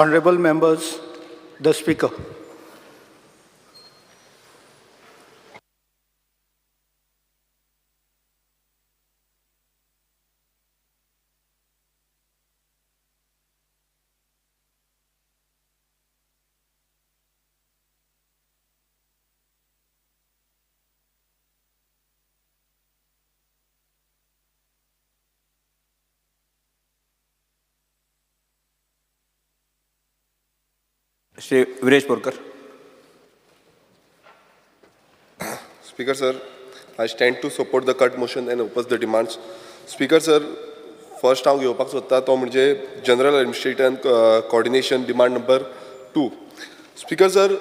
Honorable members, the Speaker. Shri Viresh Borkar. Speaker sir, I stand to support the cut motion and oppose the demands. Speaker sir, first हांव घेवपाक सोदता तो म्हणजे general administration coordination demand number 2. Speaker sir,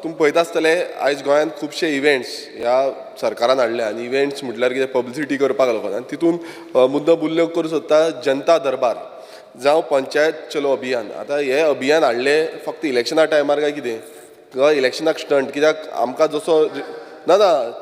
तुमी पळयता आसतले आयज गोंयांत खुबशे इव्हेंट्स ह्या सरकारान हाडले आनी इव्हेंट्स म्हटल्यार कितें पब्लिसिटी करपाक लागून आनी तितून मुद्दम उल्लेख करूं सोदता जनता दरबार जावं पंचायत चलो अभियान. आतां हे अभियान हाडले फक्त इलेक्शना टायमार काय कितें इलेक्शनाक स्टंट कित्याक आमकां जसो ना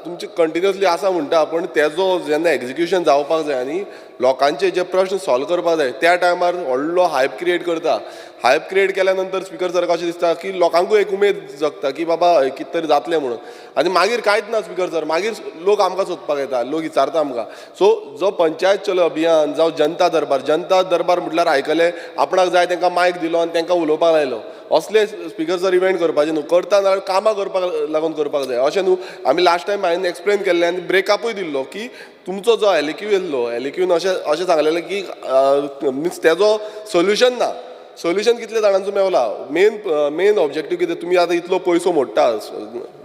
तुमचे कंटिन्युअसली आसा म्हणटा पण तेजो जेन्ना एग्जिक्युशन जावपाक जाय आनी लोकांचे जे प्रश्न सॉल्व करपाक जाय त्या टायमार व्हडलो हायप क्रिएट करता. हायप क्रिएट केल्या नंतर स्पीकर सर कशें दिसता की लोकांकूय एक उमेद जगता की बाबा कितें तरी जातलें म्हणून आनी मागीर कांयच ना स्पीकर सर. मागीर लोक आमकां सोदपाक येता, लोक विचारता आमकां. सो जो पंचायत चलो अभियान जावं जनता दरबार म्हटल्यार आयकले आपणाक जाय तांकां मायक दिलो आनी तांकां उलोवपाक लायलो. असले स्पीकर सर इव्हेंट करपाचे न्हू, करता नाल्यार कामां करपाक लागून करपाक जाय. अशें न्हू आमी लास्ट टायम हांवें एक्सप्लेन केल्लें आनी ब्रेकअपूय दिल्लो की तुमचो जो एलिक्यू येयल्लो एलिक्यून अशें सांगलेलें की मिन्स तेजो सोल्युशन ना. सोल्युशन कितले जाणांचो मेवला. मेन ऑब्जेक्टीव कितें, तुमी आतां इतलो पयसो मोडटा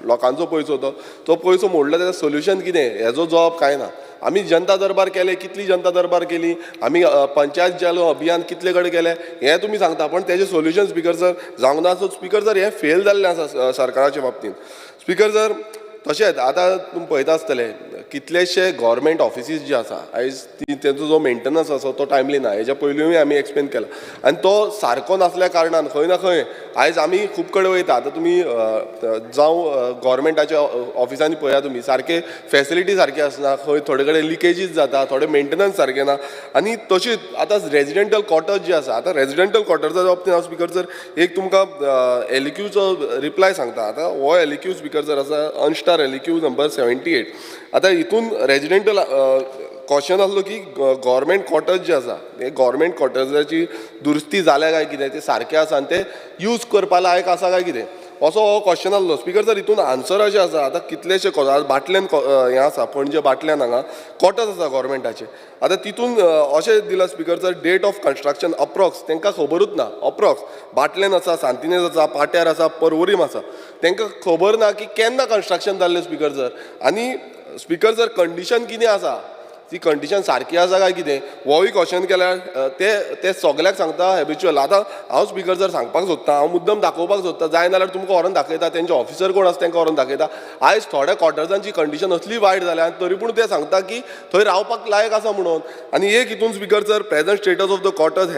लोकांचो पयसो तो पयसो मोडलो तेजें सोल्युशन कितें, हेजो जॉब कांय ना. आमी जनता दरबार केले, कितली जनता दरबार केली, आमी पंचायत चलो अभियान कितले कडेन केले हें तुमी सांगता पण तेजें सोल्युशन स्पीकर सर जावंक ना. सो स्पीकर सर हें फेल जाल्लें आसा सरकाराच्या बाबतींत. स्पीकर सर तशेंच आतां तुमी पळयता आसतले कितलेशे गव्हर्मेंट ऑफिसीस जे आसा आयज तेजो जो मेंटेनन्स आसा तो टायमली ना. हेज्या पयलींय आमी एक्सप्लेन केला आनी तो सारको नासल्या कारणान खंय ना खंय आयज आमी खूब कडेन वयता. आतां तुमी जावं गव्हर्मेंटाच्या ऑफिसांनी पळया तुमी सारके फेसिलिटी सारके आसना, खंय थोडे कडेन लिकेजीस जाता, थोडे मेंटेनन्स सारके ना. आनी तशीच आतां रेजिडेंटल क्वॉर्टर्स जे आसा, आतां रेजिडेंटल क्वॉर्टर्सा बाबतींत हांव स्पीकर सर एक तुमकां एलिक्यूचो रिप्लाय सांगता. आतां हो एलिक्यू स्पीकर सर आसा अनस्टार एलिक्यू नंबर 78. आतां हितून रेजिडेंटल क्वेश्चन आसलो की गव्हर्मेंट क्वॉर्टर्स जे आसा हे गव्हर्मेंट क्वॉर्टर्साची दुरुस्ती जाल्या काय कितें, ते सारके आसा आनी ते यूज करपा लायक आसा काय कितें असो हो क्वेश्चन आसलो. स्पीकर सर हितून आन्सर अशें आसा, आतां कितलेशे बाटल्यान हें आसा पणजे बाटल्यान हांगा क्वॉर्टर्स आसा गव्हर्मेंटाचे. आतां तितून अशें दिलां speaker sir date of construction approx तांकां खबरूच ना. अप्रॉक्स बाटल्यान आसा, सांतिनेज आसा, पाट्यार आसा, पर्वरीम आसा, तांकां खबर ना की केन्ना कन्स्ट्रक्शन जाल्लें स्पीकर सर. आनी स्पीकर सर कंडिशन कितें आसा, ती कंडिशन सारकी आसा काय कितें होय क्वेश्चन केल्यार ते सगल्याक सांगता हॅबिच्युअल. आतां हांव स्पीकर जर सांगपाक सोदता, हांव मुद्दम दाखोवपाक सोदता, जाय नाल्यार तुमकां व्हरोन दाखयता, तेंचे ऑफिसर कोण आसा तांकां व्हरोन दाखयता. आयज थोड्या क्वॉर्टर्सांची कंडिशन असली वायट जाल्या आनी तरी पूण ते सांगता की थंय रावपाक लायक आसा म्हणून. आनी एक हितून speaker sir present status of the quarters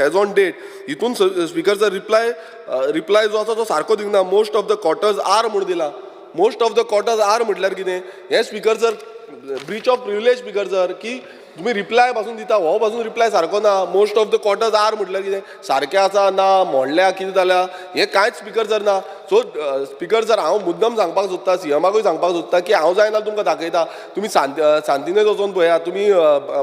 has on date हितून स्पीकर सर रिप्लाय जो आसा तो सारको दिना. Most of the quarters are म्हणून दिला. Most of the quarters are म्हटल्यार कितें हें speaker sir breach of privilege speaker sir की तुम्ही रिप्लाय पासून दिता हो पासून रिप्लाय सारको ना. Most of the quarters are म्हटल्यार कितें सारकें आसा ना मोडल्या कितें जाल्या हें कांयच स्पीकर सर ना. सो स्पीकर सर हांव मुद्दम सांगपाक सोदता, सीएमाकूय सांगपाक सोदता की हांव जाय नाल्यार तुमकां दाखयता. तुमी सांतिनेज वचून पळया, तुमी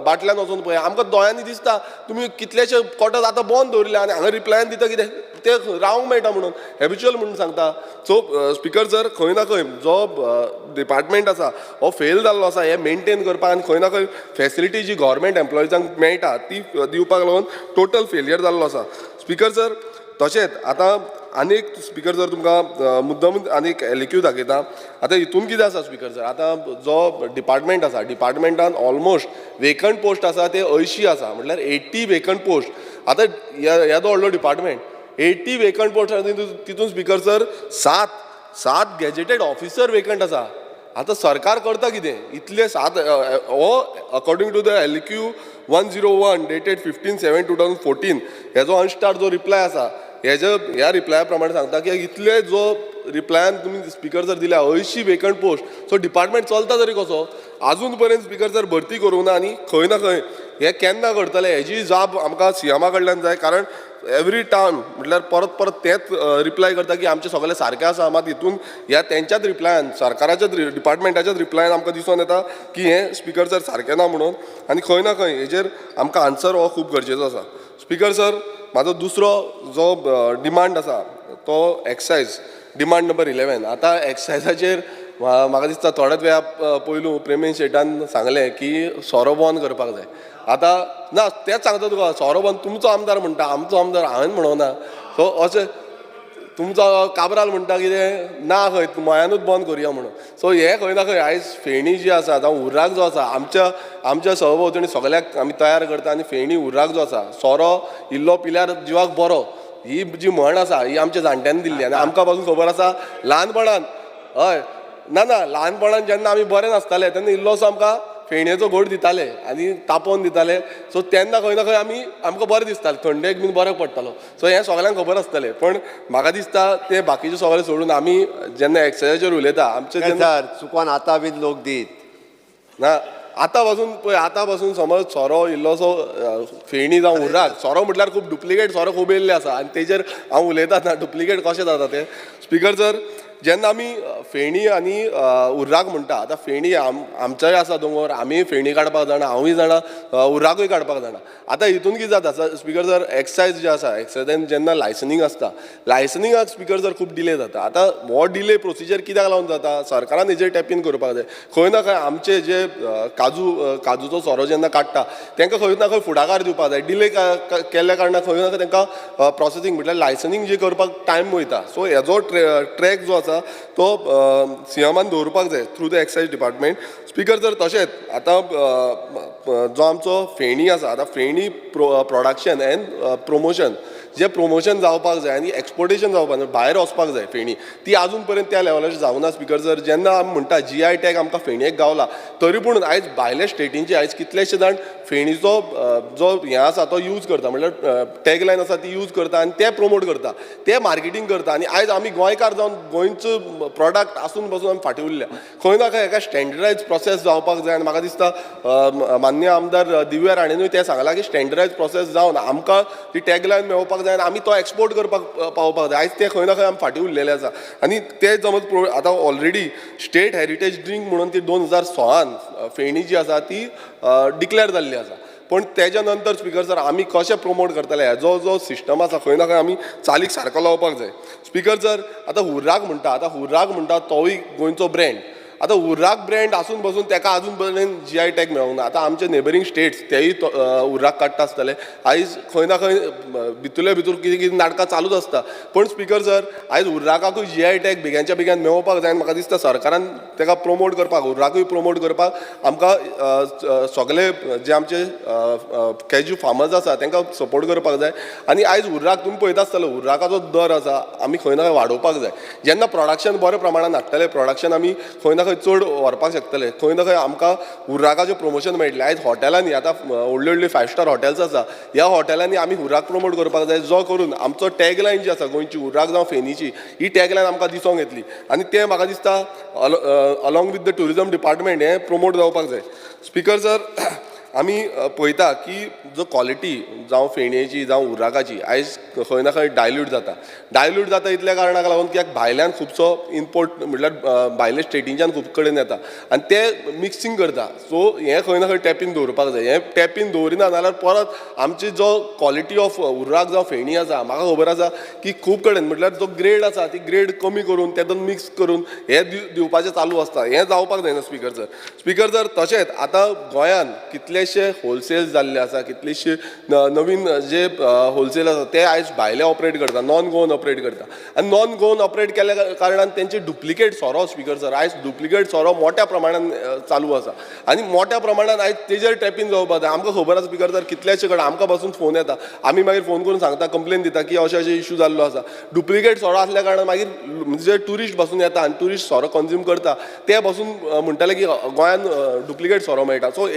बाटल्यान वचून पळया, आमकां दोळ्यांनी दिसता तुमी कितलेशे क्वॉर्टर्स आतां बंद दवरले आनी हांगा रिप्लायन दिता कितें ते रावंक मेळटा म्हणून हॅबिच्युअल म्हणून सांगता. सो स्पीकर सर खंय ना खंय जो डिपार्टमेंट आसा हो फेल जाल्लो आसा हें मेंटेन करपाक आनी खंय ना खंय फेसिलिटी जी गव्हर्मेंट एम्प्लॉइजांक मेळटा ती दिवपाक लागून टोटल फेलियर जाल्लो आसा. स्पीकर सर तशेंच आतां आनीक स्पीकर सर तुमकां मुद्दम आनीक एलिक्यू दाखयता. आतां हितून कितें आसा स्पीकर सर, आतां जो डिपार्टमेंट आसा डिपार्टमेंटान ऑलमोस्ट वेकंट पोस्ट आसा ते 80 आसा म्हटल्यार 80 वेकंट पोस्ट. आतां येदो व्हडलो डिपार्टमेंट 80 वेकंट पोस्ट आसा तितून स्पीकर सर सात गॅजेटेड ऑफिसर वेकंट आसा. आतां सरकार करता कितें इतले 7 हो अकॉर्डिंग टू द एलिक्यू 101 डेटेड 15/7/2014 हेजो अनस्टार जो रिप्लाय आसा ह्या रिप्लाया प्रमाणे सांगता की इतले जो रिप्लायान तुमी स्पीकर जर दिल्या 80 वेकंट पोस्ट. सो डिपार्टमेंट चलता तरी कसो. अजून पर्यंत स्पीकर सर भरती करूंक ना आनी खंय ना खंय हे केन्ना करतले हेजी जाप आमकां सीएमा कडल्यान जाय. कारण एवरी टायम म्हटल्यार परत परत तेच रिप्लाय करता की आमचे सगळे सारकें आसा. मात हितून ह्या तेंच्याच रिप्लायान सरकाराच्याच डिपार्टमेंटाच्याच रिप्लायान आमकां दिसून येता की हें स्पिकर सर सारकें ना म्हणून. आनी खंय ना खंय हेजेर आमकां आन्सर हो खूब गरजेचो आसा. स्पिकर सर, म्हाजो दुसरो जो डिमांड आसा तो एक्सायज डिमांड नंबर 11. आतां एक्सायजाचेर म्हाका दिसता थोड्याच वेळा पयलू प्रेमीन शेटान सांगलें की सोरो बंद करपाक जाय. आतां ना तेंच सांगता तुका, सोरो बंद तुमचो आमदार म्हणटा, आमचो आमदार हांवें म्हणोना. सो अशें तुमचो काबराल म्हणटा कितें ना खंय मयानूच बंद करुया म्हणून. सो हे खंय ना खंय आयज फेणी जी आसा जावं उर्राक जो आसा आमच्या सहभोंवतणी सगळ्याक आमी तयार करता. आनी फेणी उर्राक जो आसा सोरो इल्लो पिल्यार जिवाक बरो ही जी म्हण आसा ही आमच्या जाणट्यांनी दिल्ली. आनी आमकां पासून खबर आसा ल्हानपणान हय ना ल्हानपणान जेन्ना आमी बरे नासताले तेन्ना इल्लोसो आमकां फेणयेचो घोट दिताले आनी तापोवन दिताले. सो तेन्ना खंय ना खंय आमकां बरें दिसतालें, थंडेक बीन बरो पडटालो. सो हें सगळ्यांक खबर आसतलें. पण म्हाका दिसता ते बाकीचे सगळे सोडून आमी जेन्ना एक्सायजाचेर उलयता आमचे सर चुकोन आतां बीन लोक दीत ना आतां पासून समज सोरो इल्लोसो फेणी जावं उर्राक सोरो म्हटल्यार खूब डुप्लिकेट सोरो खूब येयल्ले आसा. आनी तेजेर हांव उलयता ना डुप्लिकेट कशें जाता तें. स्पिकर सर, जेन्ना आमी फेणी आनी उर्राक म्हणटा, आतां फेणी आमचोय आसा दोंगर, आमी फेणी काडपाक जाणा, हांवूय जाणा, उर्राकूय काडपाक जाणा. आतां हितून कितें जाता स्पिकर सर, एक्सायज जे आसा एक्सायजान जेन्ना लायसनींग आसता लायसनिंगाक स्पिकर सर खूब डिले जाता. आतां हो डिले प्रोसिजर कित्याक लागून जाता, सरकारान हेजेर टॅप इन करपाक जाय. खंय ना खंय आमचे जे काजूचो सोरो जेन्ना काडटा तांकां खंय ना खंय फुडाकार दिवपाक जाय. डिले केल्ल्या कारणान खंय ना खंय तांकां प्रोसेसींग म्हटल्यार लायसनींग जी करपाक टायम वयता. सो हेजो ट्रॅक जो आसा तो सीएमान दवरपाक जाय through the excise department. Speaker sir, तशेंच आतां जो आमचो फेणी आसा, आतां फेणी प्रोडक्शन एंड प्रमोशन जे प्रमोशन जावपाक जाय आनी एक्सपोर्टेशन जावपाक जाय, भायर वचपाक जाय फेणी, ती आजून पर्यंत त्या लेवलाचेर जावना. स्पिकर सर, जेन्ना आमी म्हणटा GI टॅग आमकां फेणयेक गावला, तरी पूण आयज भायल्या स्टेटींचे आयज कितलेशे जाण फेणीचो जो हें आसा तो यूज करता, म्हटल्यार टॅगलायन आसा ती यूज करता आनी ते प्रमोट करता, ते मार्केटींग करता. आनी आयज आमी गोंयकार जावन गोंयचो प्रॉडक्ट आसून बसून आमी फाटीं उरल्या. खंय ना खंय एका स्टँडर्डायज प्रोसेस जावपाक जाय. आनी म्हाका दिसता मान्य आमदार दिव्या राणेनूय तें सांगलां की स्टँडर्डायज प्रोसेस जावन आमकां ती टॅगलायन मेळोवपाक जाय आनी आमी तो एक्सपोर्ट करपाक पावपाक जाय. आयज ते खंय ना खंय आमी फाटीं उरलेले आसा. आनी ते समज आतां ऑलरेडी स्टेट हेरिटेज ड्रिंक म्हणून ती 2016 फेणी जी आसा ती डिक्लेअर जाल्ली आसा. पण तेज्या नंतर स्पिकर सर आमी कशें प्रमोट करतले हेजो जो सिस्टम आसा खंय ना खंय आमी चालीक सारको लावपाक जाय. स्पिकर सर, आतां हुर्राक म्हणटा तोय गोंयचो ब्रँड. आतां उर्राक ब्रँड आसून बसून ताका आजून पर्यंत GI टॅग मेळोंक ना. आतां आमचे नेबरींग स्टेट्स तेय उर्राक काडटा आसतले. आयज खंय ना खंय भितूर कितें नाटकां चालूच आसता. पण स्पिकर सर, आयज उर्राकाकूय GI टॅग बेग्याच्या बेग्यान मेळोवपाक जाय. म्हाका दिसता सरकारान ताका प्रमोट करपाक, उर्राकूय प्रमोट करपाक आमकां सगळे जे आमचे कॅज्यू फार्मर्स आसा तांकां सपोर्ट करपाक जाय. आनी आयज उर्राक तुमी पळयता आसतलो उर्राकाचो दर आसा आमी खंय ना खंय वाडोवपाक जाय. जेन्ना प्रोडक्शन बऱ्या प्रमाणान हाडटले, प्रोडक्शन आमी खंय ना चड व्हरपाक शकतले, खंय ना खंय आमकां उर्राकाचें प्रमोशन मेळटलें. आयज हॉटेलांनी आतां व्हडली 5 स्टार हॉटेल्स आसा, ह्या हॉटेलांनी आमी उर्राक प्रमोट करपाक जाय, जो करून आमचो टॅगलायन जी आसा गोंयची उर्राक जावं फेणीची ही टॅगलायन आमकां दिसूंक येतली. आनी तें म्हाका दिसता along with the tourism department हें प्रमोट जावपाक जाय. स्पिकर सर, आमी पळयता की जो क्वॉलिटी जावं फेणयेची जावं उर्राकाची आयज खंय ना खंय डायल्यूट जाता इतल्या कारणाक लागून कित्याक भायल्यान खुबसो इम्पोर्ट म्हटल्यार भायल्या स्टेटींच्यान खूब कडेन येता आनी ते मिक्सिंग करता. सो हें खंय ना खंय टॅपीन दवरपाक जाय. हें टॅपीन दवरिना जाल्यार परत आमची जो क्वॉलिटी ऑफ उर्राक जावं फेणी आसा म्हाका खबर आसा की खूब कडेन म्हटल्यार जो ग्रेड आसा ती ग्रेड कमी करून तेतून मिक्स करून हें दिवपाचें चालू आसता. हें जावपाक जायना स्पिकर सर. तशेंच आतां गोंयान कितलेशे होलसेल जाल्ले आसा, कितलेशे नवीन जे होलसेल आसा ते आयज भायले ऑपरेट करता, नॉन गोवन ऑपरेट करता. आनी नॉन गोवन ऑपरेट केल्या कारणान तेंचे डुप्लिकेट सोरो स्पिकर सर आयज डुप्लिकेट सोरो मोठ्या प्रमाणान चालू आसा. आनी मोठ्या प्रमाणान आयज तेजेर टॅपीन जावपाक जाय. आमकां खबर आसा स्पिकर सर कितलेशे कडेन आमकां पासून फोन येता, आमी मागीर फोन करून सांगता, कंप्लेन दिता की अशें इशू जाल्लो आसा. डुप्लिकेट सोरो आसल्या कारणान मागीर म्हणजे ट्युरिस्ट बसून येता आनी ट्युरिस्ट सोरो कंज्यूम करता, ते बसून म्हणटाले की गोंयान डुप्लिकेट सोरो मेळटा. सो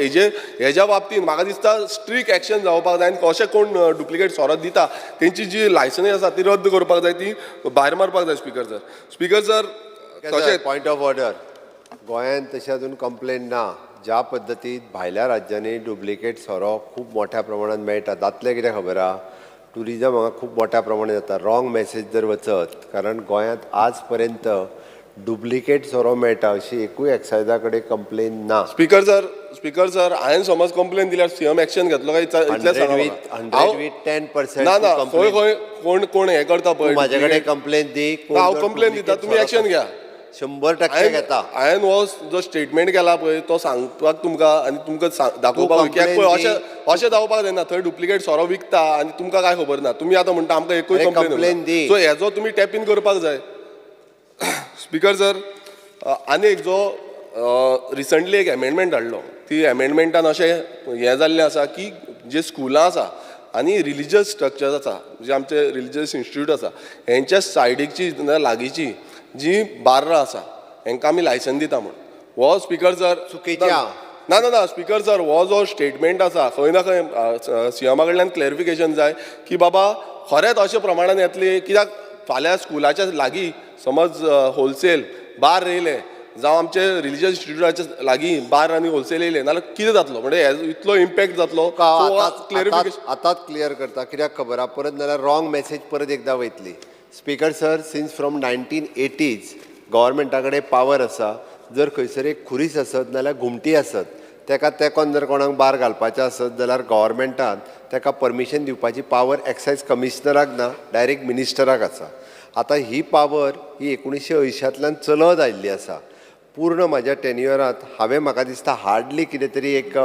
हेज्या बाबतींत म्हाका दिसता स्ट्रिक्ट एक्शन जावपाक जाय आनी कशें कोण डुप्लिकेट सोरो दिता तेंची जी लायसन्स आसा ती रद्द करपाक जाय, ती भायर मारपाक जाय. स्पिकर सर तशेंच पॉयंट ऑफ ऑर्डर गोंयांत तशें अजून कंप्लेन ना. ज्या पद्दतीन भायल्या राज्यांनी डुप्लिकेट सोरो खूब मोठ्या प्रमाणात मेळटा दातले कितें खबर आहा ट्युरिजम हांगा खूब मोठ्या प्रमाणात जाता रॉंग मेसेज जर वचत कारण गोंयांत आज पर्यंत डुप्लिकेट सोरो मेळटा अशी एकूय एक्सायजा कडेन कंप्लेन ना. स्पीकर सर हांवें समज कंप्लेन दिल्यार सीएम एक्शन घेतलो काय इतलें सांगा 100 with 10% ना ना खंय खंय कोण हें करता पळय म्हाजे कडेन कंप्लेन दी हांव कंप्लेन दिता तुमी एक्शन घ्या. 100% घेता. हांवें हो जो स्टेटमेंट केला पळय तो सांगपाक तुमकां आनी तुमकां दाखोवपाक कित्याक पळय अशें जावपाक जायना थंय डुप्लिकेट सोरो विकता आनी तुमकां काय खबर ना तुमी आतां म्हणटा आमकां एकूय कंप्लेन दी. सो हेजो तुमी टॅप इन करपाक जाय. स्पीकर सर आनी एक जो रिसंटली एक एमेंडमेंट हाडलो ती एमेंडमेंटान अशें हें जाल्लें आसा की जे स्कुलां आसा आनी रिलिजियस स्ट्रक्चर्स आसा जे आमचे रिलिजियस इन्स्टिट्यूट आसा हेंच्या सायडीकची लागींची जी बार्रां आसा हेंकां आमी लायसन दिता म्हण हो स्पीकर सर चुकीच्या ना ना ना स्पीकर सर हो जो स्टेटमेंट आसा खंय ना खंय सीएमा कडल्यान क्लॅरिफिकेशन जाय की बाबा खरेंच अशें प्रमाणान येतली कित्याक फाल्यां स्कुलाच्या लागीं समज होलसेल बार येयले जावं आमचे रिलिजियस इन्स्टिट्यूटाच्या लागीं बार आनी होलसेल येयले नाल्यार कितें जातलो म्हणजे इतलो इम्पॅक्ट जातलो क्लॅरिफिकेशन आतांच क्लियर करता कित्याक खबर आहा परत नाल्यार रॉंग मेसेज परत एकदां वयतली. Speaker sir since from 1980s गव्हर्मेंटा कडेन पावर आसा जर खंयसर एक खुरीस आसत नाल्यार घुमटी आसत तेका तेकोन जर कोणाक बार घालपाचें आसत जाल्यार गव्हर्मेंटान तेका परमिशन दिवपाची पावर एक्सायज कमिशनराक ना डायरेक्ट मिनिस्टराक आसा. आतां ही पावर ही 1980तल्यान चलत आयिल्ली आसा. पूर्ण म्हाज्या टेन्युअरांत हांवें म्हाका दिसता हार्डली कितें तरी एक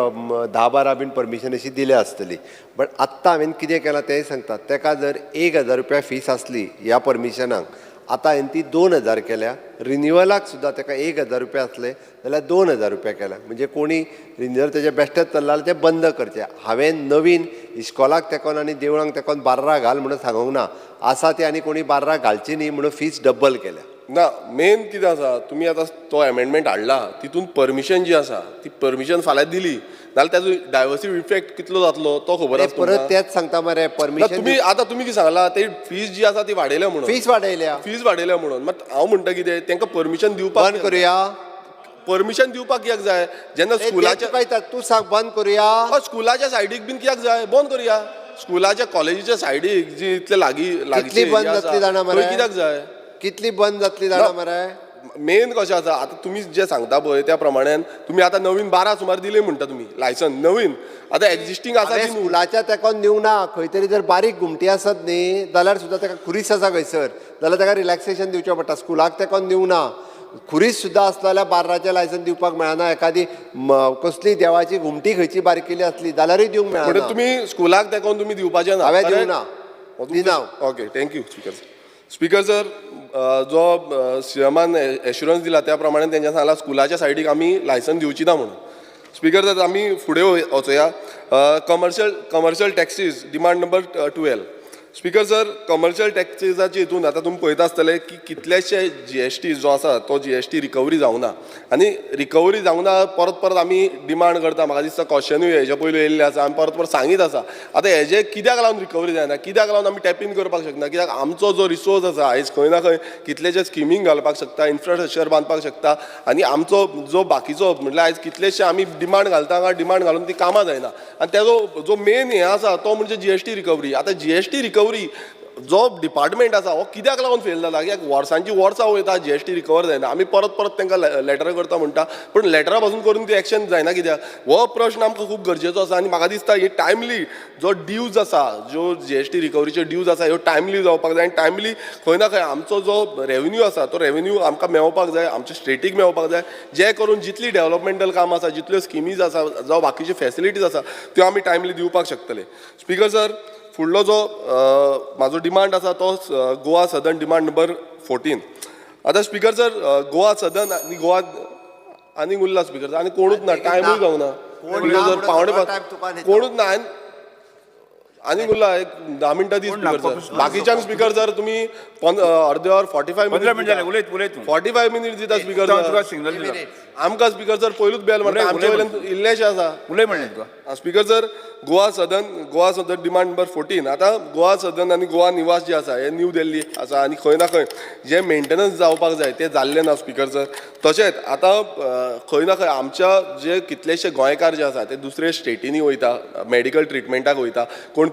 10-12 बीन परमिशन अशी दिल्या आसतली बट आत्तां हांवें कितें केलां तेंय सांगता तेका जर 1000 रुपया फीस आसली ह्या परमिशनाक आतां हांवें ती 2000 केल्या रिन्युअलाक सुद्दां तेका 1000 रुपया आसले जाल्यार 2000 रुपया केल्या म्हणजे कोणी रिन्युअल तेजे बेश्टेच चल्ला जाल्यार तें बंद करचें. हांवें नवीन इस्कॉलाक तेकोन आनी देवळांक तेकोन बार्रां घाल म्हणून सांगूंक ना आसा ती आनी कोणी बार्रां घालची न्ही म्हणून फीस डबल केल्या. ना मेन कितें आसा तुमी आतां तो एमेंडमेंट हाडला तितून परमिशन जी आसा ती परमिशन फाल्यां दिली जाल्यार ताजो डायवर्सिव इफेक्ट कितलो जातलो तो खबर आसा परत तेच सांगता मरे परमिशन तुमी आतां तुमी कितें सांगला ती फीस जी आसा ती वाडयल्या म्हणून फीस वाडयल्या म्हणून मात हांव म्हणटा कितें तांकां परमिशन दिवपाक बंद करुया. परमिशन दिवपाक कित्याक जाय जेन्ना स्कुलाच्या तू सांग बंद करुया. स्कुलाच्या सायडीक बीन कित्याक जाय बंद करुया. स्कुलाच्या कॉलेजीच्या सायडीक जी इतले लागीं बंद जातली जाणा मरे कित्याक जाय कितली बंद जातली जाणा मरे. मेन कशें आसा आतां तुमी जे सांगता पळय त्या प्रमाणें तुमी आतां नवीन 12 सुमार दिले म्हणटा तुमी लायसन नवीन आतां एक्झिस्टींग आसा ती स्कुलाच्या तेकोन दिवंक ना खंय तरी जर बारीक घुमटी आसत न्ही जाल्यार सुद्दां तेका खुरीस आसा खंयसर जाल्यार तेका रिलॅक्सेशन दिवचें पडटा. स्कुलाक तेकोन दिवंक ना खुरीस सुद्दां आसता जाल्यार बार्राचें लायसन दिवपाक मेळना. एखादी कसली देवाची घुमटी खंयची बारकेली आसली जाल्यारूय दिवंक मेळना. तुमी स्कुलाक तेकोन तुमी दिवपाचें ना. हांवें दिवंक ना दिना. ओके थँक्यू स्पीकर सर जो सीएमान एश्युरन्स दिला त्या प्रमाणे तेंच्यान सांगला स्कुलाच्या सायडीक आमी लायसन दिवची ना म्हणून. स्पीकर सर आमी फुडें वचोया commercial taxis demand number 12. Speaker sir commercial टॅक्सीजाचे हितून आतां तुमी पळयता आसतले की कितलेशे GST जो आसा तो GST रिकवरी जावंक ना आनी रिकवरी जावंक ना परत आमी डिमांड करता. म्हाका दिसता क्वेश्चनूय हेजे पयलीं येयल्लें आसा आमी परत सांगीत आसा. आतां हेजे कित्याक लागून रिकवरी जायना कित्याक लागून आमी टॅप इन करपाक शकना कित्याक आमचो जो रिसोर्स आसा आयज खंय ना खंय कितलेशे स्किमींग घालपाक शकता इन्फ्रास्ट्रक्चर बांदपाक शकता आनी आमचो जो बाकीचो म्हटल्यार आयज कितलेशे आमी डिमांड घालता डिमांड घालून ती कामां जायना आनी तेजो जो मेन हें आसा तो म्हणजे GST रिकवरी. आतां GST रिकवरी जो डिपार्टमेंट आसा हो कित्याक लागून फेल जाला कित्याक वर्सांची वर्सां वयता GST रिकवर जायना. आमी परत तांकां लेटर करता म्हणटा पूण लेटरा पासून करून ती एक्शन जायना कित्याक हो प्रश्न आमकां खूब गरजेचो आसा आनी म्हाका दिसता ही टायमली जो ड्यूज आसा ज्यो GST रिकवरीच्यो ड्यूज आसा ह्यो टायमली जावपाक जाय आनी टायमली खंय ना खंय आमचो जो रेवन्यू आसा तो रेवन्यू आमकां मेळपाक जाय आमच्या स्टेटीक मेळपाक जाय जे करून जितली डेव्हलपमेंटल काम आसा जितल्यो स्किमीज आसा जावं बाकीच्यो फॅसिलिटीज आसा त्यो आमी टायमली दिवपाक शकतले. स्पीकर सर फुडलो जो म्हाजो डिमांड आसा तो गोवा सदर्न डिमांड नंबर 14. आतां स्पीकर सर गोवा सदर्न आनी गोवा आनीक उरला स्पीकर आनी कोणूच ना टायमूय जावंक ना जर पावणे कोणूच ना आनीक उरला एक 10 मिनटां दी स्पीकर सर. बाकीच्यान स्पीकर सर तुमी अर्दे वर 45 मिनिट दिता स्पीकर सर. आमकां स्पीकर सर पयलूच बेल मारता आमचे वयल्यान इल्लेशें आसा. स्पीकर सर गोवा सदन डिमांड नंबर 14. आतां गोवा सदन आनी गोवा निवास जे आसा हे न्यू दिल्ली आसा आनी खंय ना खंय जे मेंटेनन्स जावपाक जाय ते जाल्ले ना स्पिकर सर. तशेंच आतां खंय ना खंय आमच्या जे कितलेशे गोंयकार जे आसा ते दुसरे स्टेटींनी वयता मेडिकल ट्रिटमेंटाक वयता कोण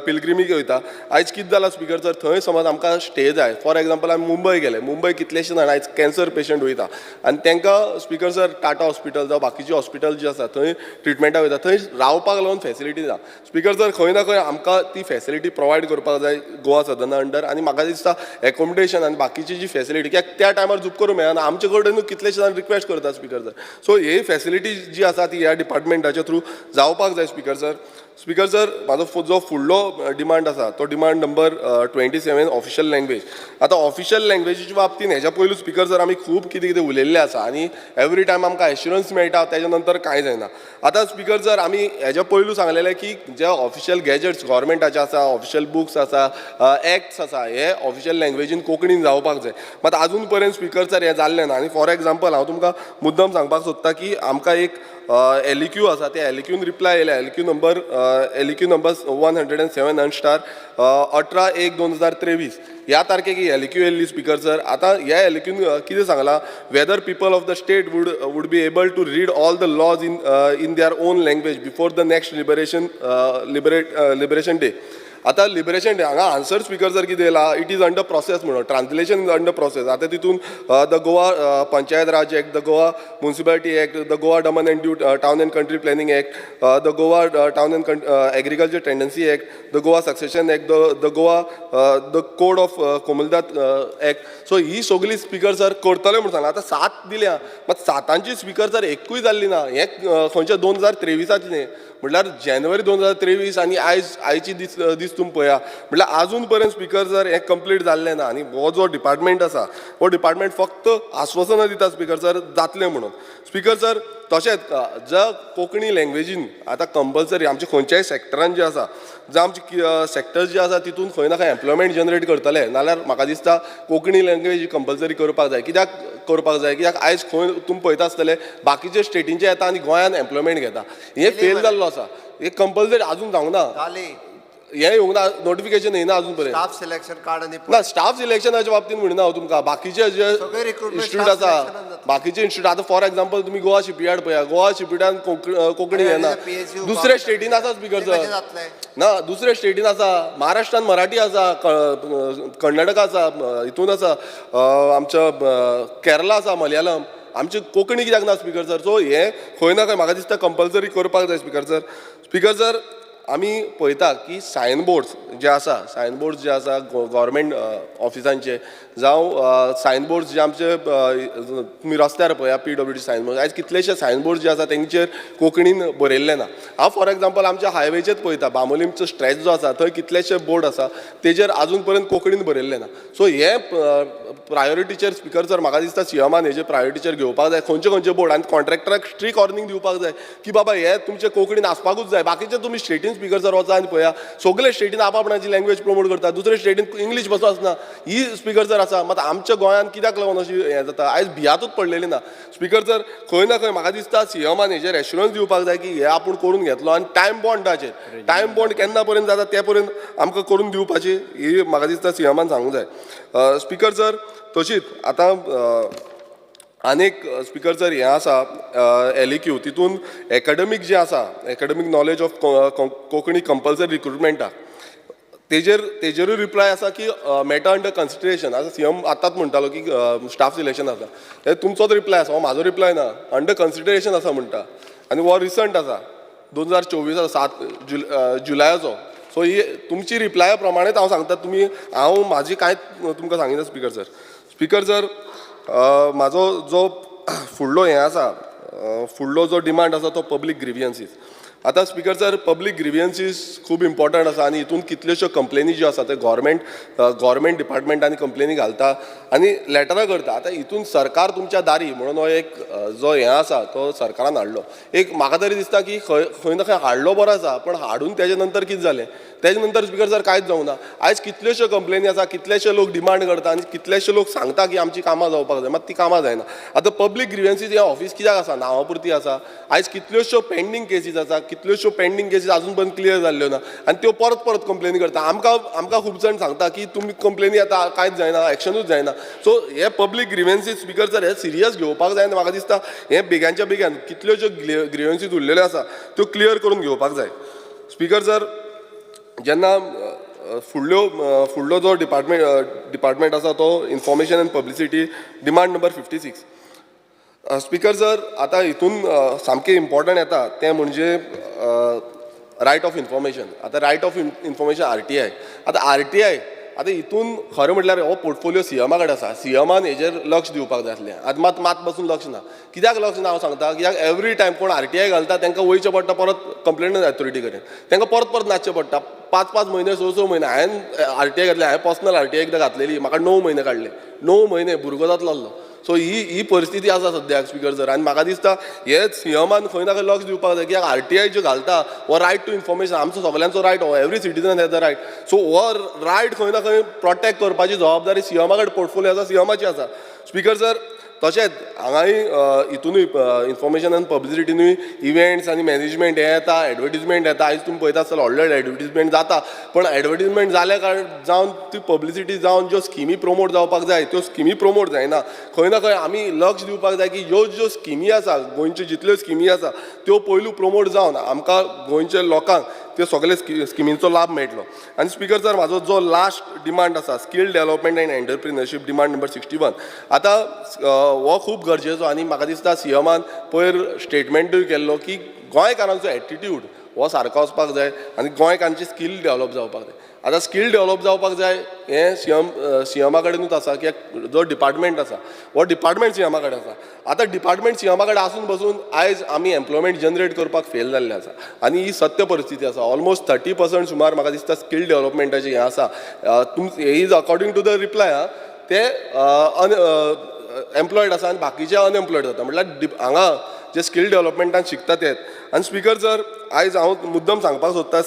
पिलग्रिमीक वयता. आयज कितें जालां स्पिकर सर थंय समज आमकां स्टे जाय फॉर एग्जांपल आमी मुंबय गेले मुंबय कितलेशे जाण आयज कॅन्सर पेशंट वयता आनी तांकां स्पिकर सर टाटा हॉस्पिटल जावं बाकीची हॉस्पिटल जी आसा थंय ट्रिटमेंटाक वयता थंय रावपाक लागून फेसिलिटी ना. स्पिकर सर खंय ना खंय आमकां ती फेसिलिटी प्रोवायड करपाक जाय गोवा सदना अंडर आनी म्हाका दिसता एकोमोडेशन आनी बाकीची जी फेसिलिटी कित्याक त्या टायमार झूप करूं मेळना आमचे कडेनूच कितलेशे जाण रिक्वेस्ट करता स्पिकर सर. सो ही फेसिलिटी जी आसा ती ह्या डिपार्टमेंटाच्या थ्रू जावपाक जाय स्पिकर सर. स्पिकर सर म्हाजो जो फुडलो डिमांड आसा तो डिमांड नंबर 27 ऑफिशियल लँग्वेज. आतां ऑफिशियल लँग्वेजीच्या बाबतींत हेच्या पयलू स्पिकर सर आमी खूब कितें कितें उलयल्लें आसा आनी एवरी टायम आमकां एश्युरन्स मेळटा तेज्या नंतर कांय जायना. आतां स्पिकर सर आमी हेच्या पयलू सांगलेलें की जे ऑफिशियल गॅजेट्स गव्हर्मेंटाचे आसा ऑफिशियल बुक्स आसा एक्ट्स आसा हे ऑफिशियल लँग्वेजीन कोंकणीन जावपाक जाय. मात आजून पर्यंत स्पिकर सर हें जाल्लें ना. आनी फॉर एग्जांपल हांव तुमकां मुद्दम सांगपाक सोदता की आमकां एक LEQ आसा त्या LEQन रिप्लाय येयला LEQ नंबर 107 * 18/1/2023 ह्या तारखेक ही LEQ येयल्ली स्पिकर सर. आतां ह्या LEQन कितें सांगलां whether people of the state would be able to read all the laws in their own language before the next liberation day. आतां लिबरेशन डे हांगा आन्सर स्पिकर सर कितें येयला इट इज अंडर प्रोसेस म्हणून translation is under process. आतां तितून the Goa panchayat Raj act the Goa municipality act the Goa Daman and Diu town and country planning act the Goa town and agriculture tenancy act the Goa succession act the Goa the code of Comunidade act. So ही सगळी speaker sir करतले म्हणून सांगला. आतां 7 दिल्या मात 7 स्पिकर सर एकूय जाल्ली ना. हें खंयच्या 2023 न्ही म्हटल्यार जानेवारी 2023 आनी आयची दीस तुमी पळया म्हटल्यार आजून पर्यंत स्पिकर सर हें कंप्लीट जाल्लें ना. आनी हो जो डिपार्टमेंट आसा हो डिपार्टमेंट फक्त आश्वासनां दिता स्पिकर सर जातलें म्हणून. स्पिकर सर तशेंच ज्या कोंकणी लँग्वेजीन आतां कंपल्सरी आमच्या खंयच्याय सेक्टरान जे आसा जावं आमचे सेक्टर्स जे आसा तितून खंय ना खंय एम्प्लॉयमेंट जनरेट करतले नाल्यार म्हाका दिसता कोंकणी लँग्वेज कंपल्सरी करपाक जाय. कित्याक करपाक जाय कित्याक आयज खंय तुमी पळयता आसतले बाकीचे स्टेटींचे येता आनी गोंयान एम्प्लॉयमेंट घेता. हें फेल जाल्लो आसा. हे कंपल्सरी आजून जावंक ना. हें येवंक ना नोटिफिकेशन येयना आजून पर्यंत. स्टाफ सिलेक्शन कार्ड आनी ना स्टाफ सिलेक्शनाच्या बाबतींत म्हणना हांव तुमकां बाकीचे जे इन्स्टिट्यूट आसा बाकीचे इन्स्टिट्यूट आतां फॉर एग्जांपल तुमी गोवा शिपयार्ड पळया गोवा शिपयार्डान कोंकणी येना. दुसऱ्या स्टेटीन आसा स्पिकर सर ना दुसऱ्या स्टेटीन आसा महाराष्ट्रान मराठी आसा कर्नाटका आसा हितून आसा आमच्या केरला आसा मलयालम आमची कोंकणी कित्याक ना स्पिकर सर. सो हें खंय ना खंय म्हाका दिसता कंपल्सरी करपाक जाय स्पिकर सर. स्पिकर सर आमी पळयता की सायन बोर्ड्स जे आसा गव्हर्मेंट ऑफिसांचे जावं सायन बोर्ड्स जे आमचे तुमी रस्त्यार पळया PWD सायन बोर्ड आयज कितलेशे सायन बोर्ड जे आसा तेंचेर कोंकणीन बरयल्ले ना. हांव फॉर एग्जांपल आमच्या हायवेचेच पळयता बांबोलीमचो स्ट्रेच जो आसा थंय कितलेशे बोर्ड आसा तेजेर आजून पर्यंत कोंकणीन बरयल्ले ना. सो हे प्रायोरिटीचेर स्पिकर सर म्हाका दिसता CMान हेजे प्रायोरिटीचेर घेवपाक जाय खंयचे बोर्ड आनी कॉन्ट्रॅक्टराक स्ट्रीक वॉर्निंग दिवपाक जाय की बाबा हे तुमचे कोंकणीन आसपाकूच जाय. बाकीचे तुमी स्टेटीन स्पिकर सर वचा आनी पळया सगळे स्टेटीन आपणाची लँग्वेज प्रमोट करता दुसरे स्टेटीन इंग्लीश बसो आसना. ही स्पिकर सर आसा मात आमच्या गोंयान कित्याक लागून अशी हें जाता आयज भियातूच पडलेली ना. स्पिकर सर खंय ना खंय म्हाका दिसता CMान हेजेर एश्युरन्स दिवपाक जाय की हे आपूण करून घेतलो आनी टायम बॉन्डाचेर टायम बॉन्ड केन्ना पर्यंत जाता ते पर्यंत आमकां करून दिवपाची ही म्हाका दिसता CMान सांगूंक जाय. स्पिकर सर तशीच आतां आनीक स्पिकर सर हें आसा LEQ तितून एकाडेमीक जे आसा academic knowledge of Konkani compulsory रिक्रुटमेंटाक तेजेरूय रिप्लाय आसा की मेटा अंडर कन्सिडरेशन. आतां CM आतांच म्हणटालो की स्टाफ सिलेक्शन आसा हे तुमचोच रिप्लाय आसा हो म्हाजो रिप्लाय ना अंडर कन्सिडरेशन आसा म्हणटा आनी हो रिसंट आसा 2024 7 जुलयाचो. सो ही तुमची रिप्लाया प्रमाणेच हांव सांगता तुमी हांव म्हाजी कांयच तुमकां सांगिना स्पिकर सर. स्पिकर सर म्हाजो जो फुडलो हें आसा फुडलो जो डिमांड आसा तो पब्लीक ग्रिवियन्सीस. आतां स्पिकर सर पब्लीक ग्रिवियन्सीस खूब इम्पॉर्टंट आसा आनी हितून कितल्योश्यो कंप्लेनी ज्यो आसा ते गव्हर्मेंट डिपार्टमेंटांनी कंप्लेनी घालता आनी लेटरां करता. आतां हितून सरकार तुमच्या दारी म्हणून हो एक जो हें आसा तो सरकारान हाडलो. एक म्हाका तरी दिसता की खंय ना खंय हाडलो बरो आसा पण हाडून तेजे नंतर कितें जालें तेजे नंतर स्पिकर सर कांयच जावंक ना. आयज कितल्योश्यो कंप्लेनी आसा कितलेशे लोक डिमांड करता आनी कितलेशे लोक सांगता की आमची कामां जावपाक जाय मात ती कामां जायना. आतां पब्लीक ग्रिवियन्सीस हें ऑफीस कित्याक आसा नांवा पुरती आसा. आयज कितल्योश्यो पेंडींग केसीस आसा कितल्योश्यो पेंडींग केसीस अजून पण क्लियर जाल्ल्यो ना आनी त्यो परत परत कंप्लेनी करता. आमकां खूब जाण सांगता की तुमी कंप्लेनी येता कांयच जायना, एक्शनूच जायना. सो हे पब्लीक ग्रिव्हन्सीस स्पीकर सर हे सिरियस घेवपाक जाय. म्हाका दिसता हे बेग्यानच्या बेग्यान कितल्योश्यो ग्रिव्हन्सीस उरलेल्यो आसा त्यो क्लियर करून घेवपाक जाय. स्पीकर सर, जेन्ना फुडलो जो डिपार्टमेंट आसा तो information and publicity, demand number 56. Speaker sir, आतां हितून सामकें इम्पॉर्टंट येता तें म्हणजे रायट ऑफ इन्फॉर्मेशन. आतां रायट ऑफ इन्फॉर्मेशन RTI. आतां RTI आतां हितून खरें म्हटल्यार हो पोर्टफोलियो सीएमा कडेन आसा. सीएमान हेजेर लक्ष दिवपाक जाय आसलें. आतां मात पासून लक्ष ना. कित्याक लक्ष ना हांव सांगता, कित्याक एवरी टायम कोण RTI घालता तांकां वयचें पडटा परत कंप्लेंट ऑथॉरिटी कडेन. तांकां परत नाचचें पडटा. 5 म्हयने 6 म्हयने हांवें RTI घातलें. हांवें पर्सनल RTI एकदां घातलेली, म्हाका 9 म्हयने काडले. 9 म्हयने भुरगो जातलो आसलो. सो ही परिस्थिती आसा सद्याक स्पीकर सर. आनी म्हाका दिसता हे सीएमान खंय ना खंय लक्ष दिवपाक जाय, कित्याक RTI ज्यो घालता हो रायट टू इन्फॉर्मेशन आमचो सगळ्यांचो रायट. हो every citizen has the right. So हो रायट खंय ना खंय प्रोटेक्ट करपाची जबाबदारी सीएमा कडेन पोर्टफोलियो आसा, सीएमाची आसा. स्पीकर सर, तशेंच हांगाय हितूनय इन्फॉर्मेशन आनी पब्लिसिटीनूय इव्हेंट्स आनी मॅनेजमेंट हे येता, एडवर्टिजमेंट येता. आयज तुमी पळयता आसतलो व्हडले एडवर्टिजमेंट जाता, पण एडवर्टिजमेंट जाल्या कारण जावन ती पब्लिसिटी जावन ज्यो स्किमी प्रमोट जावपाक जाय त्यो स्किमी प्रमोट जायना. खंय ना खंय आमी लक्ष दिवपाक जाय की ज्यो स्किमी आसा, गोंयच्यो जितल्यो स्किमी आसा त्यो पयलू प्रमोट जावन आमकां गोंयच्या लोकांक त्यो सगळे स्किमींचो लाभ मेळटलो. आनी स्पीकर सर, म्हाजो जो लास्ट डिमांड आसा, skill development and entrepreneurship, demand number 61. आतां हो खूब गरजेचो आनी म्हाका दिसता सीएमान पयर स्टेटमेंटूय केल्लो की गोंयकारांचो एटिट्यूड हो सारको वचपाक जाय आनी गोंयकारांची स्कील डेव्हलप जावपाक जाय. आतां स्कील डेव्हलप जावपाक जाय हें सीएमा कडेनूच आसा, कित्याक जो डिपार्टमेंट आसा हो डिपार्टमेंट सीएमा कडेन आसा. आतां डिपार्टमेंट सीएमा कडेन आसून बसून आयज आमी एम्प्लॉयमेंट जनरेट करपाक फेल जाल्ले आसा आनी ही सत्य परिस्थिती आसा. ऑलमोस्ट 30% सुमार म्हाका दिसता स्कील डेव्हलपमेंटाचें हें आसा. हे is according to the reply ते एम्प्लॉयड आसा आनी बाकीचे अनएम्प्लॉयड जाता. म्हटल्यार हांगा जे स्कील डेव्हलपमेंटान शिकता तेच. आनी स्पीकर सर, आयज हांव मुद्दम सांगपाक सोदता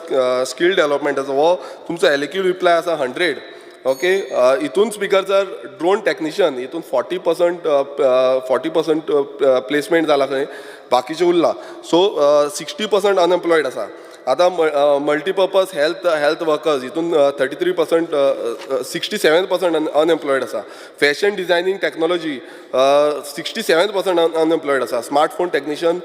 स्कील डेव्हलपमेंटाचो हो तुमचो एलिक्यूड रिप्लाय आसा 100. ओके, हितून स्पीकर सर ड्रोन टेक्निशियन हितून 40% प्लेसमेंट जाला खंय, बाकीचे उरला. सो 60% अनएम्प्लॉयड आसा. आतां मल्टीपर्पज हेल्थ वर्कर्स हितून 33%, 67% अनएम्प्लॉयड आसा. फॅशन डिझायनींग टेक्नॉलॉजी 67% अनएम्प्लॉयड आसा. स्मार्टफोन टेक्निशियन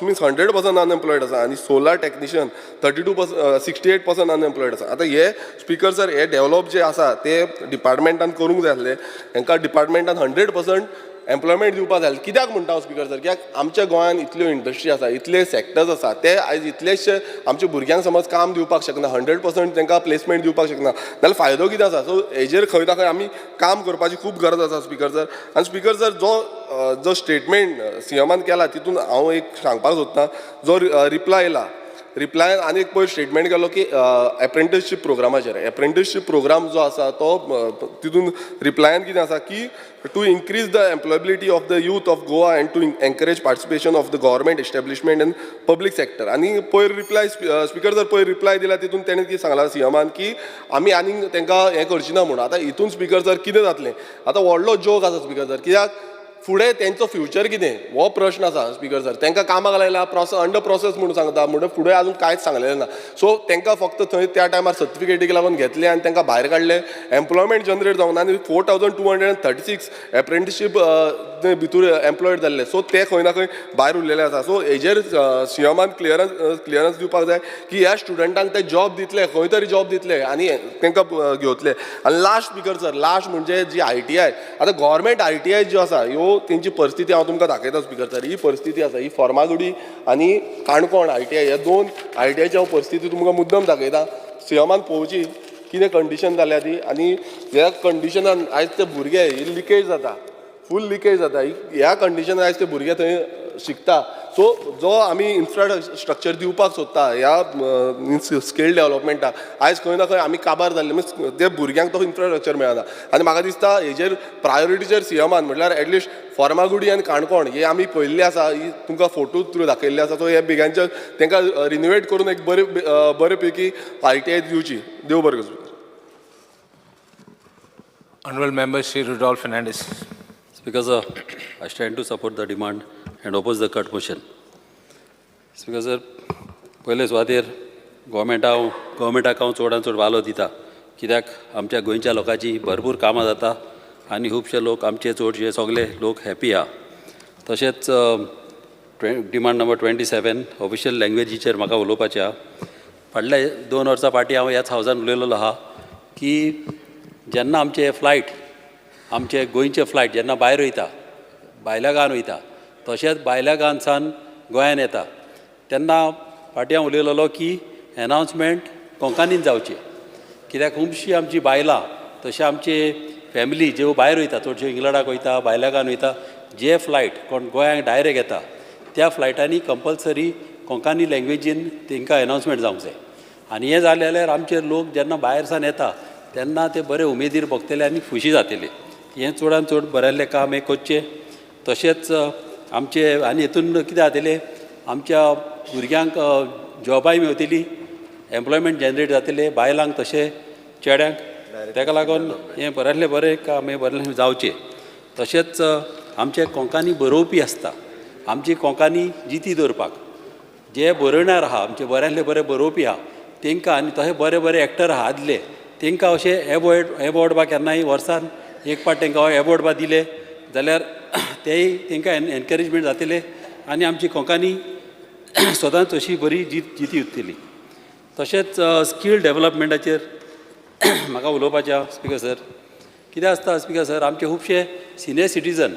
मीन्स 100% अनएम्प्लॉयड आसा आनी सोलार टेक्निशियन 68% अनएम्प्लॉयड आसा. आतां हे स्पीकर सर हे डेव्हलप जे आसा ते डिपार्टमेंटान करूंक जाय आसले. हांकां डिपार्टमेंटान 100% एम्प्लॉयमेंट दिवपाक जाय. कित्याक म्हणटा हांव स्पीकर सर, कित्याक आमच्या गोंयांत इतल्यो इंडस्ट्री आसा, इतले सॅक्टर्स आसा, ते आयज इतलेशे आमच्या भुरग्यांक समज काम दिवपाक शकना, 100% तांकां प्लेसमेंट दिवपाक शकना, जाल्यार फायदो कितें आसा. सो हेजेर खंय ना खंय आमी काम करपाची खूब गरज आसा स्पीकर सर. आनी स्पीकर सर, जो स्टेटमेंट सीएमान केला तितून हांव एक सांगपाक सोदतां. जो रिप्लाय येयला, रिप्लायन आनी एक पयर स्टेटमेंट केलो की एप्रेंटिसशीप प्रोग्रामाचेर. एप्रेंटिसशीप प्रोग्राम जो आसा तो तितून रिप्लायन कितें आसा की to increase the employability of the youth of Goa and to encourage participation of the government establishment in public sector. आनी पयर रिप्लाय स्पीकर सर पयर रिप्लाय दिला तितून तेणें कितें सांगलां सीएमान की आमी आनीक तांकां हें करची ना म्हणून. आतां हितून स्पीकर सर कितें जातलें, आतां व्हडलो जोक आसा स्पीकर सर, कित्याक फुडें तेंचो फ्युचर कितें हो प्रश्न आसा स्पीकर सर. तांकां कामाक लायला, अंडर प्रोसेस म्हणून सांगता, म्हणून फुडें आजून कांयच सांगलेलें ना. सो तांकां फक्त थंय त्या टायमार सर्टिफिकेटीक लागून घेतले आनी तांकां भायर काडले. एम्प्लॉयमेंट जनरेट जावंक ना आनी 4236 एप्रेंटिसशीप भितर एम्प्लॉयड जाल्ले. सो ते खंय ना खंय भायर उरलेले आसा. सो हेजेर सीएमान क्लियरन्स दिवपाक जाय की ह्या स्टुडंटांक ते जॉब दितले, खंय तरी जॉब दितले आनी तांकां घेतले. आनी लास्ट स्पीकर सर, लास्ट म्हणजे जी ITI, आतां गव्हर्मेंट ITI ज्यो आसा ह्यो तेंची परिस्थिती हांव तुमकां दाखयता स्पीकर सर. ही परिस्थिती आसा, ही फर्मागुडी आनी काणकोण ITI, हे 2 ITIची हांव परिस्थिती तुमकां मुद्दम दाखयता. सीएमान पळोवची कितें कंडिशन जाल्या ती. आनी ह्या कंडिशनान आयज ते भुरगे ही लिकेज जाता, फूल लिकेज जाता. ह्या कंडिशनान आयज ते भुरगे थंय शिकता. सो जो आमी इन्फ्रास्ट्रक्चर दिवपाक सोदता ह्या मिन्स स्कील डेव्हलपमेंटाक, आयज खंय ना खंय आमी काबार जाल्ले. मिन्स ते भुरग्यांक तो इन्फ्रास्ट्रक्चर मेळना. आनी म्हाका दिसता हेजेर प्रायोरिटीचेर सीएमान म्हटल्यार एटलिस्ट फर्मागुडी आनी काणकोण हे आमी पळयल्ले आसा, ही तुमकां फोटो थ्रू दाखयल्ले आसा. सो हे बेगांच्या तांकां रिनोवेट करून एक बरे पैकी ITI दिवची. देव बरें करूं. Honorable Member Shri Rudolph Fernandez. Speaker sir, I stand to support the demand and oppose the cut motion. Speaker sir, पयले सुवातेर गव्हर्मेंटाक हांव चडांत चड वालो दिता, कित्याक आमच्या गोंयच्या लोकांची भरपूर कामां जाता आनी खुबशे लोक आमचे चडशे सगळे लोक हॅपी आहा. तशेंच डिमांड नंबर 27 ऑफिशियल लँग्वेजीचेर म्हाका उलोवपाचें आहा. फाटल्या 2 वर्सां फाटीं हांव ह्याच हावजान उलयलोलो आहा की जेन्ना आमचे गोंयचे फ्लायट जेन्ना भायर वयता, भायल्या गांवांत वयता, तशेंच भायल्या गांवांसान गोंयांत येता, तेन्ना फाटीं हांव उलयलोलो की एनावन्समेंट कोंकणीन जावचें, कित्याक खुबशीं आमचीं बायलां तशें आमचे फॅमिली ज्यो भायर वयता, चडश्यो इंग्लंडाक वयता, भायल्या गांवांत वयता, जे फ्लायट कोण गोंयांक डायरेक्ट येता त्या फ्लायटांनी कंपल्सरी कोंकणी लँग्वेजीन तांकां एनावन्समेंट जावंक जाय. आनी हें जालें जाल्यार आमचे लोक जेन्ना भायर सावन येता तेन्ना ते बरे उमेदीर भोगतले आनी खुशी जातले. हें चडांत चड बरयल्लें काम हें करचें. तशेंच आमचे आनी हितून कितें जातलें, आमच्या भुरग्यांक जॉबाय मेवतली, एम्प्लॉयमेंट जनरेट जातलें, बायलांक तशें चेड्यांक. ताका लागून हें बरयल्लें बरें काम हें बरयल्लें जावचें. तशेंच आमचे कोंकणी बरोवपी आसता, आमची कोंकणी जिती दवरपाक जे बरयणार आहा, आमचे बऱ्यांतले बरे बरोवपी आहा तांकां, आनी तशे बरे बरे एक्टर आहा आदले, तांकां अशें एवॉर्ड बा केन्नाय वर्सान एक पाट तांकां एवॉर्ड बा दिले जाल्यार तेय तांकां एनकरेजमेंट जातले आनी आमची कोंकणी सदांच अशी बरी जिती उरतली. तशेंच स्कील डेवलपमेंटाचेर म्हाका उलोवपाचें आहा स्पीकर सर. कितें आसता स्पीकर सर, आमचे खुबशे सिनियर सिटीजन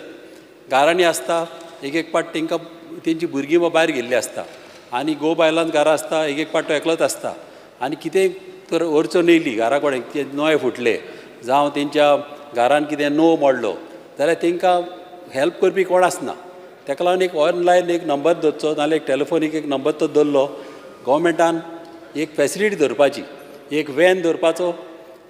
घरांनी आसता, एक पाट तांकां तेंची भुरगीं भायर गेल्लीं आसता आनी बायलांत घरां आसता, एक पाट तो एकलोच आसता आनी कितें तर अडचण येयली घरा कडेन, नोय फुटले जावं तेंच्या घरान कितें नो मोडलो जाल्यार तांकां हेल्प करपी कोण आसना. ताका लागून एक ऑनलायन एक नंबर दवरचो, नाजाल्यार एक टॅलिफोनीक एक नंबर तो दवरलो. गव्हर्मेंटान एक फॅसिलिटी दवरपाची, एक वॅन दवरपाचो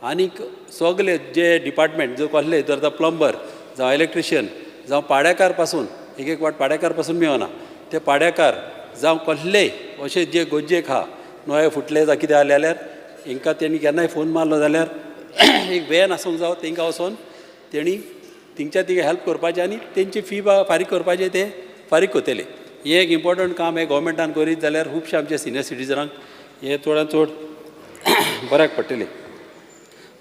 आनीक सगळे जे डिपार्टमेंट जो कसले धरता, प्लंबर जावं इलेक्ट्रिशियन जावं पाड्याकार पासून, एक वाट पाड्याकार पासून मेळना, ते पाड्याकार जावं कसलेय अशे जे गरजेक आहा, नोये फुटले जावं कितें जालें जाल्यार हांकां तेणी केन्नाय फोन मारलो जाल्यार एक वॅन आसूंक जावं, तांकां वचोन तेणी तिंच्या हेल्प करपाचें आनी तेंची फी फारीक करपाचें ते फारीक करतले. हें एक इम्पॉर्टंट काम हें गोवोरमेंटान करीत जाल्यार खुबशे आमचे सिनियर सिटीजनांक हें चडांत चड बऱ्याक पडटलें.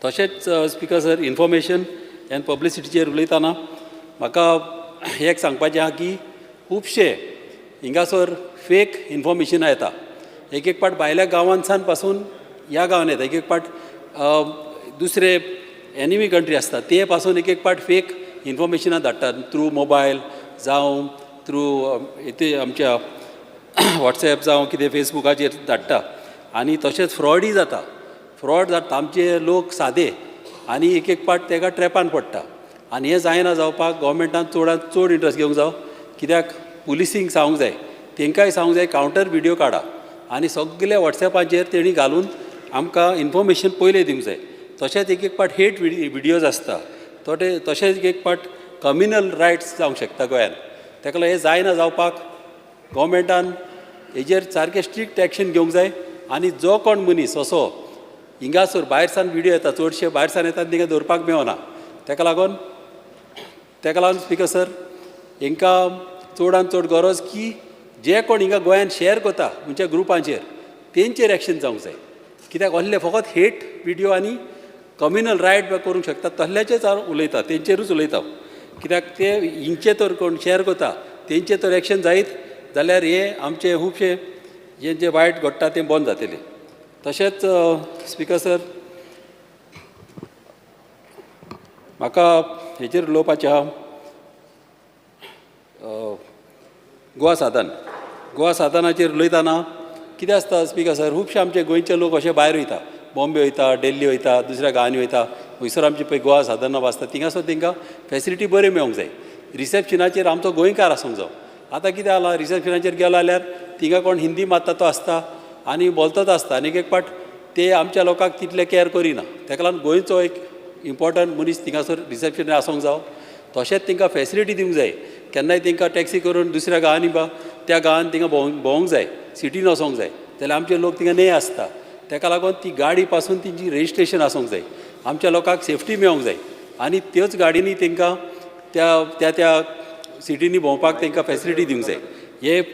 तशेंच स्पीकर सर, इन्फॉर्मेशन एन्ड पब्लिसिटीचेर उलयतना म्हाका एक सांगपाचें आहा की खुबशे हिंगासर फेक इन्फॉर्मेशनां येता. एक पाट भायल्या गांवांसान पासून ह्या गांवांत येता, एक पाट दुसरे एनिमी कंट्री आसता ते पासून एक पाट फेक इन्फॉर्मेशनां धाडटात थ्रू मोबायल जावं थ्रू इथे आमच्या वॉट्सॅप जावं कितें फेसबुकाचेर धाडटा आनी तशेंच फ्रॉडय जाता. फ्रॉड जाता, आमचे लोक सादे आनी एक पाट ताका ट्रॅपान पडटा. आनी हें जायना जावपाक गव्हर्मेंटान चडांत चड इंट्रस्ट घेवंक जावं, कित्याक पुलिसींक सांगूंक जाय, तांकांय सांगूंक जाय कावंटर व्हिडियो काडा आनी सगळे वॉट्सॅपाचेर तेणी घालून आमकां इन्फॉर्मेशन पयलें दिवंक जाय. तशेंच एक पाट हेट व्हिडियोज आसता, तशेंच एक पाट कम्युनल रायट्स जावंक शकता गोंयांत. ताका लागून हें जायना जावपाक गव्हर्मेंटान हेजेर सारकें स्ट्रिक्ट एक्शन घेवंक जाय. आनी जो कोण मनीस असो हिंगासर भायर सावन व्हिडियो येता, चडशे भायर सावन येतात तांकां दवरपाक मेळना. ताका लागून स्पीकर सर, हांकां चडांत चड गरज की जे कोण हिंगा गोंयांत शेअर करता म्हणजे ग्रुपांचेर तेंचेर एक्शन जावंक जाय. कित्याक असले फकत हेट व्हिडियो आनी कम्युनल रायट करूंक शकता तसल्याचेच हांव उलयतां, तेंचेरूच उलयता. कित्याक ते हिंचे तर कोण शेअर करता तेंचे तर एक्शन जायत जाल्यार हे आमचे खुबशे हें जें वायट घडटा तें बंद जातलें. तशेंच स्पीकर सर, म्हाका हेचेर उलोवपाचें आहा गोवा साधनाचेर उलयतना कितें आसता स्पीकर सर, खुबशे आमचे गोंयचे लोक अशे भायर वयता, बॉम्बे वयता, दिल्ली वयता, दुसऱ्या गांवांनी वयता, थंयसर आमची पळय गोवा साधनां आसता थिंगासर तांकां फॅसिलिटी बऱ्यो मेळोंक जाय. रिसेप्शनाचेर आमचो गोंयकार आसूंक जावो. आतां कितें जालां, रिसेप्शनाचेर गेलो जाल्यार थिंगा कोण हिंदी मारता तो आसता आनी बोलतोच आसता आनी एक पाट ते आमच्या लोकांक तितले कॅर करिना. ताका लागून गोंयचो एक इम्पॉर्टंट मनीस थिंगासर रिसेप्शनार आसूंक जावो. तशेंच तांकां फॅसिलिटी दिवंक जाय. केन्नाय तांकां टॅक्सी करून दुसऱ्या गांवांनी त्या गांवांत तांकां भोंवंक जाय, सिटीन वचोंक जाय जाल्यार आमचे लोक थिंगा न्हय आसता. ताका लागून ती गाडी पासून तेंची रेजिस्ट्रेशन आसूंक जाय, आमच्या लोकांक सेफ्टी मेळोंक जाय आनी त्योच गाडींनी तांकां त्या सिटींनी भोंवपाक तांकां फॅसिलिटी दिवंक जाय.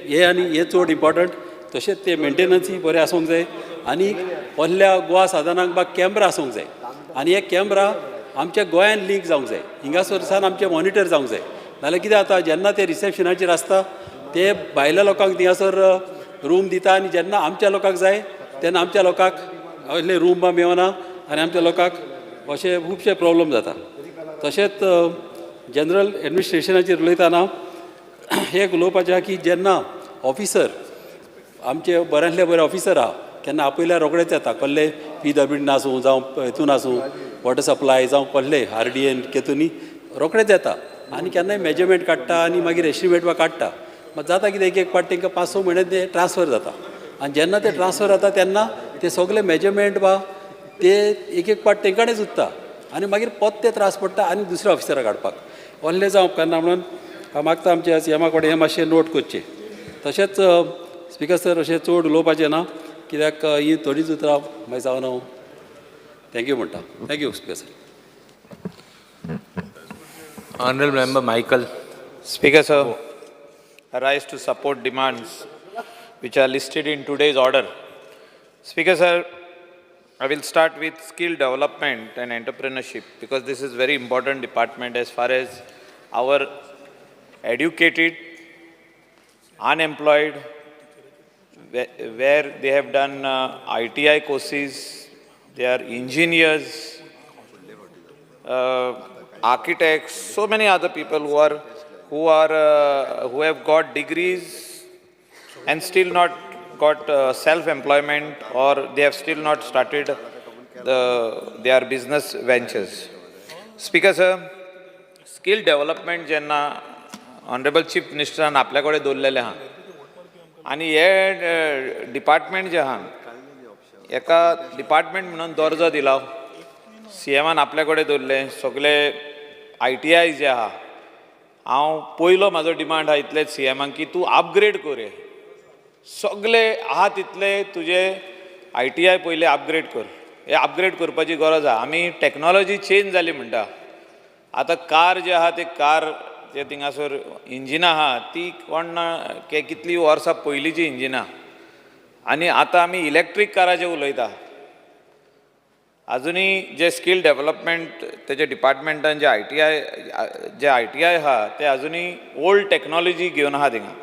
हे आनी हे चड इम्पॉर्टंट. तशेंच ते मेंटेनन्सूय बरें आसूंक जाय आनी व्हडल्या गोवा साधनांक बाग कॅमेरा आसूंक जाय आनी हे कॅमेरा आमच्या गोंयांत लिंक जावंक जाय हिंगासरसान आमचे मॉनिटर जावंक जाय नाल्यार कितें जाता जेन्ना ते रिसेप्शनाचेर आसता ते भायल्या लोकांक थिंगासर रूम दिता आनी जेन्ना आमच्या लोकांक जाय तेन्ना आमच्या लोकांक असले रूम बा मेळना आनी आमच्या लोकांक अशे खुबशे प्रॉब्लेम जाता तशेंच जनरल एडमिनिस्ट्रेशनाचेर उलयतना हे उलोवपाचें आहा की जेन्ना ऑफिसर आमचे बऱ्यांतले बरे ऑफिसर आहा केन्ना आपयल्यार रोखडेच येता कसले PWD आसूं जावं हितून आसूं वॉटर सप्लाय जावं कसले RDN केतुनी रोखडेच येता आनी केन्नाय मेजरमेंट काडटा आनी मागीर एस्टिमेट वा काडटा मात जाता कितें एक पाट तांकां 5-6 म्हयने ते ट्रान्सफर जाता आनी जेन्ना ते ट्रान्सफर जाता तेन्ना ते सगळे मेजरमेंट वा ते एक पाट तेंकाणेच उरता आनी मागीर पोत ते त्रास पडटा आनी दुसऱ्या ऑफिसराक काडपाक व्हडलें जावं उपकारना म्हणून हांव मागता आमच्या CMा कडेन हें मातशें नोट करचें तशेंच स्पिकर सर अशें चड उलोवपाचें ना कित्याक ही थोडीच उतरां मागीर जावन हांव थँक्यू म्हणटा thank you speaker sir Honorable Member Michael. Speaker sir, I rise to support demands which are listed in today's order. Speaker sir, I will start with skill development and entrepreneurship because this is very important department as far as our educated, unemployed, where they have done ITI courses, they are engineers, architects, so many other people who have got degrees and still not got self-employment or they have still not started their business ventures. Speaker sir, skill development jenna Honorable Chief Minister आपल्या कडेन दवरलेले आहा आनी हे department जे आहा एका department म्हणून दर्जो दिला CMन आपल्या कडेन दवरले सगळे ITI जे आहा हांव पयलो म्हाजो डिमांड आहा इतलेच CMाक की तूं अपग्रेड कर सगळे आहा तितले तुजे ITI पयले अपग्रेड कर हे अपग्रेड करपाची गरज आहा आमी टॅक्नॉलॉजी चेंज जाली म्हणटा आतां कार जे आहा ते कार जे थिंगासर इंजिनां आहा ती कोण कितली वर्सां पयलींची इंजिनां आनी आतां आमी इलेक्ट्रीक काराचेर उलयता अजुनी जे स्कील डेव्हलपमेंट तेजे डिपार्टमेंटान जे ITI आहा ते अजुनी ओल्ड टॅक्नॉलॉजी घेवन आहा थिंगा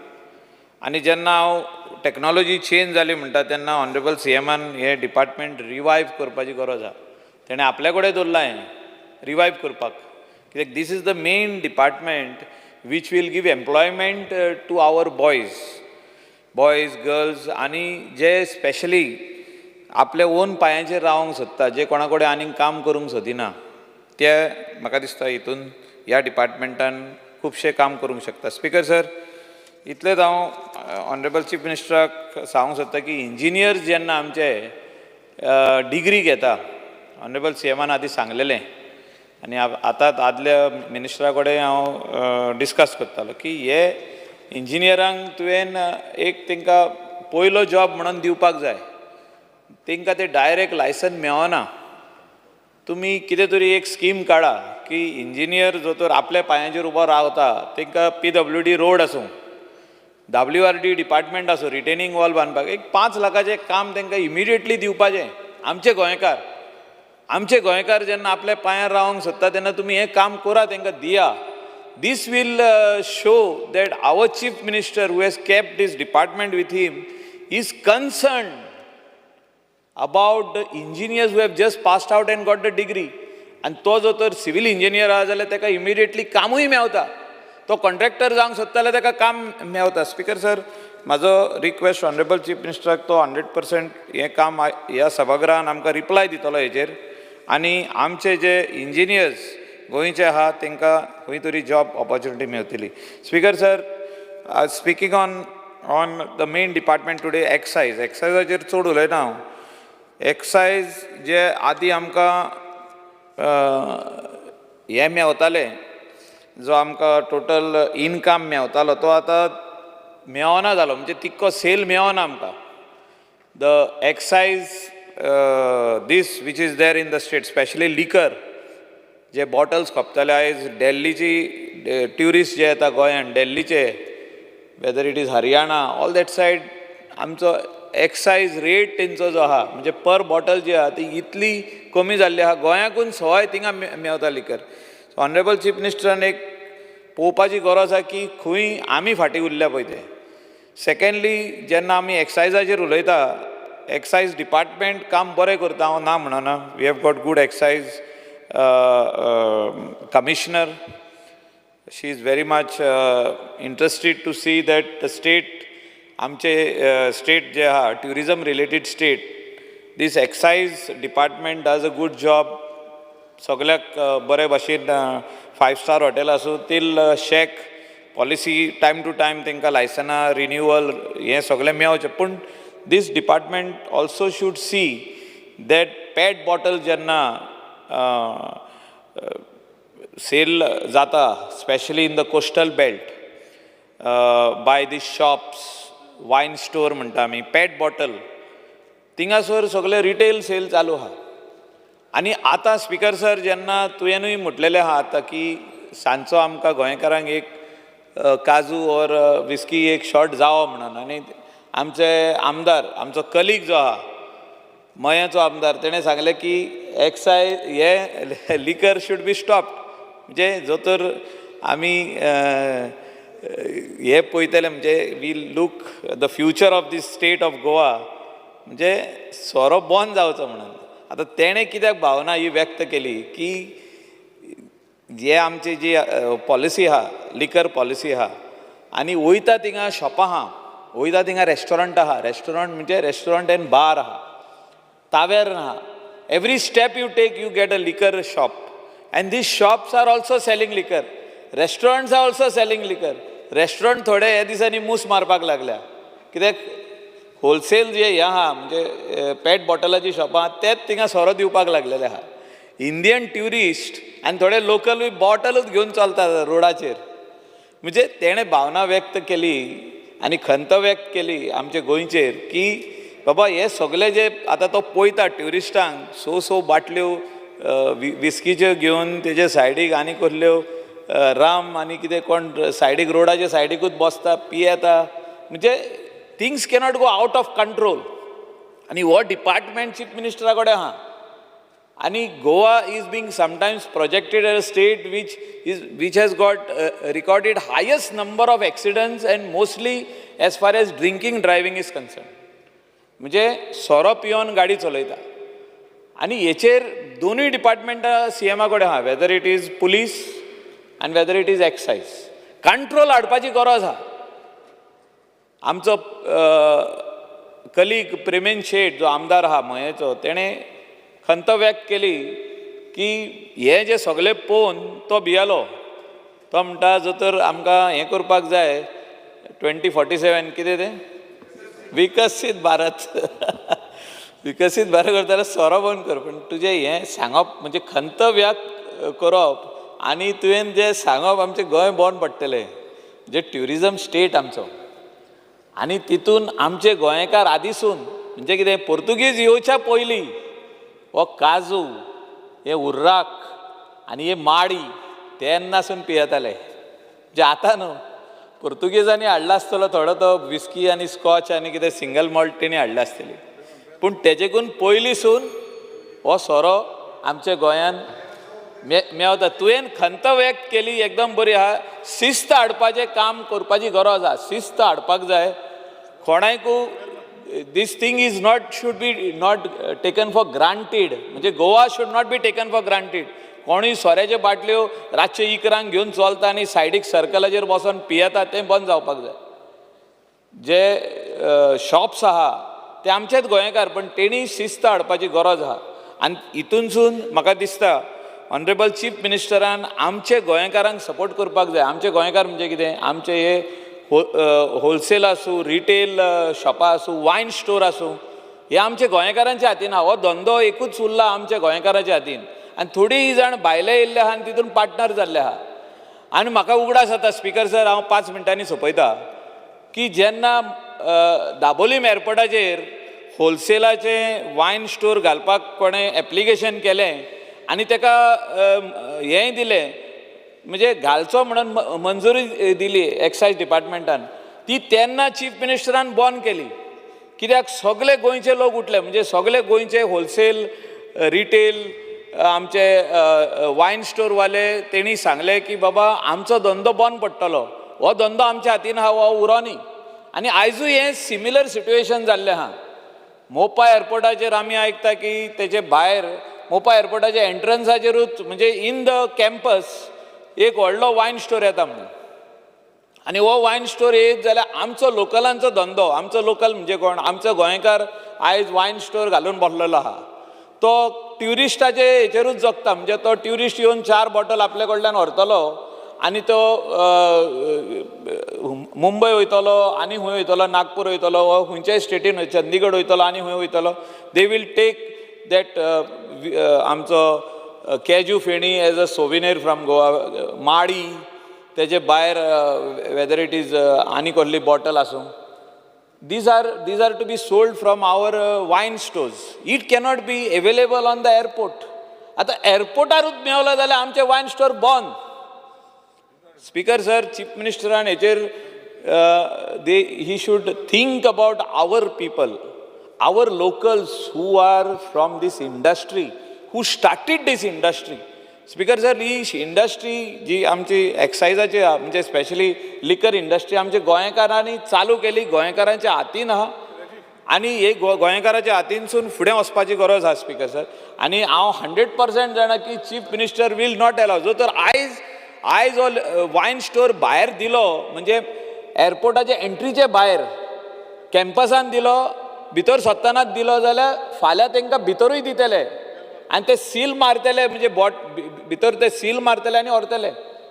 आनी जेन्ना हांव टॅक्नॉलॉजी चेंज जाली म्हणटा तेन्ना ऑनरेबल CMन हे डिपार्टमेंट रिवायव करपाची गरज आहा तेणें आपल्या कडेन दवरला हें रिवायव करपाक कित्याक this is the main department which will give employment to our boys girls आनी जे स्पेशली आपल्या ओन पांयांचेर रावंक सोदता जे कोणा कडेन आनीक काम करूंक सोदिना ते म्हाका दिसता हितून ह्या डिपार्टमेंटान खुबशें काम करूंक शकता स्पिकर सर इतलेंच हांव ऑनरेबल चीफ मिनिस्टराक सांगूंक सोदता की इंजिनियर्स जेन्ना आमचे डिग्री घेता ऑनरेबल CMन आदीं सांगलेलें आनी आतां आदल्या मिनिस्टरा कडेन हांव डिस्कस करतालो की हे इंजिनियरांक तुवें एक तांकां पयलो जॉब म्हणून दिवपाक जाय तांकां ते डायरेक्ट लायसन मेळना तुमी कितें तरी एक स्कीम काडा की इंजिनियर जो तर आपल्या पांयांचेर उबो रावता तांकां PWD रोड आसूं WRD डिपार्टमेंट आसूं रिटेनिंग वॉल बांदपाक एक 5 लाखाचें काम तांकां इमिडिएटली दिवपाचें आमचे गोंयकार जेन्ना आपल्या पांयार रावंक सोदता तेन्ना तुमी हें काम करा तांकां दिया this will show that our chief minister who has kept his department with him is concerned about the engineers who have just passed out and got the degree and तो जो तर सिव्हिल इंजिनियर आहा जाल्यार ताका immediately कामूय Mewat तो contractor जावंक सोदता जाल्यार ताका काम मेवता स्पिकर सर म्हाजो रिक्वेस्ट ऑनरेबल चीफ मिनिस्टराक तो 100% हें काम ह्या सभागृहान आमकां रिप्लाय दितलो हेजेर आनी आमचे जे इंजिनियर्स गोंयचे आहा तांकां खंय तरी जॉब ऑपॉर्च्युनिटी मेवतली speaker sir speaking on the main department today एक्सायजाचेर चड उलयना हांव एक्सायज जे आदीं आमकां हे मेवताले जो आमकां टोटल इनकम मेवतालो तो आतां मेळना जालो म्हणजे तितको सेल मेळना आमकां the excise this which is there in the state specially liquor जे बॉटल्स खपताले आयज दिल्लीची ट्युरिस्ट जे येता गोंयान दिल्लीचे weather it is Haryana all that said आमचो एक्सायज रेट तेंचो जो आहा म्हणजे पर बॉटल जी आहा ती इतली कमी जाल्ली आहा गोंयाकून सवाय थिंगा मेवता लिकर. ऑनरेबल चीफ मिनिस्टरान एक पळोवपाची गरज आसा की खंय आमी फाटीं उरल्या पळय ते. सेकंडली जेन्ना आमी एक्सायजाचेर उलयता एक्सायज डिपार्टमेंट काम बरें करता हांव ना म्हणना. We have got good excise commissioner. She is very much interested to see that the state आमचे स्टेट जे आहा tourism related state this excise department does a good job. सगळ्याक बरे भाशेन 5 स्टार हॉटेल आसूं till shack policy time to time तांकां लायसनां renewal हें सगळें मेळचें. पूण this department also should see that pet bottle जेन्ना सेल जाता especially in the coastal belt bye this shops वायन store म्हणटा आमी पेट बॉटल थिंगासर सगळे रिटेल सेल चालू आहा. आनी आतां स्पिकर सर जेन्ना तुवेंनूय म्हटलेलें आहा आतां की सांजचो आमकां गोंयकारांक एक काजू और विस्की एक शॉट जावो म्हणून. आनी आमचे आमदार आमचो कलीग जो आहा मयाचो आमदार तेणें सांगलें की एक्सायज हे लिकर शूड बी स्टॉप्ड. म्हणजे जो तर आमी हे पळयतले म्हणजे we look the future of the state of Goa म्हणजे सोरो बंद जावचो म्हणून. आतां तेणें कित्याक भावना ही व्यक्त केली की जे आमची जी पॉलिसी आहा लिकर पॉलिसी आहा आनी वयता थिंगा शॉपां आहा वयता थिंगा रेस्टॉरंट आहा. रेस्टॉरंट म्हणजे रेस्टॉरंट एंड बार आहा तावेर्न आहा. Every step you take you get a liquor shop and these shops are also selling liquor. Restaurants are also selling liquor. Restaurant थोडे ह्या दिसांनी मूस मारपाक लागल्या कित्याक होलसेल जे हे आहा म्हणजे पेट बॉटलाची शॉपां तेच थिंगा सोरो दिवपाक लागलेले आहा. इंडियन ट्युरिस्ट आनी थोडे लोकलूय बॉटलूच घेवन चलतात रोडाचेर. म्हणजे तेणें भावना व्यक्त केली आनी खंत व्यक्त केली आमचे गोंयचेर की बाबा हे सगळे जे आतां तो पळयता ट्युरिस्टांक सो बाटल्यो विस्कीच्यो घेवन तेजे सायडीक आनी कसल्यो राम आनी कितें कोण सायडीक रोडाच्या सायडीकूच बसता पियेता. म्हणजे things cannot go out of control. आनी हो डिपार्टमेंट चीफ मिनिस्टरा कडेन आहा. आनी Goa is being sometimes projected as a state which has got recorded highest number of accidents and mostly as far as drinking driving is concerned. म्हणजे सोरो पिवन गाडी चलयता. आनी हेचेर दोनूय डिपार्टमेंटां सीएमा कडेन आहा वेदर इट इज पुलीस आनी whether it is excise. Control हाडपाची गरज आहा. आमचो कलीग प्रेमेन शेट जो आमदार आहा मयेचो तेणें खंत व्यक्त केली की हे जे सगळे पळोवन तो भियेलो. तो म्हणटा जर तर आमकां हें करपाक जाय 2047 कितें तें विकसीत भारत विकसीत भारत करता जाल्यार सोरो बंद कर. पूण तुजें हें सांगप म्हणजे खंत व्यक्त करप आनी तुवें जें सांगप आमचें गोंय बंद पडटलें. म्हणजे ट्युरिजम स्टेट आमचो आनी तितून आमचे गोंयकार आदीसून म्हणजे कितें पोर्तुगीज येवच्या पयलीं हो काजू हे उर्राक आनी हे माडी तेन्नासून पियेताले. जे आतां न्हू पोर्तुगेजांनी हाडला आसतलो थोडो तो विस्की आनी स्कॉच आनी कितें सिंगल मॉल्ट तेणी हाडला आसतली. पूण तेजेकून पयलींसून हो सोरो आमच्या गोंयान मेवता. तुवें खंत व्यक्त केली एकदम बरी आहा. शिस्त हाडपाचें काम करपाची गरज आहा. शिस्त हाडपाक जाय. कोणायकू this thing is should be not taken for granted. म्हणजे Goa should not be taken for granted. कोणूय सोऱ्याच्यो बाटल्यो रातचे इकरांक घेवन चलता आनी सायडीक सर्कलाचेर बसोन पियेता तें बंद जावपाक जाय. जे शॉप्स आहा ते आमचेच गोंयकार पण तेणी शिस्त हाडपाची गरज आहा. आनी हितूनसून म्हाका दिसता ऑनरेबल चीफ मिनिस्टरान आमचे गोंयकारांक सपोर्ट करपाक जाय. आमचे गोंयकार म्हणजे कितें आमचे हे होलसेल आसूं रिटेल शॉपां आसूं वायन स्टोर आसूं हे आमच्या गोंयकारांच्या हातीन आहा. हो धंदो एकूच उरला आमच्या गोंयकाराच्या हातीन आनी थोडीं जाण भायले येयल्ले आहा आनी तितून पार्टनर जाल्ले आहा. आनी म्हाका उगडास जाता स्पिकर सर हांव 5 मिनटांनी सोंपयता की जेन्ना दाबोलीम एअरपोर्टाचेर होलसेलाचें वायन स्टोर घालपाक कोणें एप्लिकेशन केलें आनी ताका हेंय दिलें म्हणजे घालचो म्हणून मंजुरी दिली एक्सायज डिपार्टमेंटान ती तेन्ना चीफ मिनिस्टरान बंद केली. कित्याक सगळे गोंयचे लोक उठले, म्हणजे सगळे गोंयचे होलसेल रिटेल आमचे वायन स्टोरवाले तेणी सांगले की बाबा आमचो धंदो बंद पडटलो, हो धंदो आमच्या हातीन आहा, हो उरोनी. आनी आयजूय हें सिमिलर सिट्युएशन जाल्लें आहा. मोपा एअरपोर्टाचेर आमी आयकता की तेचे भायर मोपा एअरपोर्टाच्या एंट्रन्साचेरूच म्हणजे इन द कॅम्पस एक व्हडलो वायन स्टोर येता म्हणून. आनी हो वायन स्टोर येत जाल्यार आमचो लोकलांचो धंदो, आमचो लोकल म्हणजे कोण, आमचो गोंयकार आयज वायन स्टोर घालून बसलेलो आहा. तो ट्युरिस्टाचे हेचेरूच जगता, म्हणजे तो ट्युरिस्ट येवन 4 बॉटल आपले कडल्यान व्हरतलो आनी तो मुंबय वयतलो आनी खंय वयतलो, नागपूर वयतलो, वा खंयच्याय स्टेटीन चंदीगड वयतलो आनी खंय वयतलो. दे वील टेक दॅट आमचो कॅजू फेणी एज अ सोविनेर फ्रॉम गोवा. माडी तेजे भायर वेदर इट इज आनी कसली बॉटल आसूं, these are to be sold from our wine stores. It cannot be available on the airport. आता एअरपोर्टारूच मेवलो जाल्यार आमचे वायन स्टोर बंद. स्पीकर सर, चीफ मिनिस्टरान हेचेर he should think about our people, our locals who are from this industry, who started this industry. Speaker sir, ही industry जी आमची एक्सायजाची आहा, म्हणजे स्पेशली लिकर इंडस्ट्री आमच्या गोंयकारांनी चालू केली, गोंयकारांच्या हातीन आहा आनी हे गोंयकाराच्या हातीनसून फुडें वचपाची गरज आहा स्पीकर सर. आनी हांव 100% जाणा की chief minister will not allow. जो तर आयज हो वायन स्टोर भायर दिलो, म्हणजे एअरपोर्टाच्या एंट्रीचे भायर कॅम्पसान दिलो, भितर सत्तनाच दिलो जाल्यार फाल्यां तांकां भितरूय दितले आनी ते सील मारतले, म्हणजे भितर ते सील मारतले आनी व्हरतले.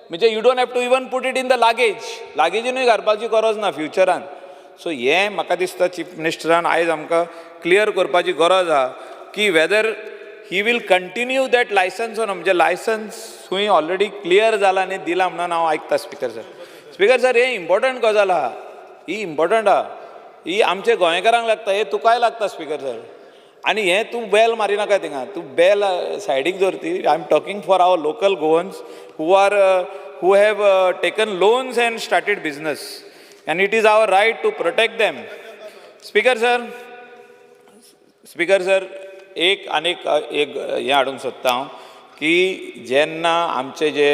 म्हणजे you don't have to even put it in the लागेजीनूय घालपाची गरज ना फ्युचरान. सो हें म्हाका दिसता चीफ मिनिस्टरान आयज आमकां क्लियर करपाची गरज आहा की whether he will continue that license on, म्हणजे लायसन्स खंय ऑलरेडी क्लियर जाला आनी दिला म्हणून हांव आयकता स्पीकर सर. स्पीकर सर, हें इम्पॉर्टंट गजाल आहा, ही इम्पॉर्टंट आहा, ही आमच्या गोंयकारांक लागता, हे तुकाय लागता स्पीकर सर. आनी हें तूं बेल मारी नाका थिंगा, तूं बेल सायडीक दवरती. I am talking for our local Goans who have taken loans and started business, and it is our right to protect them. Speaker sir, एक हें हाडूंक सोदता हांव की जेन्ना आमचे जे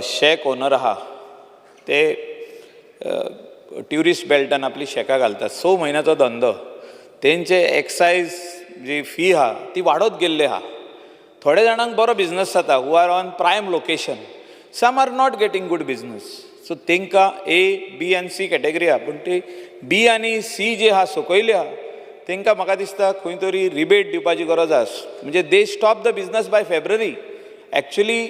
शेक ओनर आहा ते ट्युरिस्ट बेल्टान आपली शेकां घालतात, 6 म्हयन्याचो धंदो, तेंचे एक्सायज जी फी आहा ती वाडत गेल्ली आहा. थोड्या जाणांक बरो बिझनस जाता, who are on prime location. Some are not getting good business. So तांकां A, B आनी C कॅटेगरी आहा, पूण ती B आनी C जे आहा सकयली आहा तांकां म्हाका दिसता खंय तरी रिबेट दिवपाची गरज आसा. म्हणजे they stop the business by February. Actually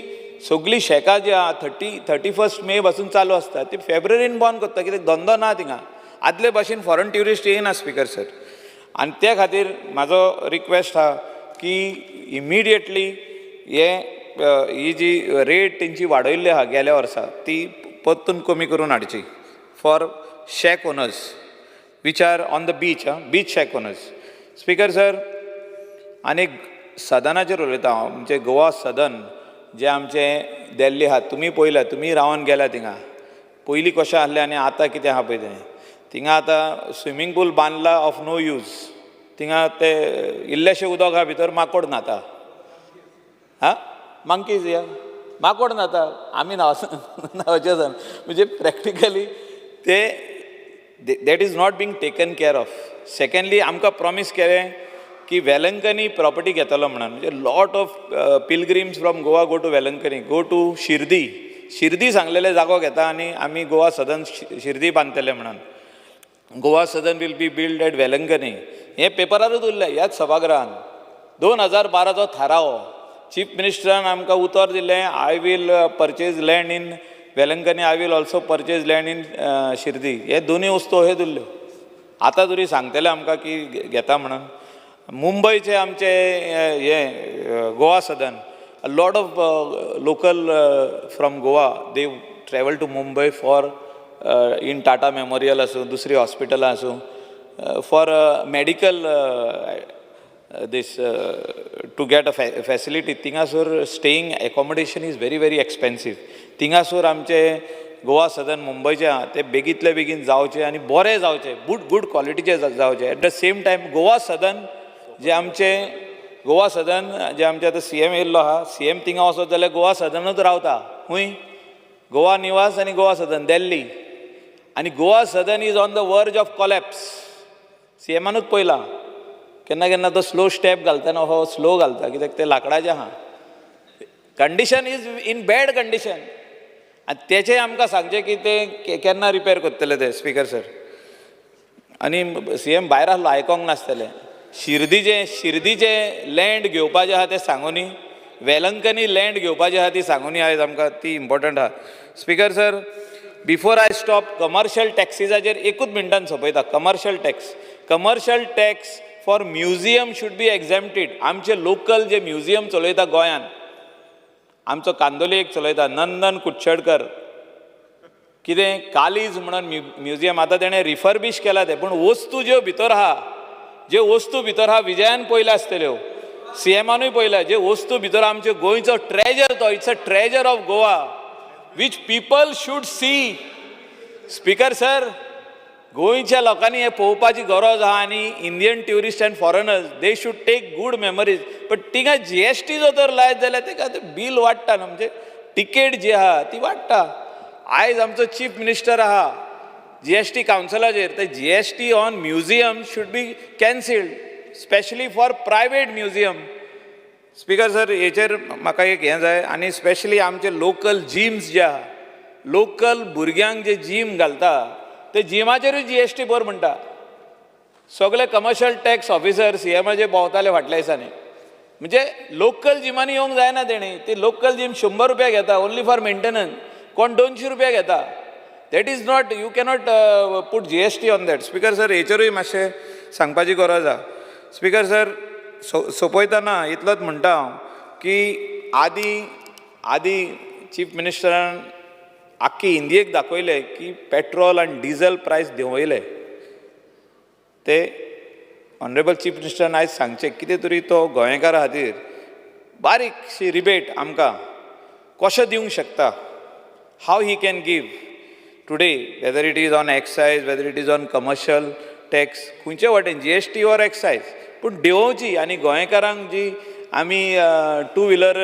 सगळीं शेकां जी आहा 31 मे पासून चालू आसता ती फेब्रुवारीन बंद करता, कित्याक धंदो ना थिंगा. आदले भाशेन फॉरेन ट्युरिस्ट येयना स्पीकर सर. आनी त्या खातीर म्हाजो रिक्वेस्ट आहा की इमिडिएटली ही जी रेट तेंची वाडयल्ली आहा गेल्या वर्सा ती परतून कमी करून हाडची for shack owners which are on the beach shack owners. Speaker sir, आनी सदनाचेर उलयता हांव. म्हणजे गोवा सदन जे आमचे दिल्ली आहा, तुमी पळयला, तुमी रावन गेल्या थिंगा, पयलीं कशें आसलें आनी आतां कितें आहा पळय तें. थिंगा आतां स्विमींग पूल बांदला ऑफ नो यूज. थिंगा ते इल्लेशें उदक आहा भितर माकोड न्हाता. मंकीज या माकोड न्हाता, आमी न्हांवचे जावन. म्हणजे प्रॅक्टिकली ते that is not being taken care of. Secondly आमकां प्रॉमीस केलें की वेलंकनी प्रॉपर्टी घेतलो म्हणून. म्हणजे lot of pilgrims from Goa go to Velankanni, go to Shirdi सांगलेले जागो घेता आनी आमी गोवा सदन शिर्दी बांदतले म्हणून. Goa Sadan will be build at Velankanni. हें पेपरारूच उरलें ह्याच सभागृहान. 2012चो थाराव चीफ मिनिस्टरान आमकां उतर दिलें, I will purchase land in Velankanni, I will also purchase land in Shirdi. हे दोनूय वस्तू अह्यो उरल्यो. आतां तरी सांगतले आमकां की घेता म्हणून. मुंबयचे आमचे हे गोवा सदन, a lot of local from Goa, they travel to Mumbai for in Tata Memorial asoo, dusri hospital asoo, for medical to get a facility. Tingasur staying accommodation is very, very expensive. Tingasur amche Goa सदन मुंबयचें आहा तें बेगींतले बेगीन जावचें आनी बरें जावचें good क्वॉलिटीचें जावचें. At the same time Goa Sadan जें आमचें आतां CM येयल्लो आहा, CM थिंगा वचत जाल्यार गोवा सदनूच रावता. खूंय गोवा निवास आनी गोवा सदन दिल्ली, आनी गोवा सदन इज ऑन द वर्ज ऑफ कॉलॅप्स. CMनूच पयलां केन्ना केन्ना तो स्लो स्टेप घालतना हो स्लो घालता कित्याक तें लाकडाचें आहा. Condition is in bad condition आनी तेचें आमकां सांगचें की तें केन्ना रिपेर करतले ते स्पिकर सर. आनी CM भायर आहलो आयकोंक नासतलें. शिर्दीचें लँड घेवपाचें आहा तें सांगुनी, वेलंकनी लँड घेवपाची आहा ती सांगुनी आयज आमकां ती इम्पॉर्टंट आहा. Speaker sir, before I stop commercial टॅक्सीसाचेर एकूच मिनटान सोंपयता. Commercial tax for museum should be exempted. आमचे लोकल जे म्युझियम चलयता गोंयान, आमचो कांदोली एक चलयता नंदन कुडचडकर, कितें कालीज म्हणून म्युझियम आतां तेणें रिफर्बिश केला तें, पूण वस्तू ज्यो भितर आहा विजयान पयल्या आसतल्यो, CMनूय पयल्या, जे वस्तू भितर आमचे गोंयचो ट्रेजर तो it's a treasure of Goa which people should see. Speaker sir, गोंयच्या लोकांनी हें पळोवपाची गरज आहा आनी Indian tourist and foreigners they should take good memories. But तिंगा GST जो तर लायत जाल्यार तेका बील वाडटा न्हू, म्हणजे टिकेट जी आहा ती वाडटा. आयज आमचो चीफ मिनिस्टर आहा GST कावन्सिलाचेर, ते GST on museum should be cancelled, especially for private museum. Speaker sir, हेचेर म्हाका एक हें जाय. आनी स्पेशली आमचे लोकल जिम्स जे आहा, लोकल भुरग्यांक जे जीम घालता ते जिमाचेरूय GST भर म्हणटा. सगळे कमर्शियल टॅक्स ऑफिसर CMचे भोंवताले फाटल्या दिसांनी. म्हणजे लोकल जिमांनी येवंक जायना तेणी. ती लोकल जीम 100 रुपया घेता ओन्ली फॉर मेंटेनन्स, कोण 200 रुपया घेता. That is not, you cannot put GST on that. Speaker sir, हेचेरूय मातशें सांगपाची गरज आहा. स्पिकर सर, सोंपयतना इतलोच म्हणटा हांव की आदी चीफ मिनिस्टरान आख्खी इंडियेक दाखयलें की पेट्रोल आनी डिझल प्रायस देंवयले. ते ऑनरेबल चीफ मिनिस्टरान आयज सांगचें कितें तरी तो गोंयकारा खातीर बारीकशी रिबेट आमकां कशें दिवंक शकता. How he can give today, whether it is on excise, whether it is on commercial tax, खंयचे वाटेन GST ऑर एक्सायज, पूण देंवोवची. आनी गोंयकारांक जी आमी टू व्हिलर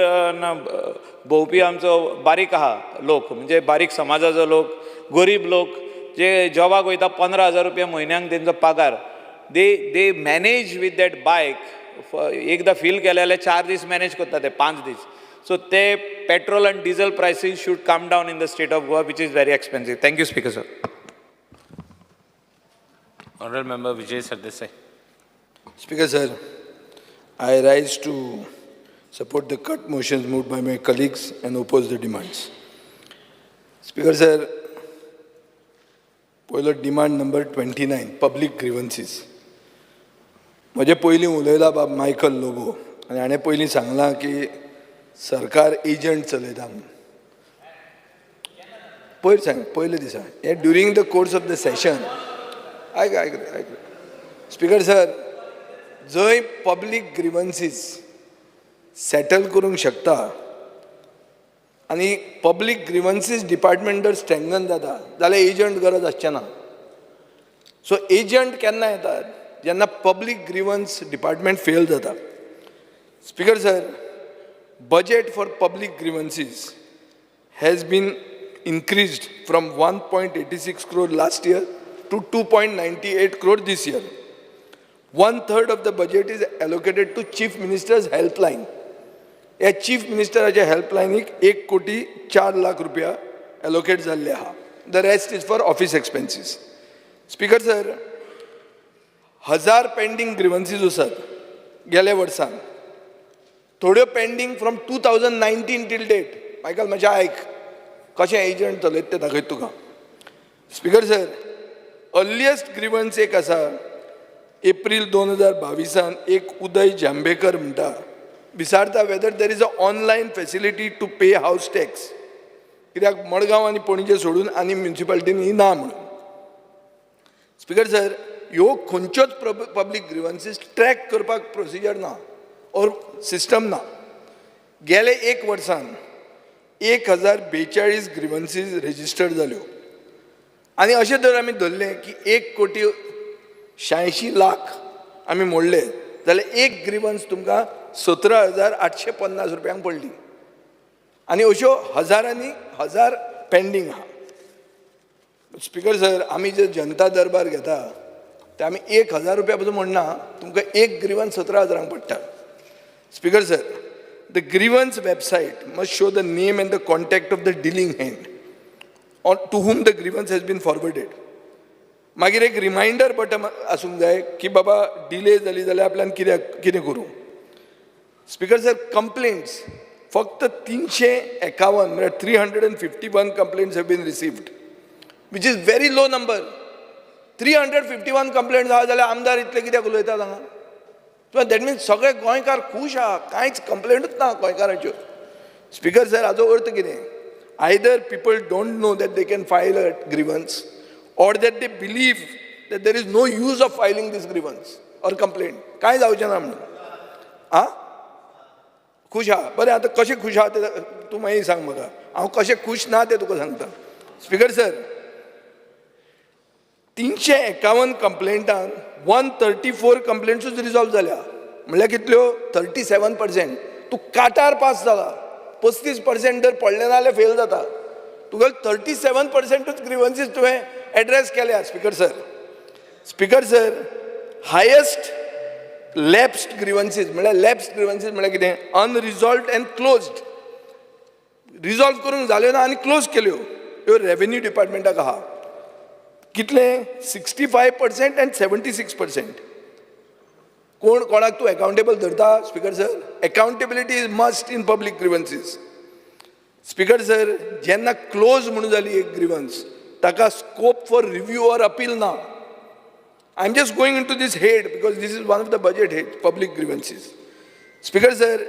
भोंवपी आमचो बारीक आहा लोक, म्हणजे बारीक समाजाचो लोक, गरीब लोक जे जॉबाक वयता 15,000 रुपया म्हयन्याक तेंचो पगार, दे मॅनेज वीथ दॅट बायक. एकदां फील केलें जाल्यार 4 दीस मॅनेज करता ते 5 दीस. सो ते पेट्रोल आनी diesel prices should come down in the state of Goa which is very expensive. Thank you speaker sir. Honorable Member Vijay Sardesai. Speaker sir, I rise to support the cut motions moved by my colleagues and oppose the demands. Speaker sir, पयलो demand number 29, public ग्रीवन्सीस. म्हजे पयलीं उलयला बाब Michael Lobo, आनी हाणें पयलीं सांगलां की सरकार एजंट चलयता म्हणून. पयले दिसा हे during the course of the session आयक स्पिकर सर, जंय पब्लीक ग्रीवन्सीस सेटल करूंक शकता आनी पब्लीक ग्रीवन्सीस डिपार्टमेंट जर स्ट्रेंगन जाता जाल्यार एजंट गरज आसचें ना. सो एजंट केन्ना येतात? जेन्ना पब्लीक ग्रीवन्स डिपार्टमेंट फेल जाता. Speaker sir, budget for public grievances has been increased from 1.86 crore last year to 2.98 crore this year. 1/3 of the budget is allocated to Chief Minister's helpline. या chief मिनिस्टराच्या हेल्पलायनीक 1,04 लाख रुपया allocate जाल्ले आहा. The rest is for office expenses. Speaker sir, 1000 pending grievances आसात गेल्या वर्सान. थोड्यो pending from 2019 till date. Michael, मातशें आयक कशें एजंट चलयत तें दाखयत तुका. स्पिकर सर, अर्लियस्ट ग्रीवन्स एक आसा एप्रील 2022 एक उदय जांबेकर म्हणटा, विचारता whether there is a online facility to pay house tax. कित्याक मडगांव आनी पणजे सोडून आनी म्युनिसिपालिटीनी ना म्हणून. स्पिकर सर, ह्यो खंयच्योच पब्लीक ग्रीवन्सीस ट्रॅक करपाक प्रोसिजर ना और सिस्टम ना. गेले 1 वर्सान 1042 ग्रिवन्सीस रजिस्टर्ड जाल्यो आनी अशें जर आमी धरलें की 1,86,00,000 आमी मोडले जाल्यार एक ग्रिवन्स तुमकां 17,850 रुपयांक पडली आनी अश्यो हजारांनी हजार पेंडींग आहा. स्पीकर सर, आमी जे जनता दरबार घेता ते आमी 1,000 रुपया पासून म्हणना, तुमकां एक ग्रिवन्स 17,000 पडटा. Speaker sir, the grievance website must show the name and the contact of the dealing hand or to whom the grievance has been forwarded. मागीर एक रिमाइंडर बटन आसूंक जाय की बाबा डिले जाली जाल्यार आपल्यान कितें करूं. स्पीकर सर, कंप्लेंट्स फक्त 351 म्हणजे 351 complaints have been received, which is very low number. 351 complaints आहा जाल्यार आमदार इतले कित्याक उलयतात हांगा? सो दॅट मिन्स सगळे गोंयकार खूश आहा, कांयच कंप्लेंटूच ना गोंयकाराच्यो. स्पीकर सर, हाचो अर्थ कितें? Either people don't know that they can file a grievance or that they believe that there is no use of filing this grievance or complaint. काय जावचें ना म्हणून. आ खुश आहा? बरें, आतां कशें खुश आहा तें तूं मागीर सांग म्हाका. हांव कशें खुश ना तें तुका सांगता. स्पीकर सर, 351 कंप्लेंटान 134 कंप्लेंट्सूच रिजॉल्व जाल्या, म्हणल्यार कितल्यो? 37%. तूं काटार पास जाला. 35% जर पडले ना जाल्यार फेल जाता. तुगेल 37%च ग्रिवन्सीस तुवें एड्रेस केल्या. Speaker sir, speaker sir, highest lapsed grievances म्हळ्यार कितें? अनरिजॉल्वड एंड क्लोज्ड. रिजॉल्व करूंक जाल्यो ना आनी क्लोज केल्यो, ह्यो रेव्हेन्यू डिपार्टमेंटाक आहा. कितले? 65% एंड 76%. कोणाक तूं अकाउंटेबल धरता? Speaker sir, accountability is must in public grievances. Speaker sir, जेन्ना क्लोज म्हणून जाली एक ग्रिवन्स, ताका scope for review or appeal ना. I am just going into this head because this is one of the budget head, public grievances. Speaker sir,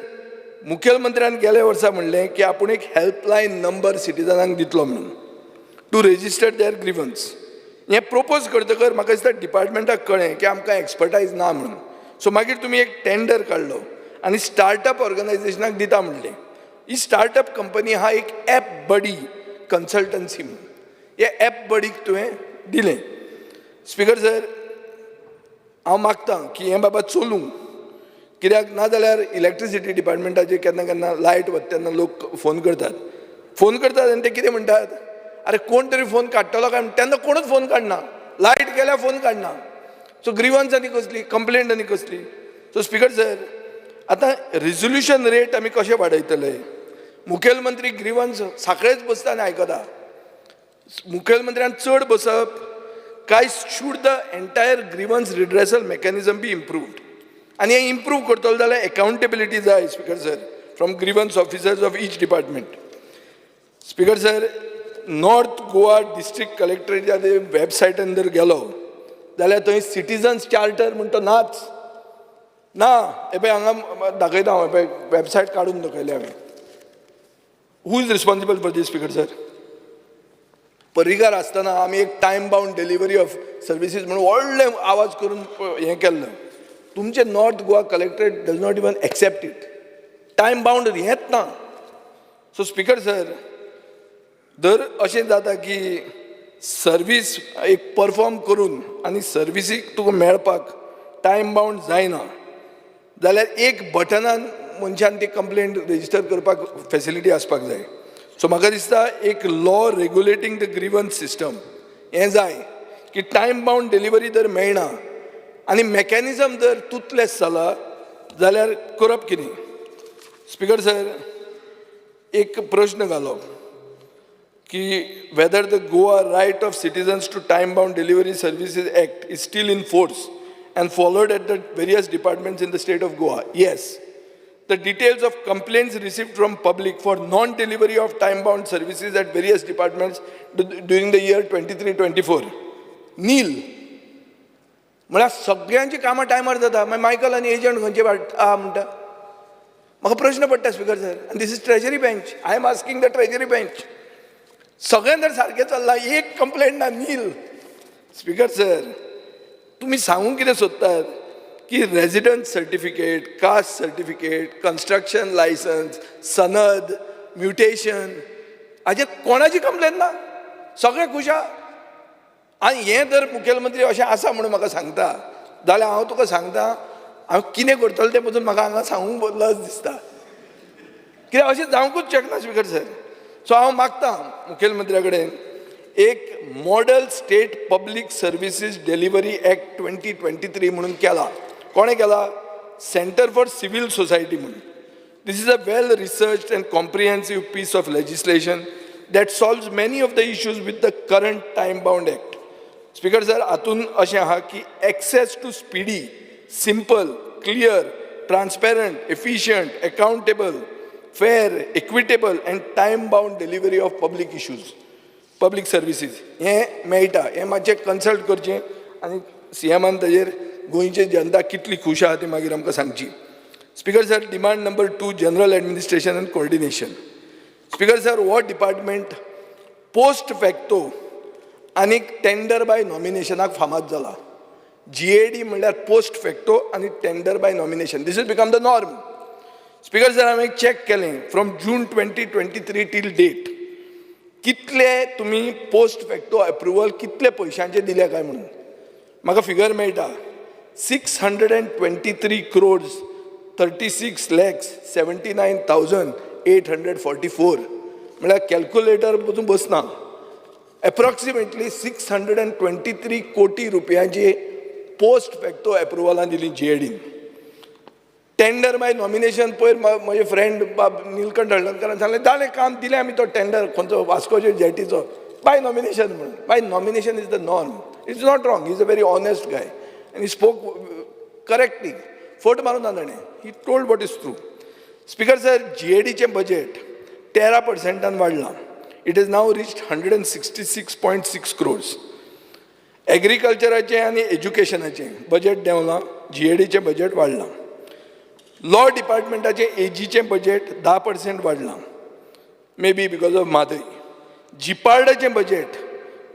मुखेलमंत्र्यान गेल्या वर्सा म्हणलें की आपूण एक हेल्पलायन नंबर सिटिजनांक दितलो म्हणून टू रेजिस्टर देअर ग्रिवन्स. हें प्रोपोज करतकर म्हाका दिसता डिपार्टमेंटाक कळ्ळें की आमकां एक्सपर्टायज ना म्हणून. सो मागीर तुमी एक टेंडर काडलो आनी स्टार्टअप ऑर्गनायझेशनाक दिता म्हणलें. ही स्टार्टअप कंपनी आहा एक ॲप बडी कन्सल्टन्सी म्हणून. हे ॲप बडीक तुवें दिलें. स्पीकर सर, हांव मागतां की हें बाबा चलूं, कित्याक नाजाल्यार इलेक्ट्रिसिटी डिपार्टमेंटाचेर केन्ना केन्ना लायट वता तेन्ना लोक फोन करतात आनी ते कितें म्हणटात? अरे कोण तरी फोन काडटलो काय? तेन्ना कोणूच फोन काडना. लायट गेल्यार फोन काडना. सो ग्रिवन्स आनी कसली, कंप्लेंट आनी कसली? सो स्पीकर सर, आतां रिजोल्युशन रेट आमी कशें वाडयतले? मुखेलमंत्री ग्रिवन्स साखळेच बसता आनी आयकता. मुखेलमंत्र्यान चड बसप काय should the entire grievance redressal mechanism be improved? आनी हें इम्प्रूव करतलो जाल्यार अकाउंटेबिलिटी जाय. Speaker sir, from grievance officers of each department. Speaker sir, north Goa district कलेक्टरेच्या वेबसायटान जर गेलो जाल्यार थंय सिटिजन्स चार्टर म्हणटा तो नाच ना. हे पळय हांगा दाखयता हांव, हे पळय वेबसायट काडून दाखयल्या हांवें. Who is responsible for this? Speaker sir, Parrikar आसतना आमी एक time bound delivery of services म्हणून व्हडले आवाज करून हें केल्लो. तुमचे north Goa collectorate does not even accept it. Time bound हेंच ना. सो स्पीकर सर, दर अशें जाता की सर्वीस एक परफॉर्म करून आनी सर्विसीक तुका मेळपाक टायम बाउंड जायना जाल्यार एक बटनान मनशान ती कंप्लेंट रजिस्टर करपाक फॅसिलिटी आसपाक जाय. सो म्हाका दिसता एक लॉ रेग्युलेटींग द ग्रिवन्स सिस्टम हें जाय की टायम बाउंड डिलिव्हरी जर मेळना आनी मेकॅनिझम जर तुतलेस जाला जाल्यार करप कितें? स्पीकर सर, एक प्रश्न घालप की whether the Goa Right of Citizens to Time Bound Delivery Services Act is still in force and followed at the various departments in the state of Goa. Yes. The details of complaints received from public for non-delivery of time-bound services at various departments during the year 23-24. नील. म्हळ्यार सगळ्यांची कामां टायमार जाता. मागीर Michael आनी agent खंयचे म्हणटा. म्हाका प्रश्न पडटा स्पीकर सर, आनी this is treasury bench. I am asking the treasury bench. सगळें जर सारकें चल्लां, एक कंप्लेंट ना, नील. स्पीकर सर, तुमी सांगूंक कितें सोदतात की resident certificate, caste certificate, construction license, सनद, म्युटेशन हाजेर कोणाची कंप्लेन ना, सगळे खुश आहा. आनी हें जर मुखेलमंत्री अशें आसा म्हणून म्हाका सांगता जाल्यार हांव तुका सांगता हांव कितें करतलो तें पसून म्हाका हांगा सांगूंक लज दिसता, कित्याक अशें जावंकूच शकना स्पीकर सर. सो हांव मागतां मुखेलमंत्र्या कडेन एक model state public services delivery act 2023 म्हणून केला. कोणें केला? सेंटर फॉर सिव्हिल सोसायटी म्हणून. This is a well researched and comprehensive piece of legislation that solves many of the issues with the current time bound act. Speaker sir, हातून अशें आहा की access to speedy, simple, clear, transparent, efficient, accountable, fair, equitable and time bound delivery of public issues, public services हें मेळटा. हें मातशें consult करचें आनी सीएमान ताजेर गोंयची जनता कितली खूश आहा ती मागीर आमकां सांगची. Speaker sir, demand number 2, general administration and coordination. Speaker sir, हो डिपार्टमेंट पोस्ट फॅक्टो आनी टेंडर बाय नॉमिनेशनाक फामाद जाला. GAD म्हणल्यार पोस्ट फॅक्टो आनी tender by nomination. This is become the norm. Speaker sir, हांवें चॅक केलें फ्रॉम जून 2023 टील डेट कितले तुमी पोस्ट फॅक्टो अप्रुवल कितले पयशांचे दिले काय म्हणून म्हाका फिगर मेळटा. 623 crores 36,79,844 म्हळ्यार कॅल्क्युलेटर पसून बसना. एप्रॉक्सिमेटली 623 कोटी रुपयांची पोस्ट फॅक्टो अप्रुवलां दिली GAD. टेंडर बाय नॉमिनेशन पयर म्हजे फ्रेंड निलकंठ हळदणकरान सांगलें जालें काम दिलें आमी तो टेंडर खंयचो वास्कोचे जेटीचो बाय नॉमिनेशन म्हणून. By nomination is the norm. It's not wrong. He is a very honest guy आनी स्पोक करेक्टली. फट मारून ताणें he told what is true. Speaker sir, GADचें बजेट 13% वाडलां. It is now reached 166.6 crores. एग्रीकल्चराचें आनी एज्युकेशनाचें बजेट देंवलां. GADचें बजेट वाडलां. लॉ डिपार्टमेंटाचें AGचें बजेट 10% वाडलां, may be because of Mhadei. जिपार्डाचें बजेट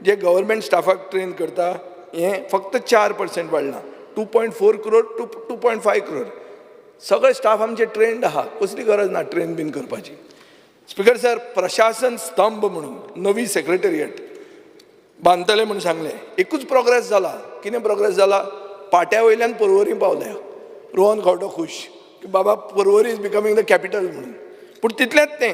जे गव्हर्मेंट स्टाफाक ट्रेन करता हें फक्त 4% वाडलां. 2.4 crore to 2.5 crore. सगळे स्टाफ आमचे ट्रेंड आहा, कसली गरज ना ट्रेन बीन करपाची. स्पीकर सर, प्रशासन स्तंभ म्हणून नवी सेक्रेटरिएट बांदतले म्हणून सांगलें. एकूच प्रोग्रेस जाला. कितें प्रोग्रेस जाला? पाट्या वयल्यान पर्वरी पावल्या. रोहन खंवटो खुश की बाबा Porvorim is Becoming the capital म्हणून. पूण तितलेंच तें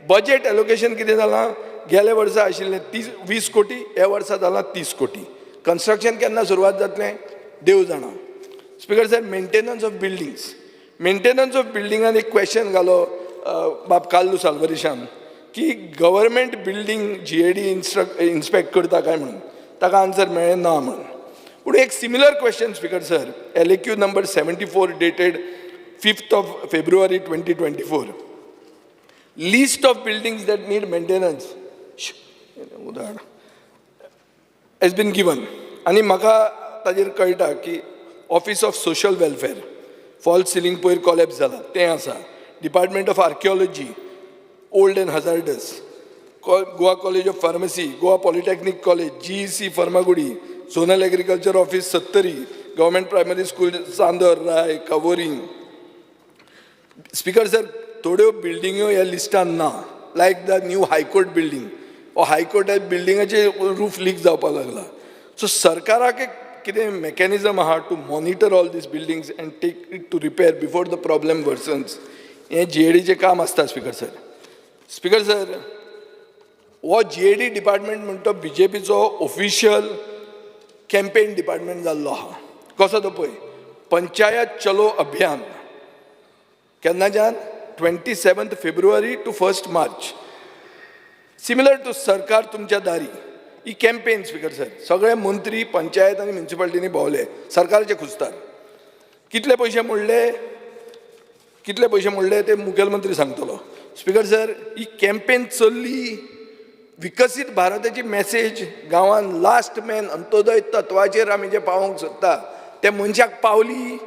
बजेट एलोकेशन कितें जालां? गेल्या वर्सा आशिल्लें 20 कोटी, ह्या वर्सा जालां 30 कोटी. कन्स्ट्रक्शन केन्ना सुरवात जातलें देव जाणा. Speaker sir, maintenance of buildings. Maintenance of बिल्डिंगान एक क्वेश्चन घालो बाब काल्लू सालवरिशान की गव्हर्मेंट बिल्डींग GAD इन्स्पेक्ट करता काय म्हणून. ताका आन्सर मेळ्ळें ना म्हणून. पूण एक similar question speaker sir, LAQ number 74 dated 5th of February 2024. List of buildings that need maintenance has been given. आनी म्हाका ताजेर कळटा की office of social welfare fall ceiling पयर कॉलेप्स जाला तें आसा. Department of archaeology old and hazards, Goa college of pharmacy, Goa polytechnic college, GEC Farmagudi, zonal agriculture office Sattari, government primary school Chandor, Rai, Cavorim. Speaker sir, थोड्यो बिल्डिंग्यो ह्या लिस्टान ना, like the new high court building. हो हायकोर्टा बिल्डिंगाचे रूफ लीक जावपाक लागला. सो सरकाराक एक कितें मेकॅनिझम आहा to monitor all this buildings and take it to repair before the problem worsens. हें GADचें काम आसता स्पीकर सर. स्पीकर सर, हो GAD डिपार्टमेंट म्हणटा BJPचो ऑफिशियल कॅम्पेन डिपार्टमेंट जाल्लो आहा. कसो तो पळय, पंचायत चलो अभियान केन्नाच्यान 27th February to 1st March. Similar to सरकार तुमच्या दारी ही कॅम्पेन स्पीकर सर. सगळे मंत्री पंचायत आनी म्युन्सिपालिटींनी भोंवले सरकाराचे खुस्तार. कितले पयशे मोडले ते मुखेलमंत्री सांगतलो. स्पीकर सर, ही कॅम्पेन चल्ली. विकसीत भारताची मॅसेज गांवांत लास्ट मॅन अंत्योदय तत्वाचेर आमी जे पावोवंक सोदता ते मनशाक पावली.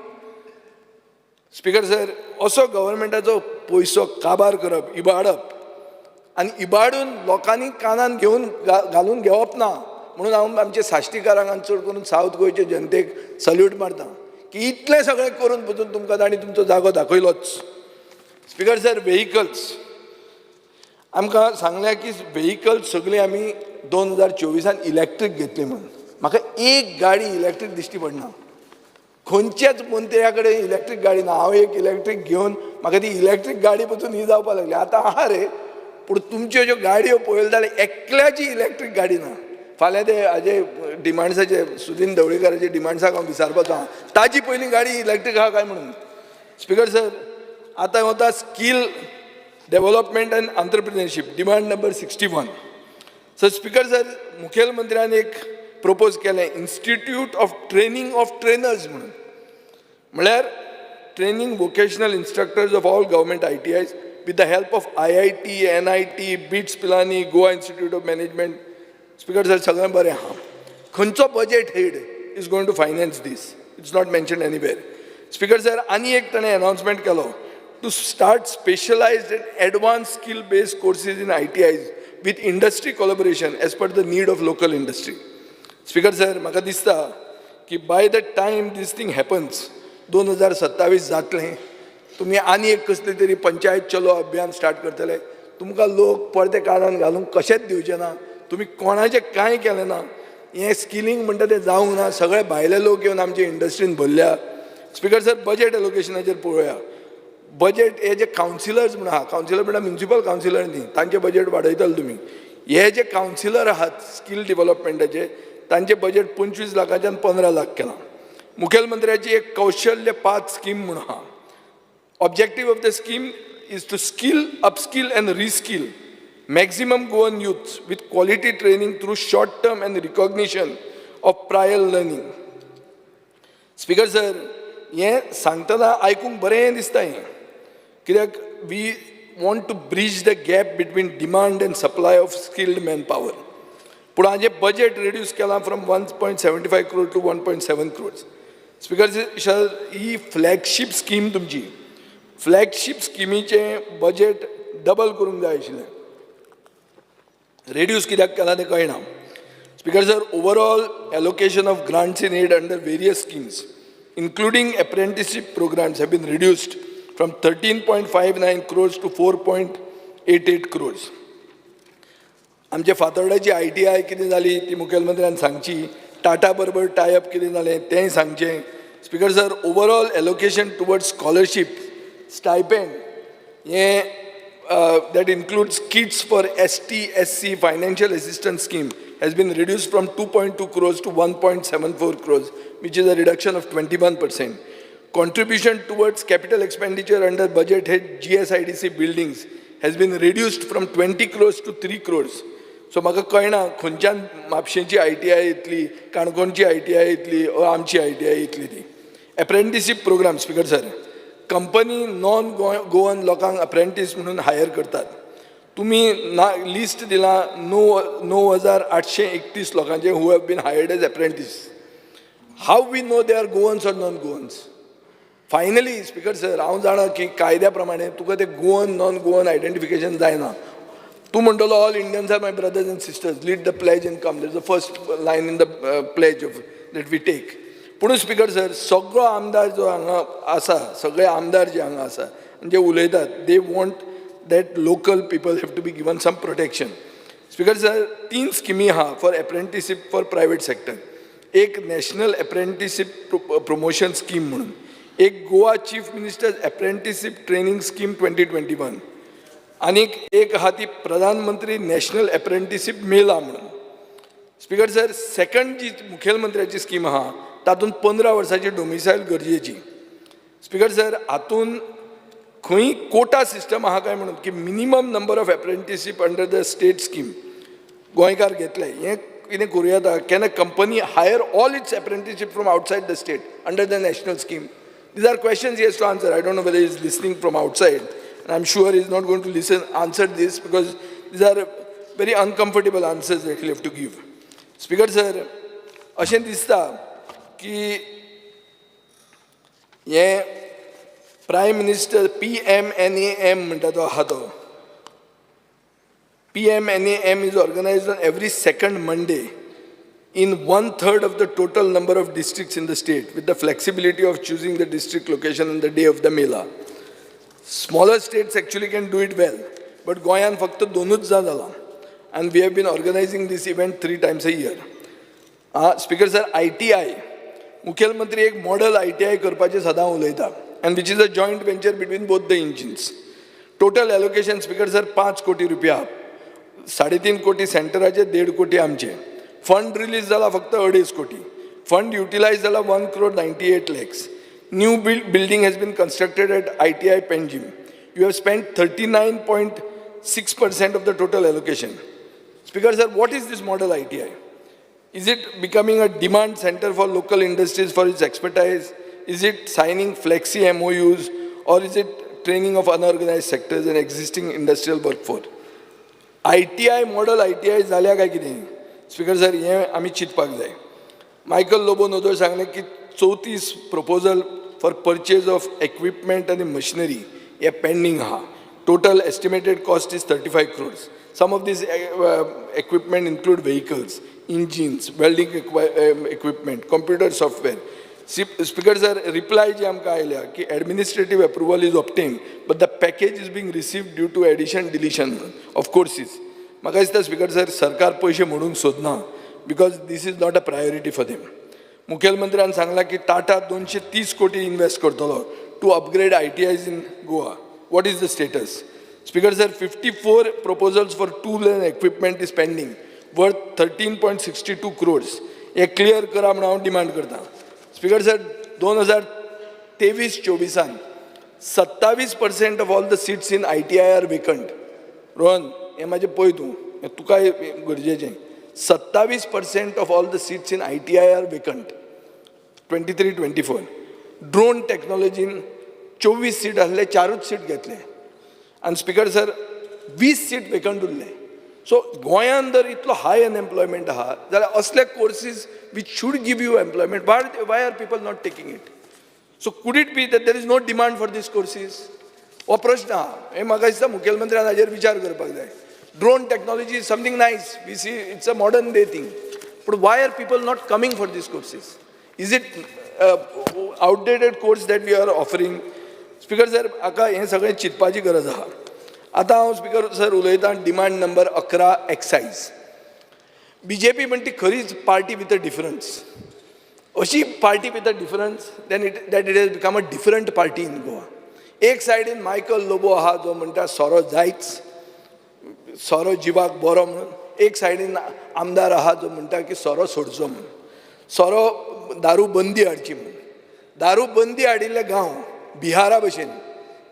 स्पीकर सर, असो गव्हर्मेंटाचो पयसो काबार करप, इबाडप आनी इबाडून लोकांनी कानान घेवन घालून घेवप ना म्हणून हांव आमचे साश्टीकारांक आनी चड करून सावथ गोंयचे जनतेक सल्यूट मारता की इतलें सगळें करून पसून तुमकां ताणी तुमचो जागो दाखयलोच. स्पीकर सर, व्हेहिकल्स आमकां सांगल्या की व्हेकल सगळी आमी 2024 इलेक्ट्रीक घेतली म्हणून. म्हाका एक गाडी इलेक्ट्रीक दिश्टी पडना. खंयच्याच मंत्र्या कडेन इलेक्ट्रीक गाडी ना. हांव एक इलेक्ट्रीक घेवन म्हाका ती इलेक्ट्रीक गाडी पसून ही जावपाक लागली. आतां आहा रे, पूण तुमच्यो ज्यो गाडयो पळयल्यो जाल्यार एकल्याची इलेक्ट्रीक गाडी ना. फाल्यां ते हाजे डिमांड्साचे सुदीन ढवळीकाराचे डिमांड्साक हांव विचारपाचो आहा, ताजी पयलीं गाडी इलेक्ट्रीक आहा काय म्हणून. स्पिकर सर, आतां वता skill development and entrepreneurship, demand number 61. Sir speaker sir, मुखेलमंत्र्यान एक प्रपोज केलें institute of training of trainers म्हणून. म्हळ्यार training vocational instructors of all government ITIs with the help of IIT, NIT, BITS Pilani, Goa Institute of Management. Speaker sir, सगळें बरें आहा. खंयचो budget head is going to finance this? It's not mentioned anywhere. Speaker sir, आनी एक ताणें announcement केलो to start specialised and advance skill based courses in ITIs with industry collaboration as per the need of local industry. Speaker sir, म्हाका दिसता की by the time this thing happens 2027 जातलें, तुमी आनी एक कसली तरी पंचायत चलो अभियान स्टार्ट करतले. तुमकां लोक परते काढून घालूंक कशेंच दिवचे ना. तुमी कोणाचें कांय केलें ना. हें स्किलिंग म्हणटा तें जावंक ना. सगळे भायले लोक येवन आमच्या इंडस्ट्रीन भरल्या. स्पिकर सर, बजेट एलोकेशनाचेर पळोवया. बजेट हे जे कावन्सिलर्स म्हण आहा, कावन्सिलर म्हणटा म्युनिसिपल कावन्सिलर न्ही, तांचें बजेट वाडयतले तुमी. हे जे कावन्सिलर आहात स्कील डेव्हलपमेंटाचे, तांचें बजेट 25 लाखाच्यान 15 लाख केलां. मुखेलमंत्र्याची एक कौशल्य 5 स्कीम म्हूण आहा. Objective of the scheme is to skill, upskill and reskill maximum Goan youths with quality training through short term and recognition of prior learning. Speaker sir, हें सांगतना आयकूंक बरें दिसता हें, कित्याक we want to bridge the gap between demand and supply of skilled manpower. पूण हाजें budget reduce केलां from 1.75 crore to 1.7 crores. Speaker sir, ही फ्लॅगशीप स्कीम तुमची. फ्लॅगशीप स्किमीचें बजेट डबल करूंक जाय आशिल्लें. reduce कित्याक केला तें कळना. Speaker sir, overall allocation of grants in aid under various schemes including apprenticeship programs have been reduced from 13.59 crores to 4.88 crores. आमचे फातोर्डाची ITI कितें जाली ती मुखेलमंत्र्यान सांगची. टाटा बरोबर टायअप कितें जालें तेंय सांगचें. Speaker sir, overall allocation towards scholarship stipend हें that includes kids for ST, SC financial assistance scheme has been reduced from 2.2 crores to 1.74 crores, which is a reduction of 21%. Contribution towards capital expenditure under budget head GSIDC buildings has been reduced from 20 crores to 3 crores. So म्हाका कळना खंयच्यान म्हापशेंची ITI येतली, काणकोणची ITI येतली, आमची ITI येतली ती. Apprenticeship programme speaker sir, company non Goan लोकांक अप्रेंटीस म्हणून हायर करतात. तुमी लिस्ट दिला 9,831 लोकांचे who have been hired as apprentice. How we know they are Goans or non Goans? Finally speaker sir, हांव जाणा की कायद्या प्रमाणे तुका ते गोवन नॉन गोवन आयडेंटिफिकेशन जायना. तूं म्हणटलो all Indians are my brothers and sisters, lead the pledge in come. That is the first line in the pledge of that we take. पूण स्पिकर सर, सगळो आमदार जो हांगा आसा, सगळे आमदार जे हांगा आसा जे उलयतात, they want that local people have to be given some protection. Speaker sir, 3 स्किमी आहा for apprenticeship for private sector. एक नॅशनल अप्रेंटिसशीप प्रमोशन स्कीम म्हणून, एक Goa chief minister's apprenticeship training scheme 2021, आनीक एक आहा ती प्रधानमंत्री नॅशनल अप्रेंटिसशीप मेला म्हणून. स्पिकर सर, सेकंड जी मुखेलमंत्र्याची स्कीम आहा तातूंत 15 वर्सांची डोमिसायल गरजेची. स्पिकर सर, हातूंत खंय कोटा सिस्टम आहा काय म्हणून की minimum number of apprenticeship under the state scheme गोंयकार घेतले. हें कितें करूं येता? Can a company hire all it's apprenticeship from outside the state under the national scheme? These are questions he has to answer. I don't know whether he is listening from outside, and I'm sure he is not going to answer this because these are very uncomfortable answers that he'll have to give. Speaker sir, अशें दिसता की हे prime minister PMNAM म्हणटा तो आहा तो. PMNAM is organized on every second Monday in 1/3 of the total number of districts in the state, with the flexibility of choosing the district location on the day of the Mela. Smaller states actually can do it well, but गोंयान फक्त 2च जाला and we have been organizing this event 3 times a year. Speaker sir, ITI, मुखेलमंत्री एक model ITI करपाचे सदां उलयता and which is a joint venture between both the engines. Total allocation, Speaker sir, 5 कोटी रुपया, 3.5 कोटी सेंटराचे, 1.5 कोटी आमचे. Fund release जाला फक्त 2.5 कोटी. Fund utilized जाला 1 crore 98 lakhs. New building has been constructed at ITI Panjim. You have spent 39.6% of the total allocation. Speaker sir, what is this model ITI? Is it becoming a demand center for local industries for its expertise? Is it signing flexi MOUs, or is it training of unorganized sectors and existing industrial workforce? ITI model ITI जाल्या काय कितें? Speaker sir, हे आमी चिंतपाक जाय. Michael लोबोनोदो सांगलें की 34 proposal for purchase of equipment and machinery हे pending आहा. Total estimated cost is 35 crores. Some of these equipment include vehicles, engines, welding equipment, computer software. Speaker sir, reply जे आमकां आयल्या की administrative approval is obtained, but the package is being received due to addition, deletion of courses. म्हाका दिसता Speaker sir, सरकार पयशे मोडूंक सोदना, because this is not a priority for them. मुखेलमंत्र्यान सांगला की टाटा 230 कोटी इन्वेस्ट करतलो to upgrade ITIs in Goa. What is the status? Speaker sir, 54 proposals for tool and equipment is pending, worth 13.62 crores. हे clear करा म्हणून हांव डिमांड करता. Speaker sir, 2023-24 27% of all the seats in ITI are vacant. Rohan, हे माझे पळय तूं, हें तुका गरजेचें. 27% of all the seats in ITI are vacant. 23-24. Drone technology 24 seat आसले, 4च सीट घेतले. And Speaker sir, 20 seat vacant उरले. So गोंयान जर इतलो high unemployment आहा, जाल्यार असले courses which should give you employment, why are people not taking it? So could it be that there is no demand for these courses? हो प्रश्न आहा. हे म्हाका दिसता मुखेलमंत्र्यान हाजेर विचार करपाक जाय. Drone technology is something nice. We see it's a modern day thing. But why are people not coming for these courses? Is it outdated course that we are offering? Speaker sir, आका हे सगळें चिंतपाची गरज आहा. आतां हांव Speaker sir उलयतां demand number 11 excise. BJP म्हणटी खरीच party with a difference. अशी party with a difference that it has become a different party in Goa. एक सायडीन मायकल लोबो आहा जो म्हणटा सोरो जायच, सोरो जिवाक बरो म्हणून. एक सायडीन आमदार आहा जो म्हणटा की सोरो सोडचो म्हणून. सोरो दारू बंदी हाडची म्हणून. दारू बंदी हाडिल्ले गांव बिहारा भशेन,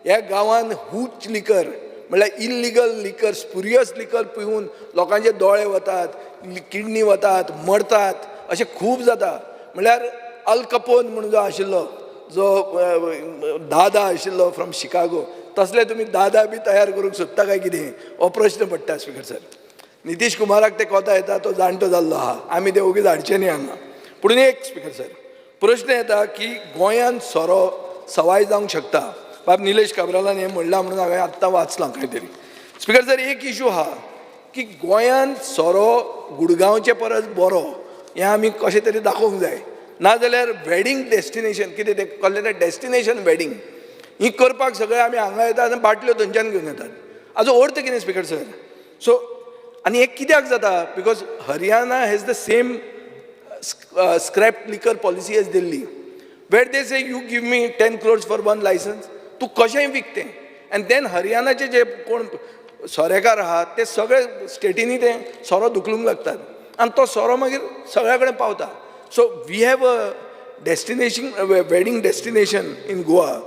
ह्या गांवान हूच लिकर म्हळ्यार इल्लिगल लिकर, स्पुरियस लिकर पिवन लोकांचे दोळे वतात, किडनी वतात, मरतात, अशें खूब जाता. म्हळ्यार अल कपोन म्हणून जो आशिल्लो, जो दादा आशिल्लो फ्रॉम शिकागो, तसले तुमी दादा बी तयार करूंक सोदता काय कितें, हो प्रश्न पडटा स्पीकर सर. नितीश कुमाराक ते कोता येता, तो जाणटो जाल्लो आहा, आमी ते ओगीच हाडचे न्ही हांगा. पुणून एक स्पीकर सर, प्रश्न येता की गोंयान सोरो सवाय जावंक शकता. बाब निलेश काब्रालान हें म्हणलां म्हणून हांवें आत्तां वाचलां खंय तरी. स्पीकर सर, एक इशू आहा की गोंयान सोरो गुडगांवचे परस बरो हें आमी कशें तरी दाखोवंक जाय. नाजाल्यार वेडिंग डेस्टिनेशन, कितें तें कहलें तें डेस्टिनेशन वेडिंग, ही करपाक सगळे आमी हांगा येतात आनी बाटल्यो थंयच्यान घेवन येतात. हाजो अर्थ कितें स्पीकर सर? सो आनी हें कित्याक जाता? Because Haryana has the same scrapped liquor policy as Delhi, where they say you give me 10 crores for one license, तू कशेंय विकतें. and then हरियाणाचे जे कोण सोरेकार आहात ते सगळे स्टेटींनी ते सोरो धुकलूंक लागतात आनी तो सोरो मागीर सगळ्या कडेन पावता. So we have a destination, wedding destination in Goa,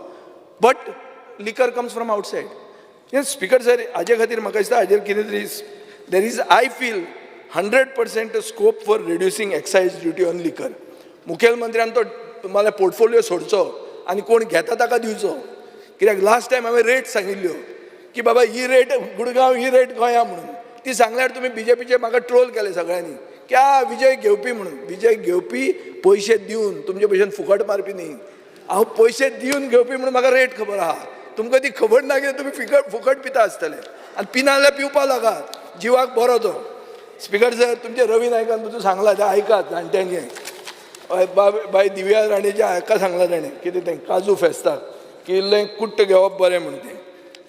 but liquor comes from outside. Speaker sir, हाजे खातीर म्हाका दिसता हाजेर कितें तरी there is, I feel 100% scope for reducing excise duty on liquor. मुखेलमंत्र्यान तो तुम्हाला पोर्टफोलिओ सोडचो आनी कोण घेता ताका दिवचो. कित्याक लास्ट टायम हांवें रेट सांगिल्ल्यो की बाबा ही रेट गुडगांव, ही रेट गोंया म्हणून. ती सांगल्यार तुमी बीजेपीचे म्हाका ट्रोल केले सगळ्यांनी की विजय घेवपी म्हणून. विजय घेवपी पयशे दिवन, तुमचे भशेन फुकट मारपी न्ही. हांव पयशे दिवन घेवपी म्हणून म्हाका रेट खबर आहा. तुमकां ती खबर ना कित्याक तुमी फुकट पिता आसतले आनी पिना जाल्यार पिवपा लागात, जिवाक बरो तो. स्पीकर सर, तुमचे रवी नायकान तुमचो सांगला तें आयकात जाणट्यांचें. बाय दिव्या राणेच्या हाका सांगला ताणें कितें तें काजू फेस्ताक की इल्लें कुट्ट घेवप बरें म्हणून तें.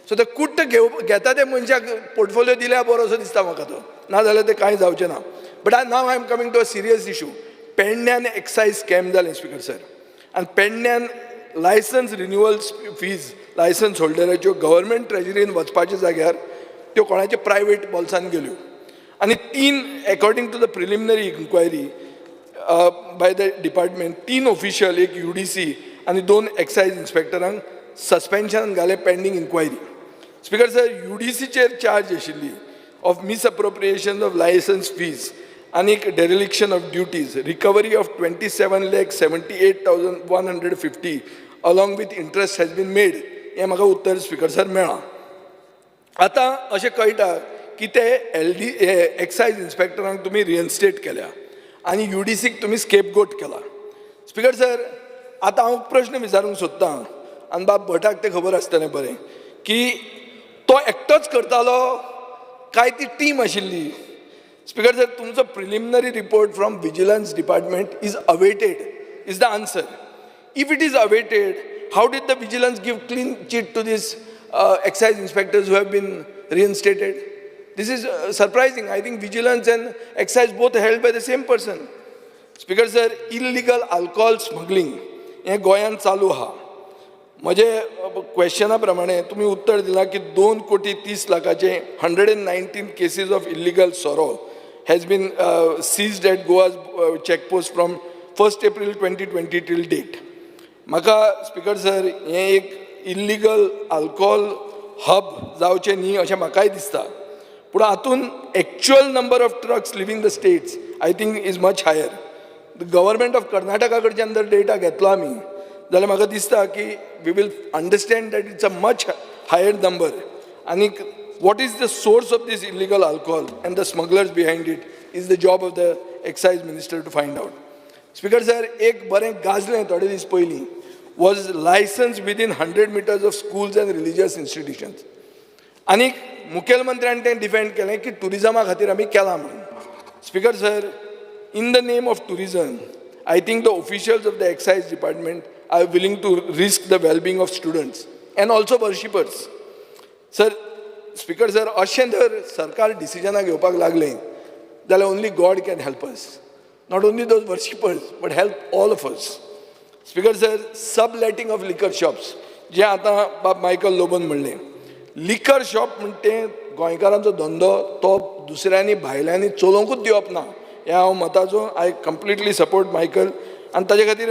सो ते कुट्ट घेता ते मनशाक पोर्टफोलिओ दिल्यार बरो असो दिसता म्हाका तो, नाजाल्यार ते कांय जावचें ना. But now I am coming to a serious issue. पेडण्यान एक्सायज स्कॅम जालें स्पिकर सर, आनी पेडण्यान लायसन्स रिन्युअल फीज लायसन्स होल्डराच्यो गव्हर्मेंट ट्रेजरीन वचपाच्या जाग्यार त्यो कोणाच्या प्रायवेट बॉल्सान गेल्यो. आनी 3 according to the preliminary inquiry by the department 3 official, एक UDC आनी 2 एक्सायज इन्स्पेक्टरांक सस्पेन्शन घालें पेंडींग इन्क्वायरी. स्पिकर सर, UDCचेर चार्ज आशिल्ली of misappropriation of licence fees आनी dereliction of duties, recovery of 27,78,150 along with interest has been made. हें म्हाका उत्तर स्पिकर सर मेळ्ळां. आतां अशें कळटा की ते एक्सायज इन्स्पेक्टरांक तुमी रिइन्स्टेट केल्या आनी UDCक तुमी स्केपगोट केला. स्पिकर सर, आतां हांव प्रश्न विचारूंक सोदतां, आनी बाब भटाक तें खबर आसतलें बरें, की तो एकटोच करतालो काय ती टीम आशिल्ली. स्पिकर सर, तुमचो preliminary report from vigilance department is awaited is the answer. If it is awaited, how did the vigilance give clean chit to this excise inspectors who have been reinstated? This is surprising. I think vigilance and excise both held by the same person. Speaker sir, illegal alcohol smuggling हे गोंयांत चालू आहा. म्हजे क्वेश्चना प्रमाणे तुम्ही उत्तर दिला की 2,30,00,000चे 119 केसीस ऑफ इल्लिगल सोरो has been seized at Goa's checkpost from 1 April 2020 till date. म्हाका स्पिकर सर हें एक इल्लिगल अल्कोहोल हब जावचें न्ही अशें म्हाकाय दिसता. पूण हातून actual number of trucks leaving the states I think is much higher. The government of Karnataka कडच्यान जर डेटा घेतलो आमी जाल्यार म्हाका दिसता की we will understand that it's a much higher number. आनी what is the source of this illegal alcohol and the smugglers behind it is the job of the excise minister to find out. Speaker sir, एक बरें गाजलें थोडे दीस पयलीं was licensed within 100 meters of schools and religious institutions. आनी मुखेलमंत्र्यान तें defend केलें की टुरिजमा खातीर आमी केलां म्हणून. Speaker sir, in the name of tourism, I think the officials of the excise department are willing to risk the well-being of students and also worshippers. Sir, Speaker sir, अशें जर सरकार डिसिजनां घेवपाक लागलें जाल्यार only God can help us. Not only those worshippers, but help all of us. Speaker sir, subletting of लिकर shops जे आतां बाब मायकल लोबन म्हणलें, लिकर शॉप म्हणटा तें गोंयकारांचो धंदो तो दुसऱ्यांनी भायल्यांनी चलोवंकूच दिवप ना हें हांव मताचो. I completely support Michael. आनी ताजे खातीर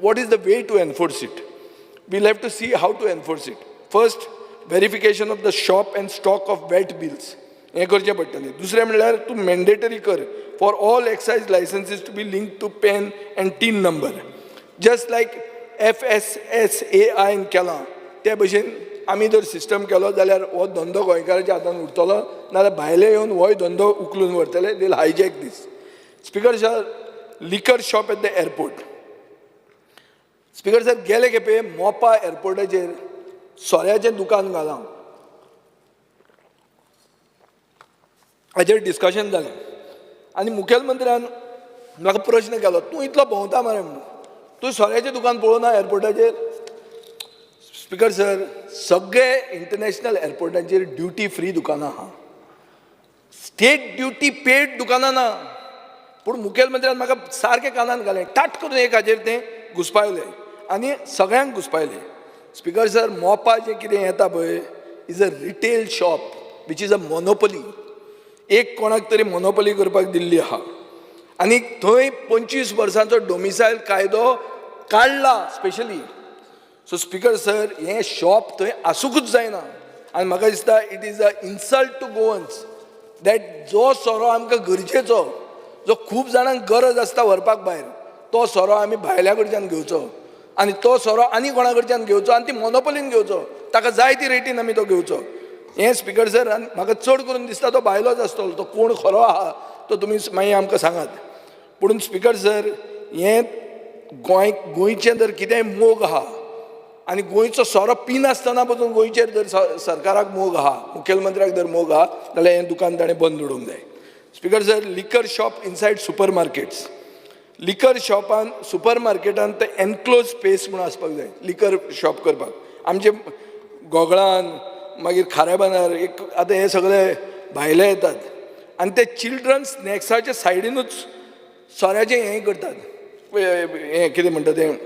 what is the way to enforce it? Will have to see how to enforce it. First, verification of the shop and stock of VAT bills हें करचें पडटलें. दुसरें म्हणल्यार तूं मॅन्डेटरी कर for all excise licensees to be link to PAN and TIN number. Just like FSSAI केलां ते भशेन आमी जर सिस्टम केलो जाल्यार हो धंदो गोंयकाराच्या हातान उरतलो, नाजाल्यार भायले येवन होय धंदो उखलून व्हरतले. They will hijack this. Speaker sir, liquor shop at the airport. Speaker sir, गेले खेपे मोपा एअरपोर्टाचेर सोऱ्याचें दुकान घालां हाचेर डिस्कशन जालें आनी मुखेलमंत्र्यान म्हाका प्रश्न केलो, तूं इतलो भोंवता मरे म्हणून, तूं सोऱ्याचें दुकान पळोवना एअरपोर्टाचेर? स्पिकर सर, सगळे इंटरनॅशनल एअरपोर्टाचेर ड्युटी फ्री दुकानां आहा, स्टेट ड्युटी पेड दुकानां ना. पूण मुखेलमंत्र्यान म्हाका सारकें कानान घालें, टाट करून एक हाजेर तें घुसपायलें आनी सगळ्यांक घुसपायलें. स्पिकर सर, मोपा जें कितें येता पळय is a retail shop which is a monopoly. एक कोणाक तरी मोनोपली करपाक दिल्ली आहा आनी थंय 25 वर्सांचो डोमिसायल कायदो काडला स्पेशली. सो स्पिकर सर, हें शॉप थंय आसूंकूच जायना. आनी म्हाका दिसता it is a insult to Goans that जो सोरो आमकां गरजेचो, जो खूब जाणांक गरज आसता व्हरपाक भायर, तो सोरो आमी भायल्या कडच्यान घेवचो आनी तो सोरो आनी कोणा कडच्यान घेवचो आनी ती मोनोपलीन घेवचो, ताका जाय ती रेटीन आमी तो घेवचो. हें स्पिकर सर, आनी म्हाका चड करून दिसता तो भायलोच आसतलो. तो कोण खरो आहा तो तुमी मागीर आमकां सांगात. पूण स्पिकर सर, हें गोंयचें जर कितेंय मोग आहा आनी गोंयचो सोरो पिनासतना पसून गोंयचेर जर सरकाराक मोग आहा, मुखेलमंत्र्याक जर मोग आहा, जाल्यार हें दुकान ताणें बंद उडोवंक जाय. Speaker sir, liquor shop inside super markets. लिकर शॉपान सुपर मार्केटान ते एनक्लोज स्पेस म्हणून आसपाक जाय लिकर शॉप करपाक. आमचे गोगळान मागीर खाऱ्याबांदार एक आतां हे सगळे भायले येतात आनी ते चिल्ड्रन स्नॅक्साच्या सायडीनूच सोऱ्याचें हें करतात हें कितें म्हणटा तें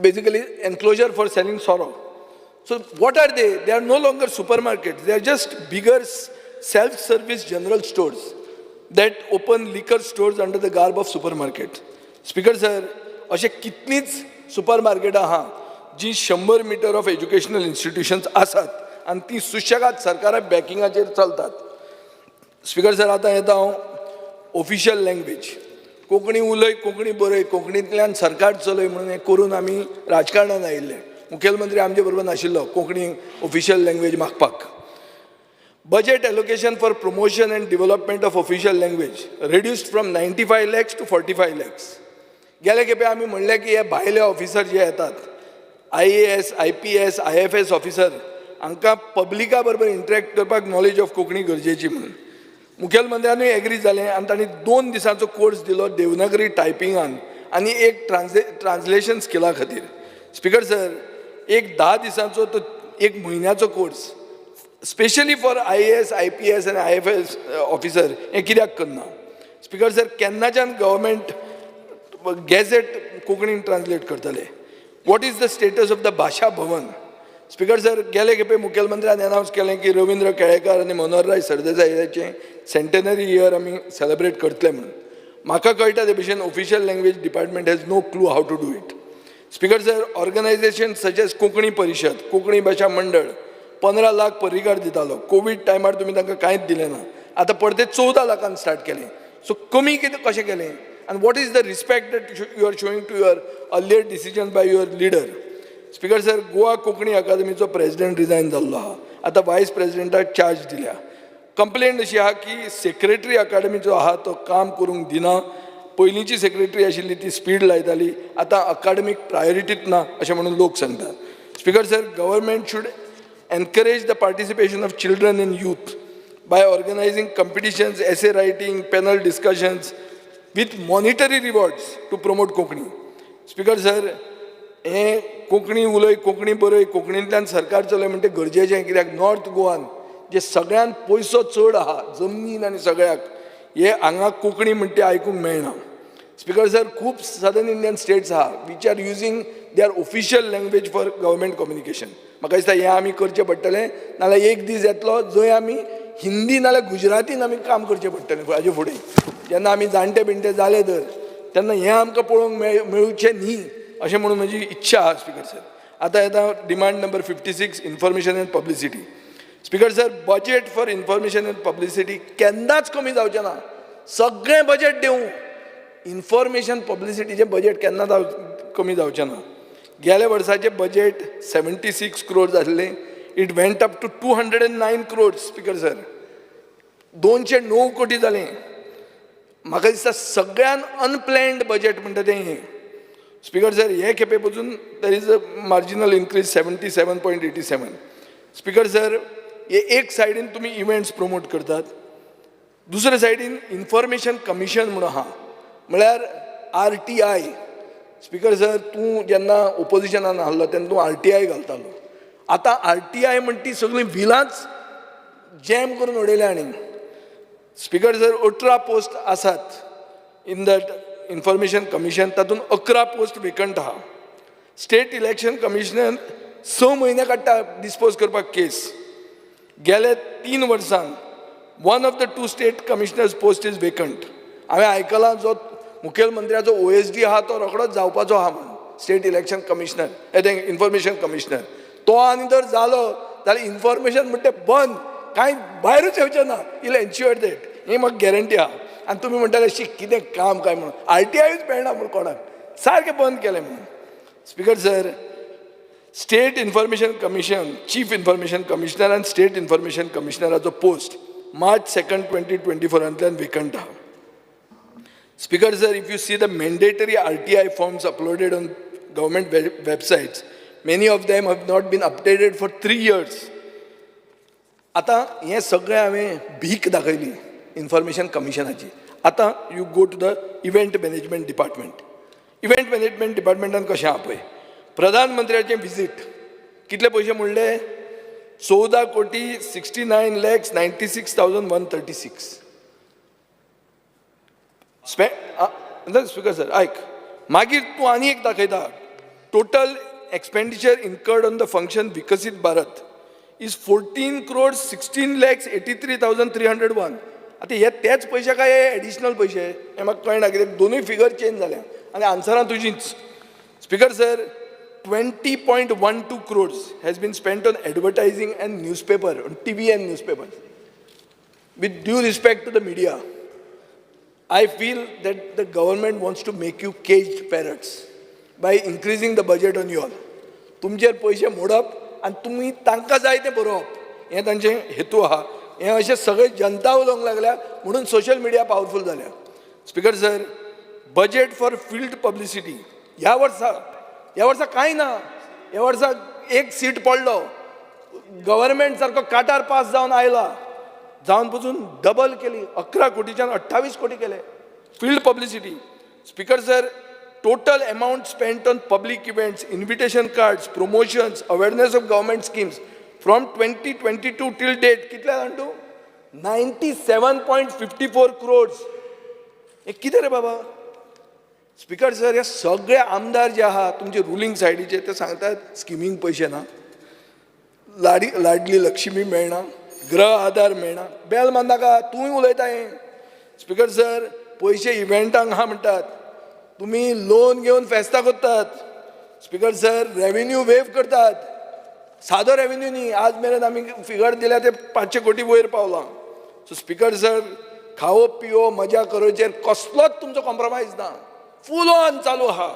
basically enclosure for selling sorrow. So what are they? They are no longer supermarkets. They are just bigger self-service general stores that open liquor stores under the garb of supermarket. Speaker sir, अशे कितलींच सुपरमार्केटां आहा जी 100 metre of educational institutions आसात आनी ती सुशेगाद सरकारा बॅकिंगाचेर चलतात. Speaker sir आतां येता हांव ऑफिशियल लँग्वेज कोंकणी उलय कोंकणी बरय कोंकणींतल्यान सरकार चलय म्हणून हें करून आमी राजकारणांत आयिल्ले. मुखेलमंत्री आमचे बरोबर नाशिल्लो कोंकणी ऑफिशियल लँग्वेज मागपाक. Budget allocation for promotion end development of official language reduced from 95 lakhs to 45 lakhs. गेले खेपे आमी म्हणलें की हे भायले ऑफिसर जे येतात IAS, IPS, IFS ऑफिसर हांकां पब्लिका बरोबर इंटरॅक्ट करपाक नॉलेज ऑफ कोंकणी गरजेची म्हणून. मुखेलमंत्र्यानूय एग्री जालें आनी तांणी 2 दिसांचो कोर्स दिलो देवनागरी टायपिंगान आनी एक ट्रान्सलेशन स्किला खातीर. स्पीकर सर एक 10 दिसांचो तो एक म्हयन्याचो course specially for IAS, IPS आनी IFS ऑफिसर हें कित्याक करना. स्पीकर सर केन्नाच्यान गव्हर्मेंट गॅझेट कोंकणीन ट्रान्सलेट करतले. What is the status of the भाशा भवन. स्पीकर सर गेले खेपे मुखेलमंत्र्यान अनावन्स केलें की रवींद्र केळेकर आनी मनोहरराय सरदेसायाचें सेंटेनरी इयर आमी सेलेब्रेट करतले म्हणून. म्हाका कळटा ते भशेन official language department has no clue how to do it. Speaker sir organisation such as Konkani Parishad Konkani भाशा मंडळ 15 लाख परिकार दितालो. कोवीड टायमार तुमी तांकां कांयच दिलें ना. आतां परते 14 लाखान स्टार्ट केलें. सो कमी कितें कशें केलें आनी what is the respect that you are showing to your earlier decision by your leader. Speaker sir Goa Konkani अकादमीचो प्रेसिडेंट रिजायन जाल्लो आहा. आतां वायस प्रेसिडेंटाक चार्ज दिल्या. कंप्लेंट अशी आहा की सेक्रेटरी अकादमीचो आहा तो काम करूंक दिना. पयलींची सेक्रेटरी आशिल्ली ती स्पीड लायताली. आतां अकादमीक प्रायोरिटीच ना अशें म्हणून लोक सांगतात. Speaker sir government should encourage the participation of children and youth by organizing competitions, essay writing, panel discussions with monetary rewards to promote Konkani. Speaker sir, हे कोंकणी उलय कोंकणी बरय कोंकणींतल्यान सरकार चलय म्हणटा गरजेचें. कित्याक नॉर्थ गोवान जे सगळ्यान पयसो चड आहा जमनीन आनी सगळ्याक हे हांगा कोंकणी म्हणटा तें आयकूंक मेळना. स्पीकर सर खूब सदर्न इंडियन स्टेट्स आहा which are using their official language for government communication. म्हाका दिसता हें आमी करचें पडटलें. नाल्यार एक दीस येतलो जंय आमी हिंदी नाल्यार गुजरातीन आमी काम करचें पडटलें हाजे फुडें. जेन्ना आमी जाणटे बिणटे जाले तर तेन्ना हें आमकां पळोवंक मेळचें न्ही अशें म्हणून म्हजी इच्छा आहा. स्पीकर सर आतां येता demand number 56 information and publicity. Speaker sir budget for information and publicity केन्नाच कमी जावचें ना. सगळें बजेट दिवं इन्फॉर्मेशन पब्लिसिटीचें बजेट केन्ना कमी जावचें ना. गेल्या वर्साचें बजेट 76 crores आसलें. It went up to 209 crores. Speaker sir 209 कोटी जालें. म्हाका दिसता सगळ्यान अनप्लॅन्ड बजेट म्हणटा तें हें. स्पीकर सर हे खेपे पसून देर is a marginal increase 77.87. Speaker sir हे एक सायडीन तुमी इव्हेंट्स प्रमोट करतात. दुसरे सायडीन इन्फॉर्मेशन कमिशन म्हणून आहा म्हळ्यार RTI. स्पीकर सर तूं जेन्ना ओपोजिशनान आहलो तेन्ना तूं RTI घालतालो. आतां RTI म्हणटा ती सगळीं व्हिलांच जॅम करून उडयल्या. आनी स्पीकर सर 18 पोस्ट आसात इन दॅट इन्फॉर्मेशन कमिशन. तातूंत 11 पोस्ट वेकंट आहा. स्टेट इलेक्शन कमिशनर 6 म्हयने काडटा डिस्पोज करपाक केस. गेले 3 वर्सान 1 of the 2 state commissioners post is vacant. हांवें आयकलां जो मुखेलमंत्र्याचो OSD आहा तो रोखडोच जावपाचो आहा म्हणून state election commissioner information commissioner. तो आनी जर जालो जाल्यार इन्फॉर्मेशन म्हणटा तें बंद कांय भायरूच येवचें ना. इल एन्श्युअर दॅट ही म्हाका गॅरंटी आहा. आनी तुमी म्हणटाले शी कितें काम काय म्हणून RTIच मेळना म्हणून कोणाक सारकें बंद केलें म्हणून. Speaker sir state information commission chief information commissioner आनी स्टेट इन्फॉर्मेशन कमिशनराचो पोस्ट March 2, 2024 वेकंट आहा. Speaker sir, if you see the mandatory RTI forms uploaded on government websites, many of them have not been updated for 3 years. आतां हें सगळें हांवें भीक दाखयली information कमिशनाची. आतां you go to the event management department. Event management डिपार्टमेंटान कशें आहा पळय प्रधानमंत्र्याचें विजीट कितले पयशे म्हणले 14,69,96,136. स्पीकर सर ऐक, मागीर तूं आनी एक दाखयता, total expenditure incurred on the function विकसीत भारत इज 14,16,83,301. आतां हे तेच पयशे काय हे एडिशनल पयशे हे म्हाका कळना, कित्याक दोनूय फिगर चेंज जाल्या आनी आन्सरां तुजींच. Speaker sir, 20.12 crores has been spent on advertising and newspaper, on TV and newspapers. With due respect to the media, I feel that the government wants to make you caged parrots by increasing the budget on you all. तुमचेर पयशे मोडप आनी तुमी तांकां जाय तें बरोवप, हें तांचें हेतू आहा. हें अशें सगळे जनता उलोवंक लागल्या म्हणून सोशल मिडिया पावरफूल जाल्या. Speaker sir, budget for field publicity ह्या वर्सा कांय ना. ह्या वर्सा एक सीट पडलो, गव्हर्मेंट सारको काटार पास जावन आयला, जावन पसून डबल केली, 11 कोटीच्यान 28 कोटी केले field publicity. Speaker sir, total amount spent on public events, invitation cards, promotions, awareness of government schemes from 2022 till date कितले जाणटू 97.54 crores. हे कितें रे बाबा? स्पीकर सर, हे सगळे आमदार जे आहात तुमचे रुलींग सायडीचे ते सांगतात स्किमींग पयशे ना, लाडली लक्ष्मी मेळना, गृह आधार मेळना. बेल मारनाका, तूंय उलयता हें. स्पीकर सर, पयशे इव्हेंटांक आहा म्हणटात, तुम्ही लोन घेऊन फेस्ता करतात. स्पीकर सर, रेव्हेन्यू वेव करतात, सादो रेव्हेन्यू न्ही. आज मेरेन आमी फिगर दिल्या ते 500 कोटी वयर पावला. सो स्पीकर सर, खावप पिवप मजा करचेर कसलोच तुमचो कॉम्प्रोमायज ना, फूल ऑन चालू आहा.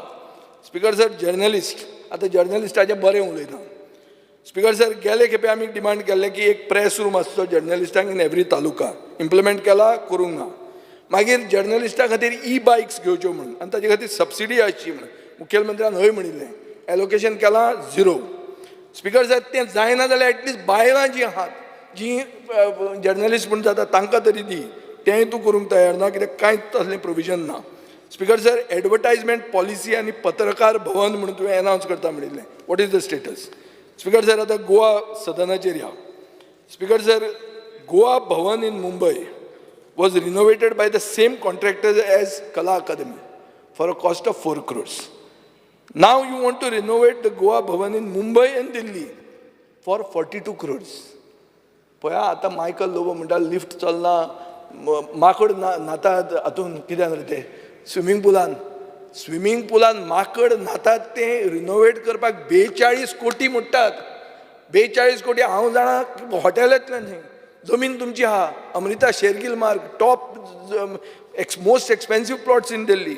स्पीकर सर, जर्नलिस्ट, आतां जर्नलिस्टाचें बरें उलयता. स्पीकर सर, गेले खेपे आमी डिमांड केल्लें की एक प्रेस रूम आसचो जर्नलिस्टांक इन एवरी तालुका. इम्प्लिमेंट केला, करूंक ना. मागीर जर्नलिस्टा खातीर बायक्स घेवच्यो म्हणून आनी ताचे खातीर सबसिडी आसची म्हणून मुखेलमंत्र्यान हय म्हणिल्लें. एलोकेशन केलां 0. स्पीकर सर, तें जायना जाल्यार एटलिस्ट बायलां जीं आहात, जीं जर्नलिस्ट म्हूण जाता तांकां तरी दी. तेंय तूं करूंक तयार ना, कित्याक कांयच तसलें प्रोविजन ना. स्पीकर सर, एडवर्टायजमेंट पॉलिसी आनी पत्रकार भवन म्हणून तुवें अनावन्स करता म्हणिल्लें. What is the status? Speaker sir, आतां गोवा सदनाचेर या. Speaker sir, Goa Bhavan in Mumbai was renovated by the same contractors as Kala Academy for a cost of 4 crores. Now you want to renovate the Goa Bhavan in Mumbai and Delhi for 42 crores. पळया, आतां Michael Lobo म्हणटा lift चलना, माकड न्हातात हातून, कितें रे ते swimming पुलान माकड न्हातात, ते रिनोवेट करपाक 42 कोटी मोडटात. 42 कोटी. हांव जाणा हॉटेलांतल्यान जमीन तुमची आहा, अमृता शेरगिल मार्ग, top most expensive plots in Delhi,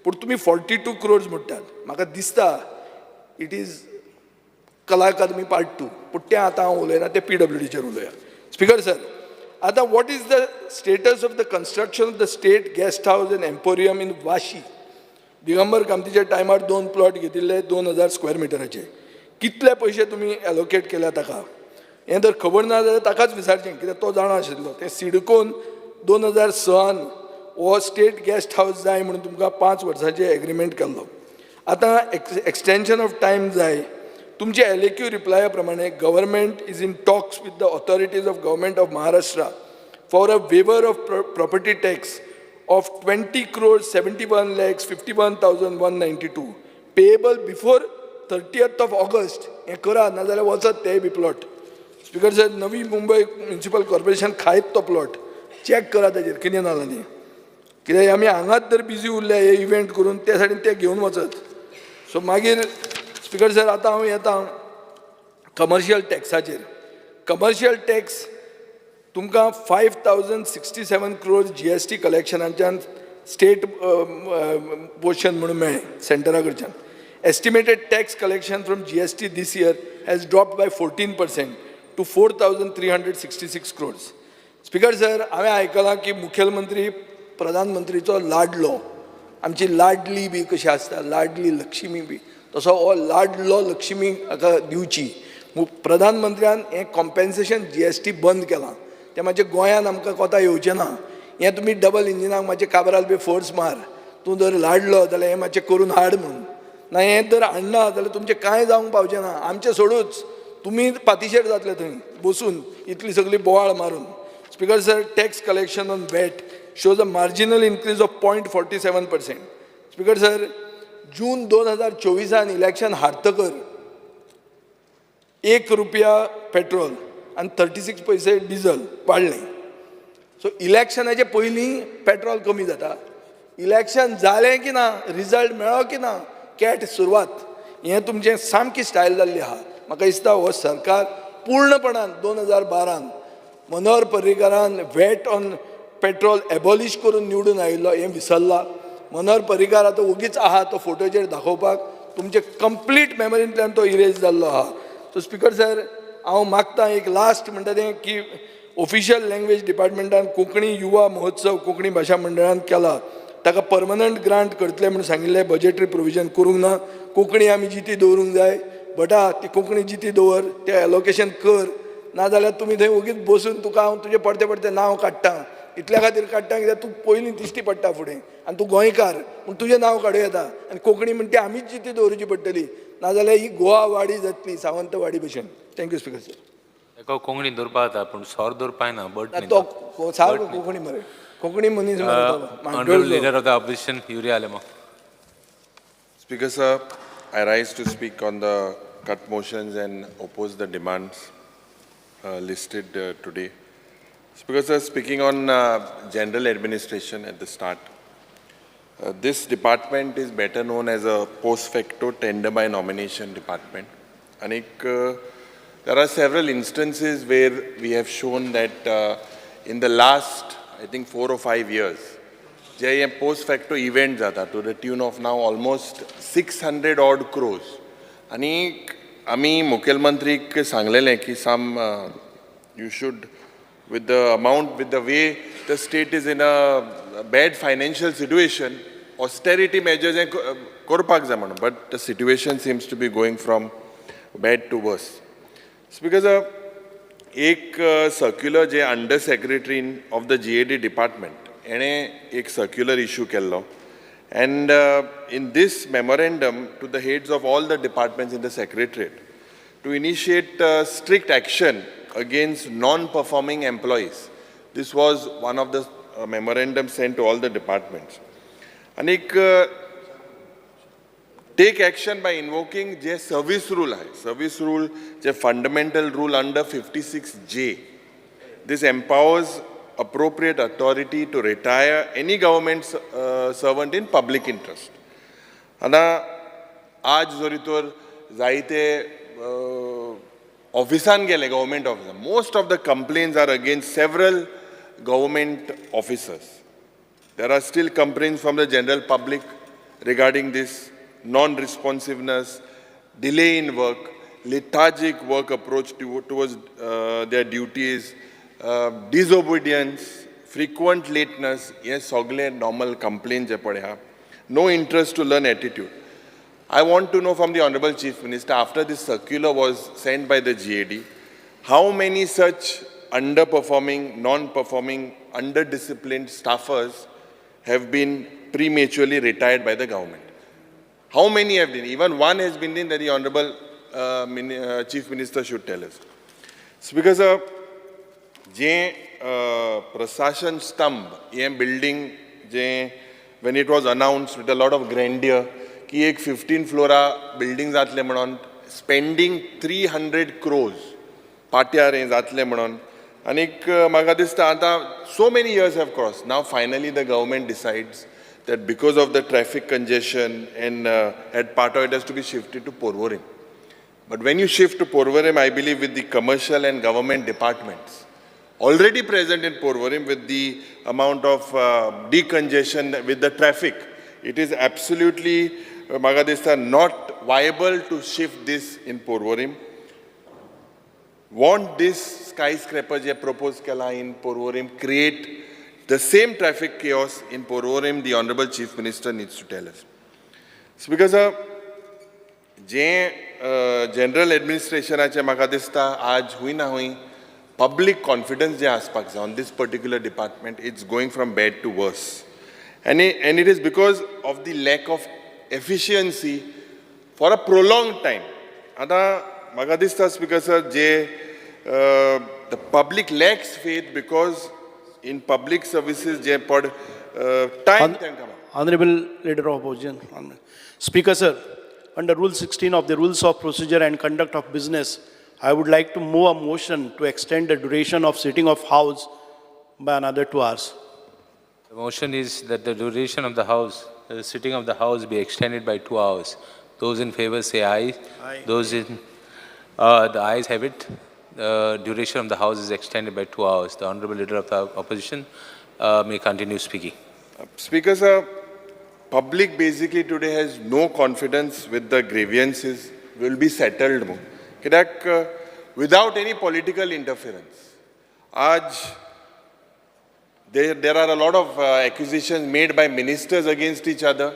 पूण तुमी 42 crores म्हणटात. म्हाका दिसता इट इज कला अकादमी पार्ट 2, पूण तें आतां हांव उलयना, तें PWDचेर उलया. स्पीकर सर, आतां what is the status of the construction of the state guest house and emporium in Vashi? Digambar कामतीच्या टायमार 2 प्लॉट घेतिल्ले 2000 स्क्वेअर मिटराचे. कितले पयशे तुमी एलोकेट केल्या ताका हें जर खबर ना जाल्यार ताकाच विचारचें, कित्याक तो जाणा आशिल्लो. तें सिडकोन 2006 हो स्टेट गेस्ट हाऊस जाय म्हणून तुमकां 5 वर्सांचें एग्रीमेंट केल्लो. आतां एक्सटेंशन ऑफ टायम जाय. तुमचे एलेक्यू रिप्लाया प्रमाणे government is in talks with the authorities of government of Maharashtra for a waiver of property tax of 20,71,51,192 payable before 30th of August. हें करा, नाजाल्यार वचत तेय बी प्लॉट. स्पीकर सर, नवी मुंबय म्युनिसिपल कॉर्पोरेशन खायत तो प्लॉट चॅक करा ताजेर कितें ना जालें, कित्याक आमी हांगाच जर बिजी उरले हे इव्हेंट करून त्या सायडीन ते घेवन वचत. सो मागीर स्पीकर सर, आतां हांव येता कमर्शियल टॅक्साचेर. कमर्शियल टॅक्स तुमकां 5,067 crores GST कलेक्शनाच्यान स्टेट पोर्शन म्हणून मेळ्ळें सेंटरा कडच्यान. Estimated tax collection from GST this year has dropped by 14% to 4,366 crores. Speaker sir, हांवें आयकलां की मुखेलमंत्री प्रधानमंत्रीचो लाडलो, आमची लाडली बी कशी आसता, लाडली लक्ष्मी बी, तसो हो लाडलो लक्ष्मी हाका दिवची. प्रधानमंत्र्यान हें कॉम्पेन्सेशन GST बंद केलां. तें मातशें गोंयान आमकां कोता येवचें ना. हें तुमी डबल इंजिनाक मातशें काबराल बी फोर्स मार. तूं जर लाडलो जाल्यार हें मातशें करून हाड म्हणून. ना हें जर हाडना जाल्यार तुमचें कांय जावंक पावचें ना. आमचें सोडूच, तुमी पातिशेर जातले थंय बसून इतली सगळी बोवाळ मारून. Speaker sir, tax collection on VAT shows a marginal increase of 0.47%. Speaker sir, जून 2024 इलेक्शन हारतकर ₹1 पेट्रोल आणि 36 पैसे डिझल वाडले. सो इलेक्शनाचे पयलीं पेट्रोल कमी जाता, इलेक्शन जालें की ना, रिजल्ट मेळ्ळो की ना, कॅट सुरवात. हें तुमचें सामकी स्टायल जाल्ली आहा. म्हाका दिसता हो सरकार पूर्णपणान 2012 मनोहर पर्रीकारान वॅट ऑन पेट्रोल एबॉलिश करून निवडून आयिल्लो हें विसरला. मनोहर पर्रीकार आतां ओगीच आहा तो फोटोचेर दाखोवपाक, तुमचे कंप्लीट मेमरींतल्यान तो इरेज जाल्लो आहा. सो स्पीकर सर, हांव मागतां एक लास्ट म्हणटा तें की ऑफिशियल लँग्वेज डिपार्टमेंटान कोंकणी युवा महोत्सव कोंकणी भाशा मंडळान केला, ताका परमनंट ग्रांट करतले म्हणून सांगिल्लें, बजेटरी प्रोविजन करूंक ना. कोंकणी आमी जिती दवरूंक जाय, बटा ती कोंकणी जिती दवर, तें एलोकेशन कर, नाजाल्यार तुमी थंय ओगीच बसून तुका हांव तुजें पडते पडते नांव काडटां. इतल्या खातीर काडटा कित्याक तूं पयलीं दिश्टी पडटा फुडें आनी तूं गोंयकार पूण तुजें नांव काडूं येता आनी कोंकणी म्हणटा ती आमीच जिती दवरची पडटली, नाजाल्यार ही गोवा वाडी जातली सावंतवाडी भशेन. Thank you speaker sir. एका कोंकणी दवरपा जाता पूण सोर दवरपाय ना. बट तो सारको कोंकणी मरे, कोंकणी मनीस Honorable leader of the opposition, Yuri Alema. Speaker sir, I rise to speak on the cut motions and oppose the demands listed today. Speaker sir, speaking on general administration at the start, this department is better known as a post facto tender by nomination department. And there are several instances where we have shown that in the last, I think 4 or 5 years, जे हे post facto event जाता to the tune of now almost 600 odd crores. आणि आम्ही मुखेलमंत्रीक सांगलेलें की you should, with the amount, with the way the state is in a bad financial situation, austerity measures korpak जाय म्हणून. But the situation seems to be going from bad to worse. So because एक circular जे under secretary of the GAD department एणे एक circular issue केल्लो, and in this memorandum to the heads of all the departments in the secretariat to initiate strict action against non-performing employees. This was one of the memorandums sent to all the departments. And take action by invoking the service rule. Service rule, the fundamental rule under 56J. This empowers appropriate authority to retire any government servant in public interest. And आज जरी तर जायते ऑफिसान गेले government officer, most of the complaints are against several government officers. There are still complaints from the general public regarding this non-responsiveness, delay in work, lethargic work approach towards their duties, disobedience, frequent lateness, yes, sogle normal complaints. No interest to learn attitude. I want to know from the Honorable Chief Minister, after this circular was sent by the GAD, how many such underperforming, non-performing, under-disciplined staffers have been prematurely retired by the government? How many have been? Even one has been in that the Honorable Chief Minister should tell us. So because जे प्रशासन स्तंभ ये building जे when it was announced with a lot of grandeur की एक 15 flora building जातले म्हणून spending 300 crores पाट्यार हे जातले म्हणून आणि म्हाका दिसता आता so many years have crossed. Now finally the government decides that because of the traffic congestion and at Pata it has to be shifted to Porvorim. But when you shift to Porvorim, I believe with the commercial and government departments already present in Porvorim, with the amount of decongestion with the traffic, it is absolutely Magadista not viable to shift this in Porvorim. Want this skyscraper je proposed kela in Porvorim create the same traffic chaos in Porvorim? The Honorable Chief Minister needs to tell us. So because general administration ache Magadista aaj hui na hui public confidence on this particular department, it's going from bad to worse. And it is because of the lack of efficiency for a prolonged time. Ada म्हाका दिसता speaker sir जे the public lacks faith because in public services जे पड time तांकां Honorable Leader of Opposition. Speaker sir, under Rule 16 of the Rules of Procedure and Conduct of Business, I would like to move a motion to extend the duration of sitting of House by another 2 hours. The motion is that the duration of the House, the sitting of the House be extended by 2 hours. Those in favor say aye. Aye. Those in, the ayes have it. The duration of the House is extended by 2 hours. The Honorable Leader of the Opposition may continue speaking. Speaker sir, public basically today has no confidence with the grievances will be settled mo. कित्याक without any political interference. आज there are a lot of accusations made by ministers against each other.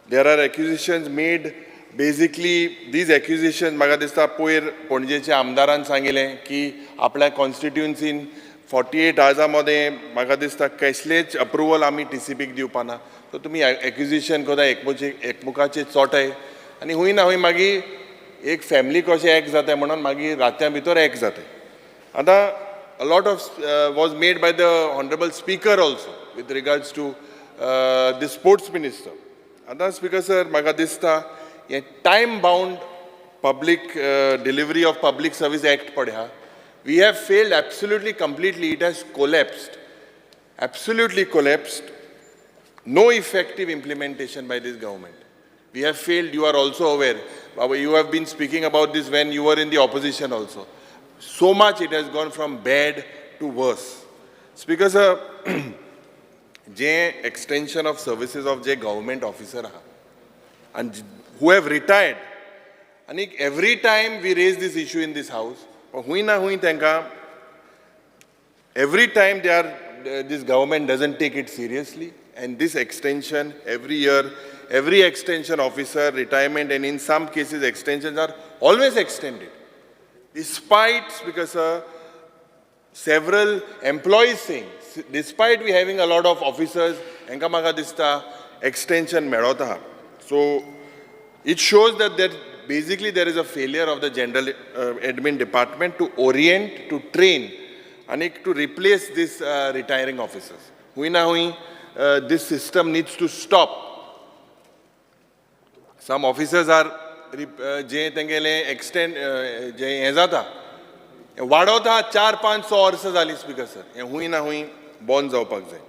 There are accusations made, basically these accusations म्हाका दिसता पयर पणजेच्या आमदारान सांगिल्लें की आपल्या कॉन्स्टिट्युएन्सीन 48 आवर्सामध्ये म्हाका दिसता कसलेच अप्रुवल आमी TCPक दिवपाना. सो तुमी एक्युजेशन कोता एकमुखाचे चोटाय आनी हूंय ना हूंय मागीर एक फॅमिली कशें एक जाताय म्हणून मागीर रात्यां भितर एक जाताय. आतां a lot of was made by the Honorable Speaker also with regards to the Sports Minister. Other Speaker sir, म्हाका दिसता हे time bound public delivery of Public Service Act पड्या. We have failed absolutely completely. It has collapsed. Absolutely collapsed. No effective implementation by this government. We have failed. You are also aware. You have been speaking about this when you were in the opposition also. So much it has gone from bad to worse. Speaker sir, जे extension of services of जे government officer ha, and who have retired, and every time we raise this issue in this house, हुई ना हुई तांकां every time they are this government doesn't take it seriously, and this extension every year, every extension officer retirement, and in some cases extensions are always extended despite, because several employees saying, despite we having a lot of officers enka म्हाका दिसता extension मेळोता. So it shows that basically there is a failure of the general admin department to orient, to train, and to replace these retiring officers. Hui na hui, this system needs to stop. Some officers are जे तेंगेले extend जे हे जाता वाडोता 400-500 वर्स जाली speaker sir. हे हुई ना हुई बंद जावपाक जाय.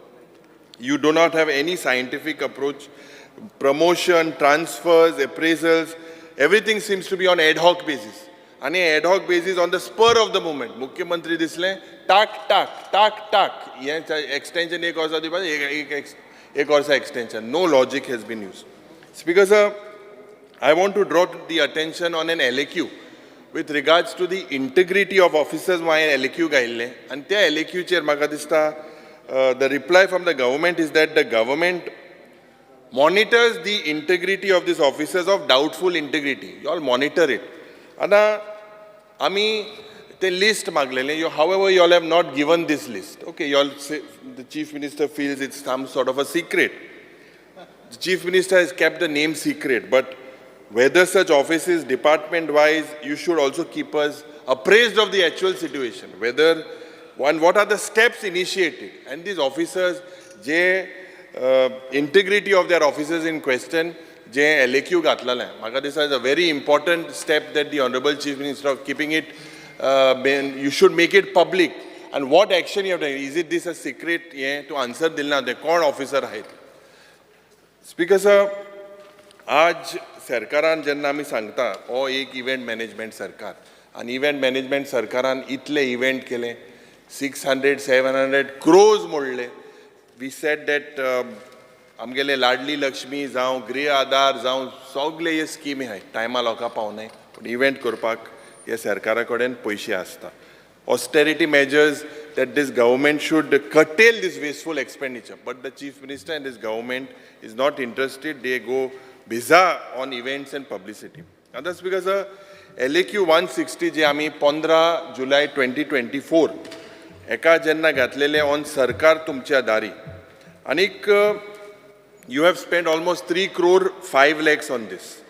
You do not have any scientific approach. Promotion, transfers, appraisals, everything seems to be on ad hoc basis. And ad hoc basis on the spur of the moment. Mukhyamantri disle tak. Extension ek orsa diba, ek orsa extension. No logic has been used. Speaker sir, I want to draw the attention on an LAQ with regards to the integrity of officers. My LAQ gaille, and त्या LAQ chair म्हाका दिसता the reply from the government is that the government monitors the integrity of these officers of doubtful integrity. You all monitor it. Ana, ami the list maglele. You, however, you all have not given this list. Okay, you all say the Chief Minister feels it's some sort of a secret. The Chief Minister has kept the name secret, but whether such offices, department-wise, you should also keep us appraised of the actual situation. Whether one, what are the steps initiated, and these officers, integrity of their officers in question, जे LAQ घातलेलें म्हाका दिसता is a very important step that the Honorable Chief Minister of keeping it, you should make it public. And what action you have done? Is it this a secret? To answer दिलना ते कोण officer आहेत? Speaker sir, आज सरकारान जेन्ना आमी सांगता हो एक इव्हेंट मॅनेजमेंट सरकार, आनी इव्हेंट मॅनेजमेंट सरकारान इतले इव्हेंट केले 600-700 crores मोडले. We said that आमगेले लाडली लक्ष्मी जावं गृह आधार जावं सगळे हे स्किमी आहाय टायमा लोकां पावनाय, पूण इव्हेंट करपाक हे सरकारा कडेन पयशे आसता. Austerity measures that this government should curtail this wasteful expenditure, but the Chief Minister and this government is not interested. They go bizarre on events and publicity. And that's because LAQ 160 जे आमी 15 July 2024 एका जेन्ना घातलेले on सरकार तुमच्या दारी, आनीक you have spent almost 3 crore 5 lakhs on this,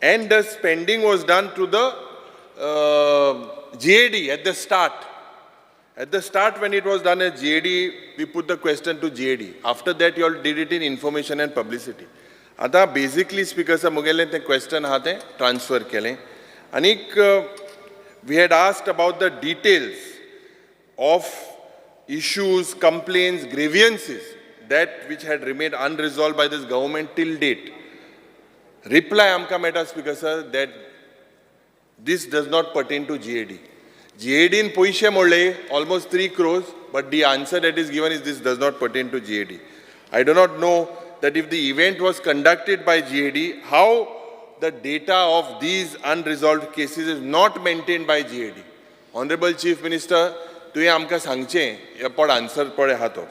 and the spending was done to the GAD at the start. At the start, when it was done as GAD, we put the question to GAD. After that, you all did it in information and publicity. आता basically speakers मुगेले ते question हाते transfer केले. Anik, we had asked about the details of issues, complaints, grievances that which had remained unresolved by this government till date. Reply amka meta speaker sir that this does not pertain to GAD. GAD in Poishe Mole, almost 3 crores, but the answer that is given is this does not pertain to GAD. I do not know that if the event was conducted by GAD, how the data of these unresolved cases is not maintained by GAD. Honorable Chief Minister, tu ye amka sangche, ye pod answer pode hato.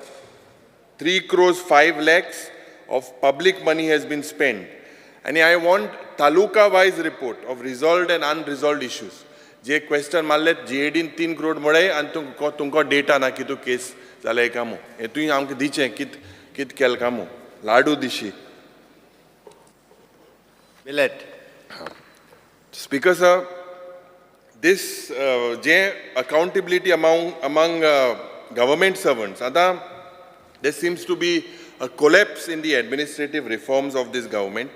3 crores 5 lakhs of public money has been spent. And I want taluka-wise report of resolved and unresolved issues. जे question मारलेत GAD in 3 crore मळे आणि तुमको data ना कितू case जाले कामो. हे तुई आमके दिचे कित केल कामो. लाडू दिशी. Millet. Speaker sir, this accountability among government servants. Ada, there seems to be a collapse in the administrative reforms of this government.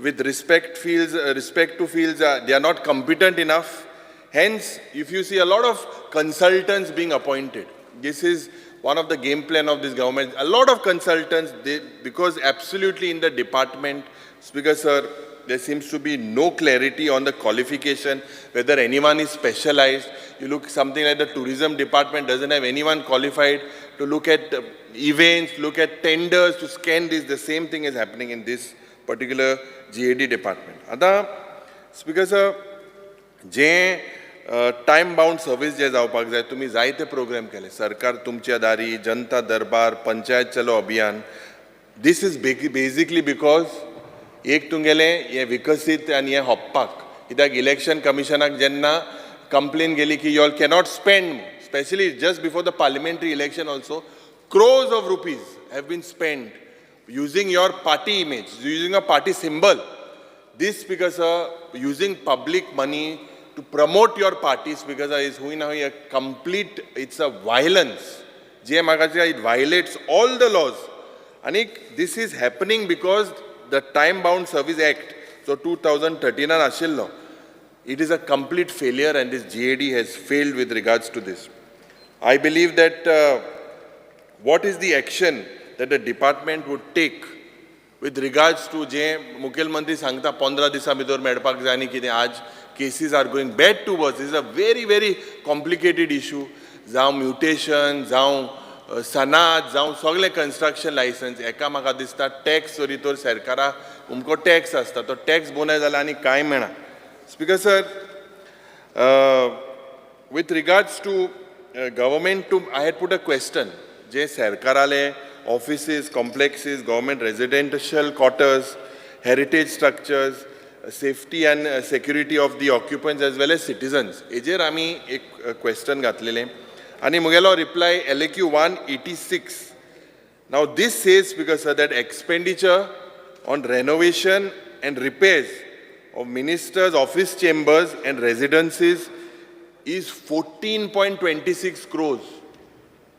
With respect to fields, they are not competent enough. Hence, if you see a lot of consultants being appointed, this is one of the game plan of this government. A lot of consultants, because absolutely in the department, Speaker sir, there seems to be no clarity on the qualification, whether anyone is specialized. You look something like the tourism department doesn't have anyone qualified to look at events, look at tenders, to scan this. The same thing is happening in this particular GAD department. Ada, Speaker sir, time bound service जे जावपाक जाय तुम्ही जायते programme केले सरकार तुमच्या दारी जनता दरबार पंचायत चलो अभियान this is basically because एक तुंगेले ये विकसित आणि ये होप्पाक कित्याक इलेक्शन कमिशनाक जेन्ना complaint गेली की you all cannot spend, especially just before the parliamentary election also, crores of rupees have been spent using your party image, using a party symbol. This, Speaker sir, using public money to promote your party, Speaker sir, is a complete, it's a violence. It violates all the laws. Anik, this is happening because the Time Bound Service Act, so 2013 ashillo, it is a complete failure and this GAD has failed with regards to this. I believe that what is the action that the department would take with regards to Mukhel Mantri Sangta 15 disa bidor medpak jani ki aaj cases are going bad to worse. This is a very, very complicated issue. Jaun mutation, jaun sanat, jaun sogle construction license. Eka maka dista tax sori tor sarkara umko tax asta. To tax bonai zala ani kai mena. Speaker sir, with regards to government, I had put a question. Je sarkarale offices, complexes, government residential quarters, heritage structures, safety and security of the occupants as well as citizens. Ejer ami ek question gatlele. Ani mugelo reply LAQ 186. Now this says, because that expenditure on renovation and repairs of ministers' office chambers and residences is 14.26 crores.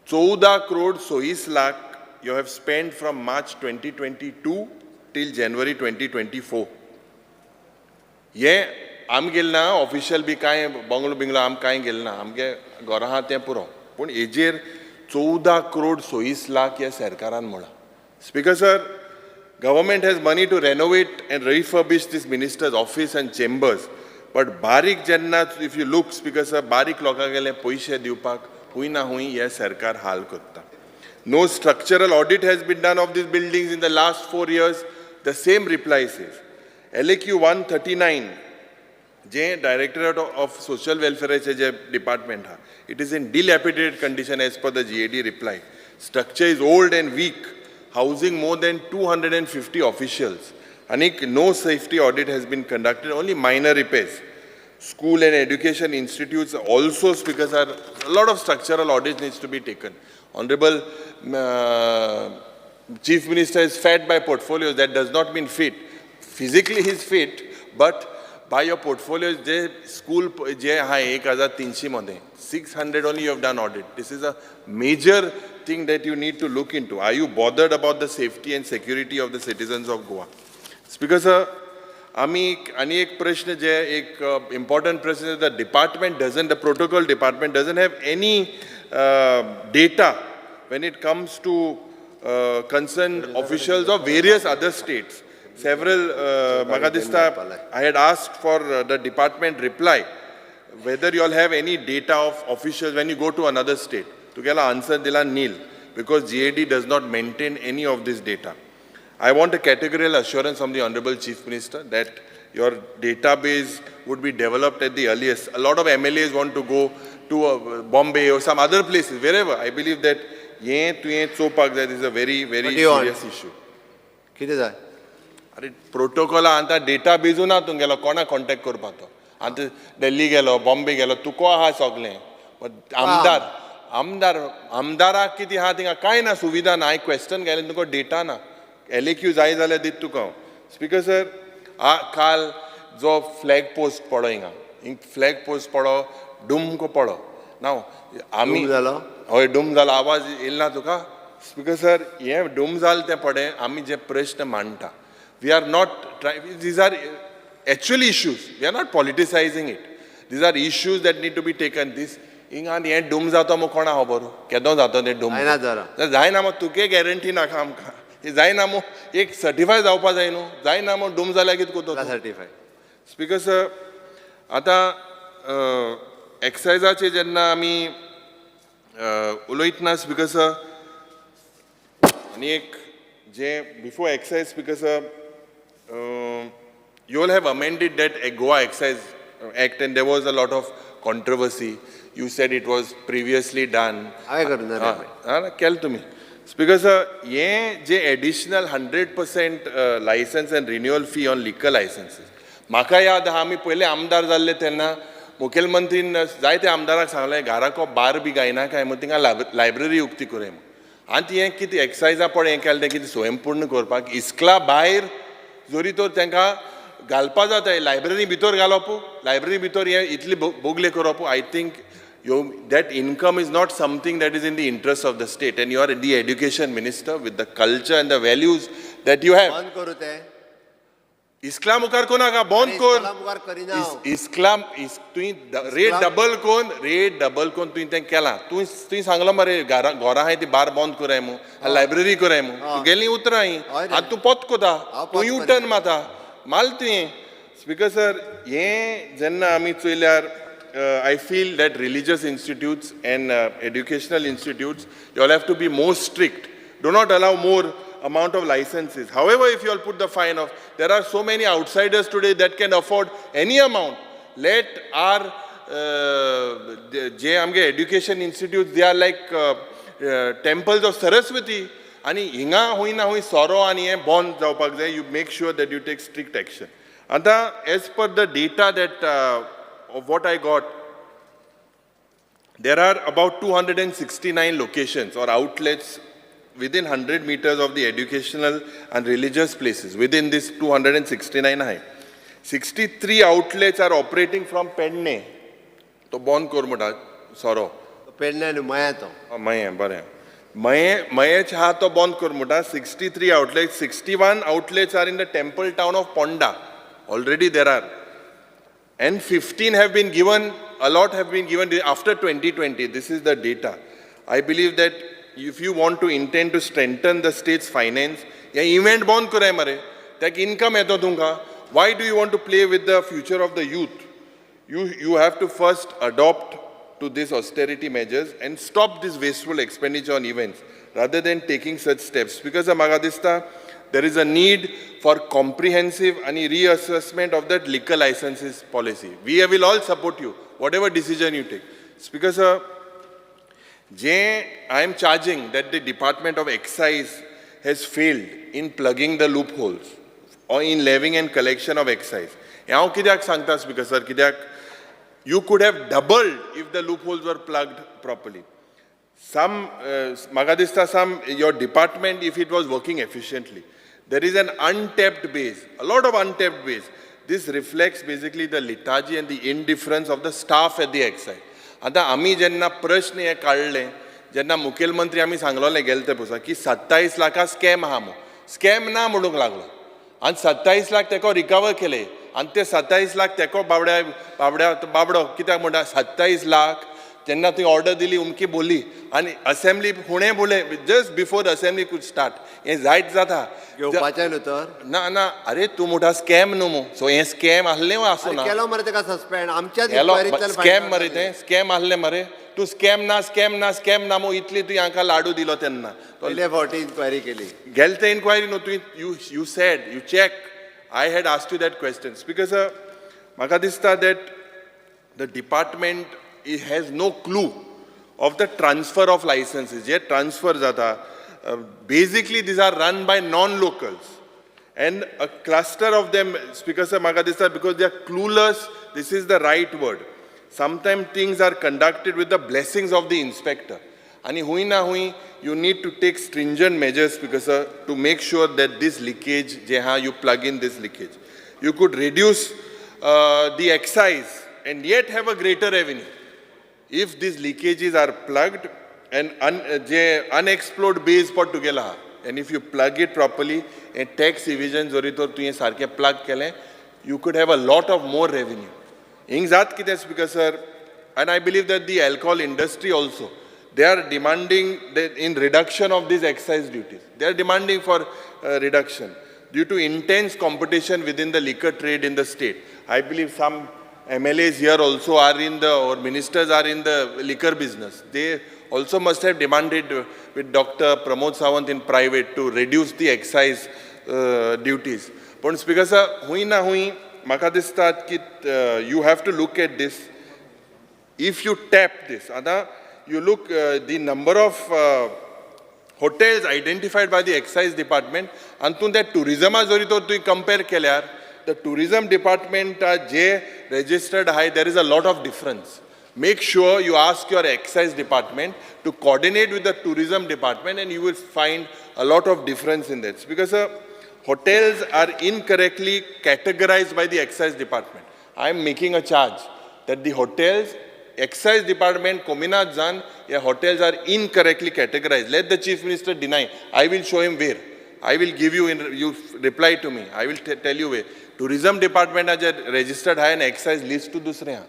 14 crore 26 lakh you have spent from March 2022 till January 2024. ये आम गेलना official बी काय bungalow बिंगलो आम काय गेलना आमगे घरा हा तें पुरो पूण हेजेर 14 crore 26 lakh या सरकारान म्हणला. Speaker sir, government has money to renovate and refurbish this minister's office and chambers, but barik jenna if you look, Speaker sir, barik लोकां गेले पयशे दिवपाक हुई ना हुई ये सरकार हाल करता. No structural audit has been done of these buildings in the last 4 years. The same reply says. LAQ 139, Directorate of Social Welfare Department, it is in dilapidated condition as per the GAD reply. Structure is old and weak, housing more than 250 officials. Anik, no safety audit has been conducted, only minor repairs. School and education institutes also, Speakers, a lot of structural audits needs to be taken. Honorable Chief Minister is fed by portfolios. That does not mean fit. Physically he is fit, but by your portfolio, जे school जे आहे 1300 मध्ये 600 only you have done audit. This is a major thing that you need to look into. Are you bothered about the safety and security of the citizens of Goa? Speaker sir, आणि एक प्रश्न जे एक important प्रश्न, the department doesn't, the protocol department doesn't have any data when it comes to concerned officials of various other states. Several, Magadista, I had asked for the department reply whether you all have any data of officials when you go to another state. To get an answer, dila nil, because GAD does not maintain any of this data. I want a categorical assurance from the Honorable Chief Minister that your database would be developed at the earliest. A lot of MLAs want to go to Bombay or some other places, wherever. I believe that that is a very, very serious issue. कितें जाय? अरे protocol आतां डेटाबेजू ना तुमगेलो कोणा contact करपाचो आतां दिल्ली गेलो बॉम्बे गेलो तुका आहा सगळें आमदाराक कितें आहा थिंगा कांय ना सुविधा ना हांवें क्वेश्चन केलें तुका डेटा ना LAQ जाय जाल्यार दित तुका हांव स्पिकर सर काल जो फ्लॅग पोस्ट पडो हिंगा फ्लॅग पोस्ट पडो डूम को पडो नाव आमी हय डूम जालो आवाज येयलो ना तुका स्पिकर सर हें डूम जालें तें पडें आमी जे प्रश्न मांडटा we are not trying, these are actually issues. We are not politicizing it. These are issues that need to be taken. This, इंगा हे डूम जातो मग कोणा खबर केदो जातो ते डूम जायना मग तुके गॅरंटी नाका आमकां हे जायना मग एक सर्टिफाय जावपा जाय न्हू जायना मग डूम जाल्यार कितें कोतो सर्टिफाय स्पिकर सर आतां एक्सायजाचे जेन्ना आमी उलयतना स्पिकर सर आनी एक जे before excise speaker sir you all have amended that Goa Excise Act and there was a lot of controversy. You said it was previously done. Kel to me. Speaker sir, ye je additional 100% license and renewal fee on liquor licenses. Maka yaad ha ami pehle आमदार जाल्ले तेन्ना मुखेलमंत्रीन जायते आमदाराक सांगलें घराको बार बी गायना काय मग तिंगा library उक्ती करूं आनी ती हें कितें एक्सायजा पड हें केलें तें कितें स्वयंपूर्ण करपाक इस्कला भायर जोरी तर तांकां घालपा जाता लायब्ररी भितर घालप लायब्ररी भितर हे इतली बोगले करप I think that income is not something that is in the interest of the state and you are the education minister with the culture and the values that you have इस्कला मुखार कोणाका बंद कर इस्कला तुवें rate double कोन तुवें तें केलां तुवें सांगलो मरे घरा आहाय ती बार बंद कराय मू लायब्ररी कराय मू तुगेलीं उतरां ही आतां तूं पोत कोता तूं यू टर्न माता माल तुवें स्पिकर सर हें जेन्ना आमी चोयल्यार I feel that religious institutes and educational institutes, you all have to be more strict. Do not allow more amount of licenses. However, if you all put the fine of, there are so many outsiders today that can afford any amount. Let our education institutes, they are like temples of Saraswati. Ani hinga hui na hui soro ani hai bond jawpak jay. You make sure that you take strict action. Anta, as per the data that of what I got, there are about 269 locations or outlets within 100 meters of the educational and religious places within this 269 high. 63 outlets are operating from Penne. To bon kormuta soro. Penne nu maya to. Maya bare. Maya cha to bon kormuta 63 outlets. 61 outlets are in the temple town of Ponda. Already there are. And 15 have been given, a lot have been given after 2020. This is the data. I believe that if you want to intend to strengthen the state's finance, ya event bond kare mare, tak income eto dunga. Why do you want to play with the future of the youth? You have to first adopt to these austerity measures and stop this wasteful expenditure on events rather than taking such steps. Because of Magadista, there is a need for comprehensive and reassessment of that liquor licenses policy. We will all support you, whatever decision you take. Speaker sir, I am charging that the Department of Excise has failed in plugging the loopholes or in levying and collection of excise. How kidak sangta Speaker sir, kidak you could have doubled if the loopholes were plugged properly. Some, Magadista, your department, if it was working efficiently, there is an untapped base, a lot of untapped base. this reflects basically the lethargy and the indifference of the staff at the excise. आता आमी जेन्ना प्रश्न हे काडले, जेन्ना मुखेलमंत्री आमी सांगलोले गेले ते पळय की 27 लाखा स्कॅम आहा म्हणून, स्कॅम ना म्हणूंक लागलो आनी 27 लाख तेको रिकवर केले आनी ते 27 लाख तेको बाबडो कित्याक म्हणटा 27 लाख जेन्ना तुवें ऑर्डर दिली उमकी बोली आनी असेंब्ली फुडें बोले जस्ट बिफोर असेंब्ली कूड स्टार्ट हें जायत जाता घेवपाचें न्हू तर ना ना अरे तूं म्हणटा स्कॅम न्हू मो सो हें स्कॅम आसलें वा आसूं ना केलो मरे तेका सस्पेंड आमच्याच स्कॅम मरे तें स्कॅम आसलें मरे तूं स्कॅम ना मो इतली तुवें हांकां लाडू दिलो तेन्ना पयले फावटी इन्क्वायरी केली गेल ते इन्क्वायरी न्हू तुवें you sed you check I had asked you that question because म्हाका दिसता that the department has no clue of the transfer of licenses. जे transfer jata, basically these are run by non-locals. And a cluster of them, Speaker Sir, म्हाका दिसता because they are clueless, this is the right word. Sometimes things are conducted with the blessings of the inspector. And hui na hui, you need to take stringent measures, Speaker Sir, to make sure that this leakage, jeha you plug in this leakage. You could reduce the excise and yet have a greater revenue. If these leakages are plugged and unexplored base pot together, and if you plug it properly, and tax evasion zoritor tu ye sarke plug kele, you could have a lot of more revenue. Ingzat kite Speaker Sir, and I believe that the alcohol industry also, they are demanding that in reduction of these excise duties. They are demanding for reduction due to intense competition within the liquor trade in the state. I believe some MLAs here also are in the, or ministers are in the liquor business. They also must have demanded with Dr. Pramod Sawant in private to reduce the excise duties. But Speaker Sir, hui na hui, maka dista ki you have to look at this. If you tap this, you look the number of hotels identified by the excise department, antun that tourism azorito tu compare kelyar, the tourism department J registered high, there is a lot of difference. Make sure you ask your excise department to coordinate with the tourism department and you will find a lot of difference in that. Because hotels are incorrectly categorized by the excise department. I am making a charge that the hotels, excise department, Kominat Zan, hotels are incorrectly categorized. Let the chief minister deny. I will show him where. I will give you, you reply to me. I will tell you where. Tourism department has registered high and excise list to dusre ha.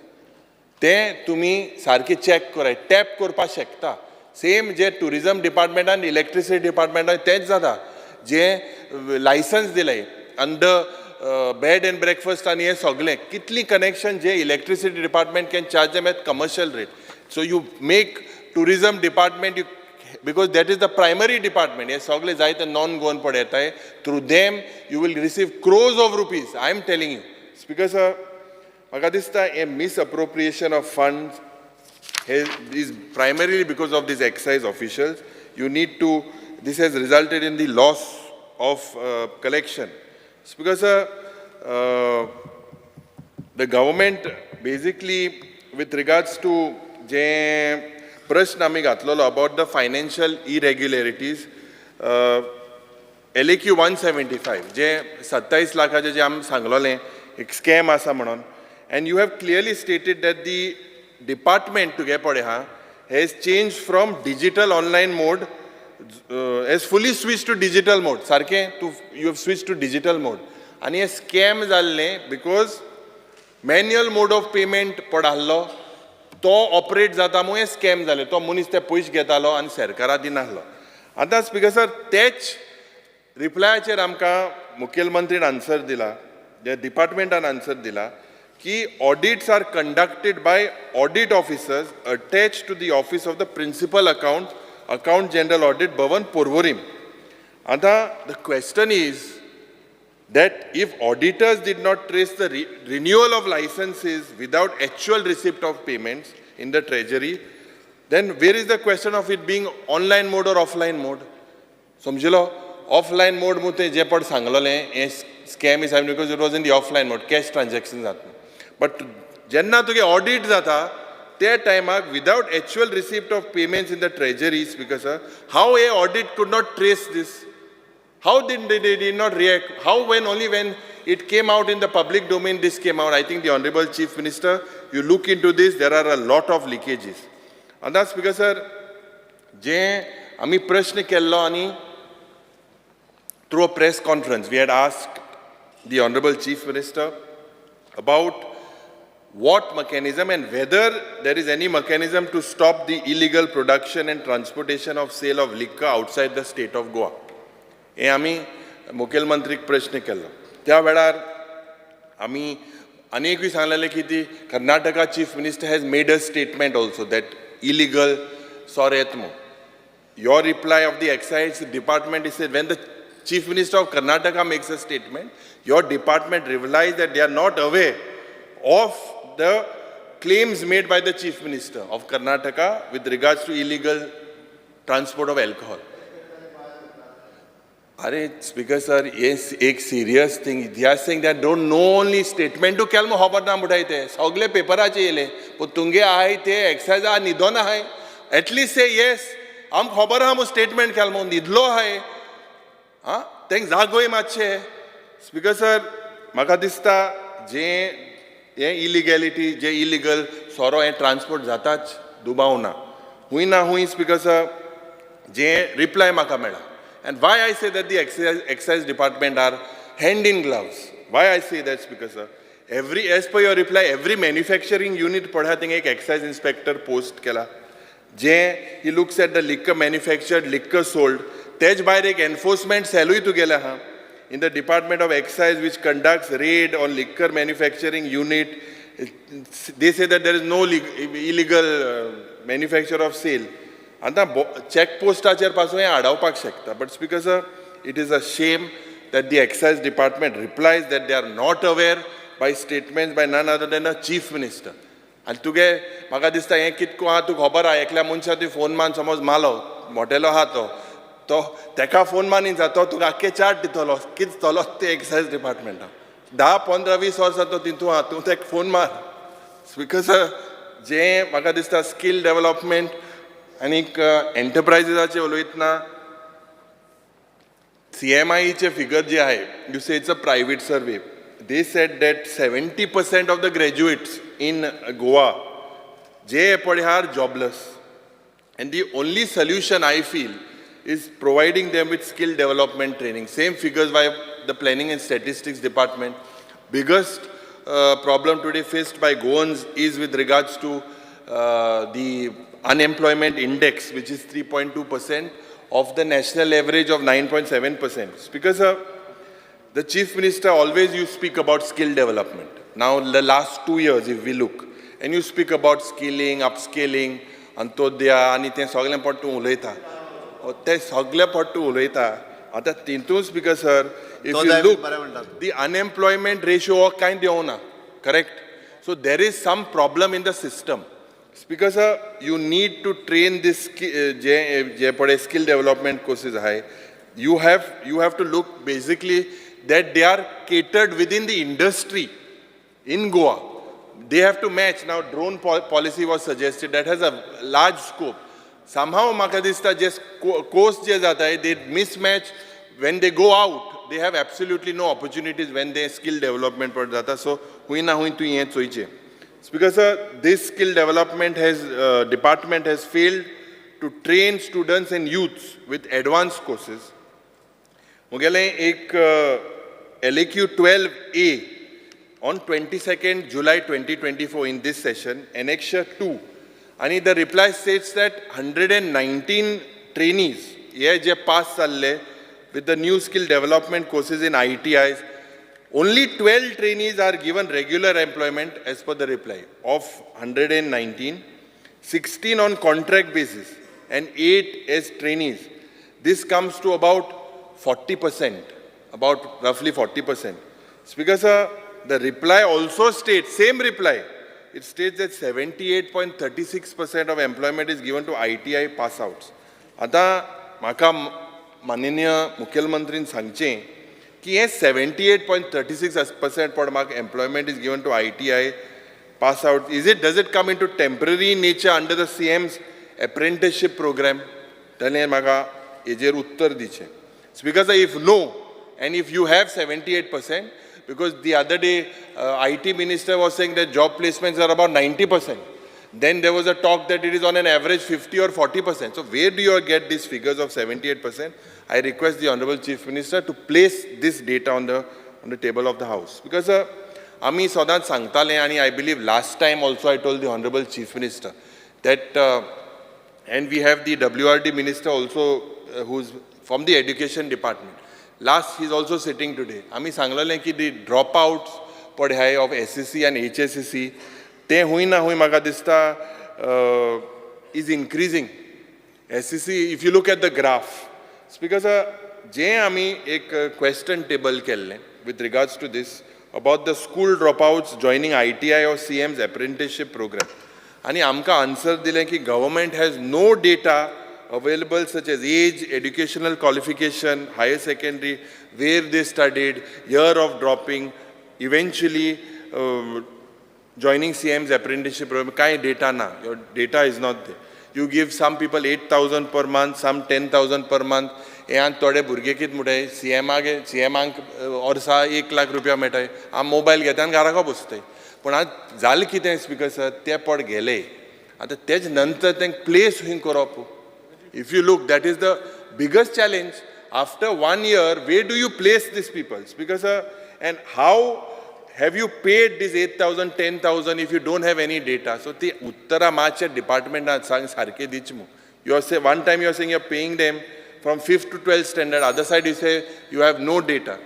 ते तुम्ही सारखे check कराय tap करपाक शकता same जे tourism department आणि electricity department तेच जाता जे लायसन्स दिले अंडर बेड एंड ब्रेकफास्ट आणि हे सगळे कितली कनेक्शन जे electricity department can charge them at commercial rate so you make tourism department you because that is the primary department. Yes, सगळे जायते नॉन गोवन पड येताय through them you will receive crores of rupees. I am telling you. Speaker sir, म्हाका दिसता a misappropriation of funds is primarily because of these excise officials. You need to, this has resulted in the loss of collection. Speaker sir, the government basically with regards to जे प्रश्न आमी घातलेलो about the financial irregularities, LAQ 175 जे 27 लाखाचे जे आमी सांगलोले एक scam आसा म्हणून, and you have clearly stated that the department तुगे पडे हा has changed from digital online mode, has fully switched to digital mode. सारखे you have switched to digital mode. आणि हे स्कॅम जाल्ले because manual mode of payment पडाल्लो तो operate जाता मुळे स्कॅम जाले, तो मनीस ते पयशे घेतालो आनी सरकारा दिनासलो. आतां स्पीकर सर तेच रिप्लायाचेर आमकां मुखेलमंत्रीन आन्सर दिला, जे डिपार्टमेंटान आन्सर दिला की audits are conducted by audit officers attach to the office of the principal account general audit Bhavan Porvorim. आतां the question is that if auditors did not trace the renewal of licenses without actual receipt of payments in the treasury, then where is the question of it being online mode or offline mode? समजलो offline mode मुते जे पड सांगलोले हे scam is happening because it was in the offline mode, cash transactions जाता. But जेन्ना तुगे audit जाता त्या टायमाक without actual receipt of payments in the treasuries, because how a audit could not trace this? How they did not react? How only when it came out in the public domain, this came out. I think the Honorable Chief Minister, you look into this, there are a lot of leakages. And that's because, sir, je ami prashna kello ani through a press conference, we had asked the Honorable Chief Minister about what mechanism and whether there is any mechanism to stop the illegal production and transportation of sale of liquor outside the state of Goa. हे आमी मुखेलमंत्रीक प्रश्न केल्लो. त्या वेळार आमी आनीकूय सांगलेलें की ती Karnataka chief minister has made a statement also that illegal सोर येत म्हूण. Your reply of the excise department is said when the chief minister of Karnataka makes a statement, your department replies that they are not aware of the claims made by the chief minister of Karnataka with regards to illegal transport of alcohol. Are Speaker sir, yes, एक serious thing. They are saying that don't know only statement to kelmo hobar na budaite. Sogle paperache yele. But tunge ahay te excise a nidona hai. At least say yes. हम खबर हम statement केलो न्हिदलो हाय हां तेंक जागोय मातशे speaker sir म्हाका दिसता जे हे इलिगॅलिटी जे illegal सोरो हे ट्रान्सपोर्ट जाताच दुबावना हुंय ना हुंय स्पीकर सर जे रिप्लाय म्हाका मेळ्ळा and why I say that the excise department are hand in gloves why I say that speaker sir every as per your reply every manufacturing unit पळया थिंगा एक एक्साइज इन्स्पेक्टर पोस्ट केला he looks at the liquor manufactured, liquor sold. Tej भायर एक enforcement cellूय तुगेले हा. In the Department of Excise, which conducts raid on liquor manufacturing unit, they say that there is no illegal manufacture of sale. आता check postaचेर पासून हे आडावपाक शकता. But Speaker sir, it is a shame that the Excise Department replies that they are not aware by statements by none other than a Chief Minister. आनी तुगे म्हाका दिसता हें कितको आहा तुका खबर आहा एकल्या मनशा तुवें फोन मान समज मालो मोटेलो आहा तो तेका फोन मानीन जा तो तुका आख्खे चार्ट दितलो कितें दितलो ते एक्सायज डिपार्टमेंटाक 10-15-20 वर्सां तो तितू आहा तूं तेका फोन मार स्पीकर सर जें म्हाका दिसता स्कील डेव्हलपमेंट आनीक एंटरप्रायझाचे उलयतना CMIचे फिगर जे आहे you say it's a private survey they said that 70% of the graduates in Goa, they are jobless. And the only solution I feel is providing them with skill development training. Same figures by the Planning and Statistics Department. Biggest problem today faced by Goans is with regards to the unemployment index, which is 3.2% of the national average of 9.7%. Because the Chief Minister always you speak about skill development. Now the last 2 years if we look and you speak about skilling, upscaling, antodya ani te sagle pattu ulayta. Te sagle pattu ulayta. Ata tintu Speaker sir, if you look the unemployment ratio kind deona, correct? So there is some problem in the system. Speaker sir, you need to train this skill development courses high. You have to look basically that they are catered within the industry in Goa. They have to match. Now, drone policy was suggested that has a large scope. Somehow, Makadista just course they mismatch when they go out. They have absolutely no opportunities when they skill development for data. So, because this skill development department has failed to train students and youths with advanced courses. Mugale ek LAQ 12A on 22nd July 2024 in this session, Annexure 2. And the reply states that 119 trainees pass with the new skill development courses in ITIs. Only 12 trainees are given regular employment as per the reply. Of 119, 16 on contract basis and 8 as trainees. This comes to about 40%. About roughly 40%. Speaker sir, the reply also states, same reply, it states that 78.36% of employment is given to ITI pass outs. Ata maka maniniya Mukhyamantrin sangche ki 78.36% for employment is given to ITI pass out. Does it come into temporary nature under the CM's apprenticeship program? Tale maka ejer uttar diche. Speaker sir, if no, and if you have 78%, Because the other day, IT minister was saying that job placements are about 90%. Then there was a talk that it is on an average 50 or 40%. So where do you get these figures of 78%? I request the Honorable Chief Minister to place this data on the table of the House. Because Ami Sodan Sangtale, and I believe last time also I told the Honorable Chief Minister that, and we have the WRD Minister also who's from the Education Department. Last, he's also sitting today. Ami sanglale ki the dropouts padhai of SSC and HSSC, te hui na hui maga dista is increasing. SSC, if you look at the graph, it's because je ami ek question table kelle with regards to this about the school dropouts joining ITI or CM's apprenticeship program. And amka answer dile ki government has no data available such as age, educational qualification, higher secondary, where they studied, year of dropping, eventually joining CM's apprenticeship program. Kai data na, your data is not there. You give some people 8,000 per month, some 10,000 per month. And थोड़े भुरगे कित मुठाय CM वर्सा 1 लाख रुपया मेळटाय आम mobile घेता आनी घरा बसताय पण आज जालें कितें स्पीकर सर ते पड गेले आतां तेज नंतर तांकां प्लेस खंय करप if you look that is the biggest challenge after 1 year where do you place these people because and how have you paid this 8,000 10,000 if you don't have any data so the uttara macha department sang sarke dichmu you are say one time you are saying you are paying them from 5th to 12th standard, other side you say you have no data.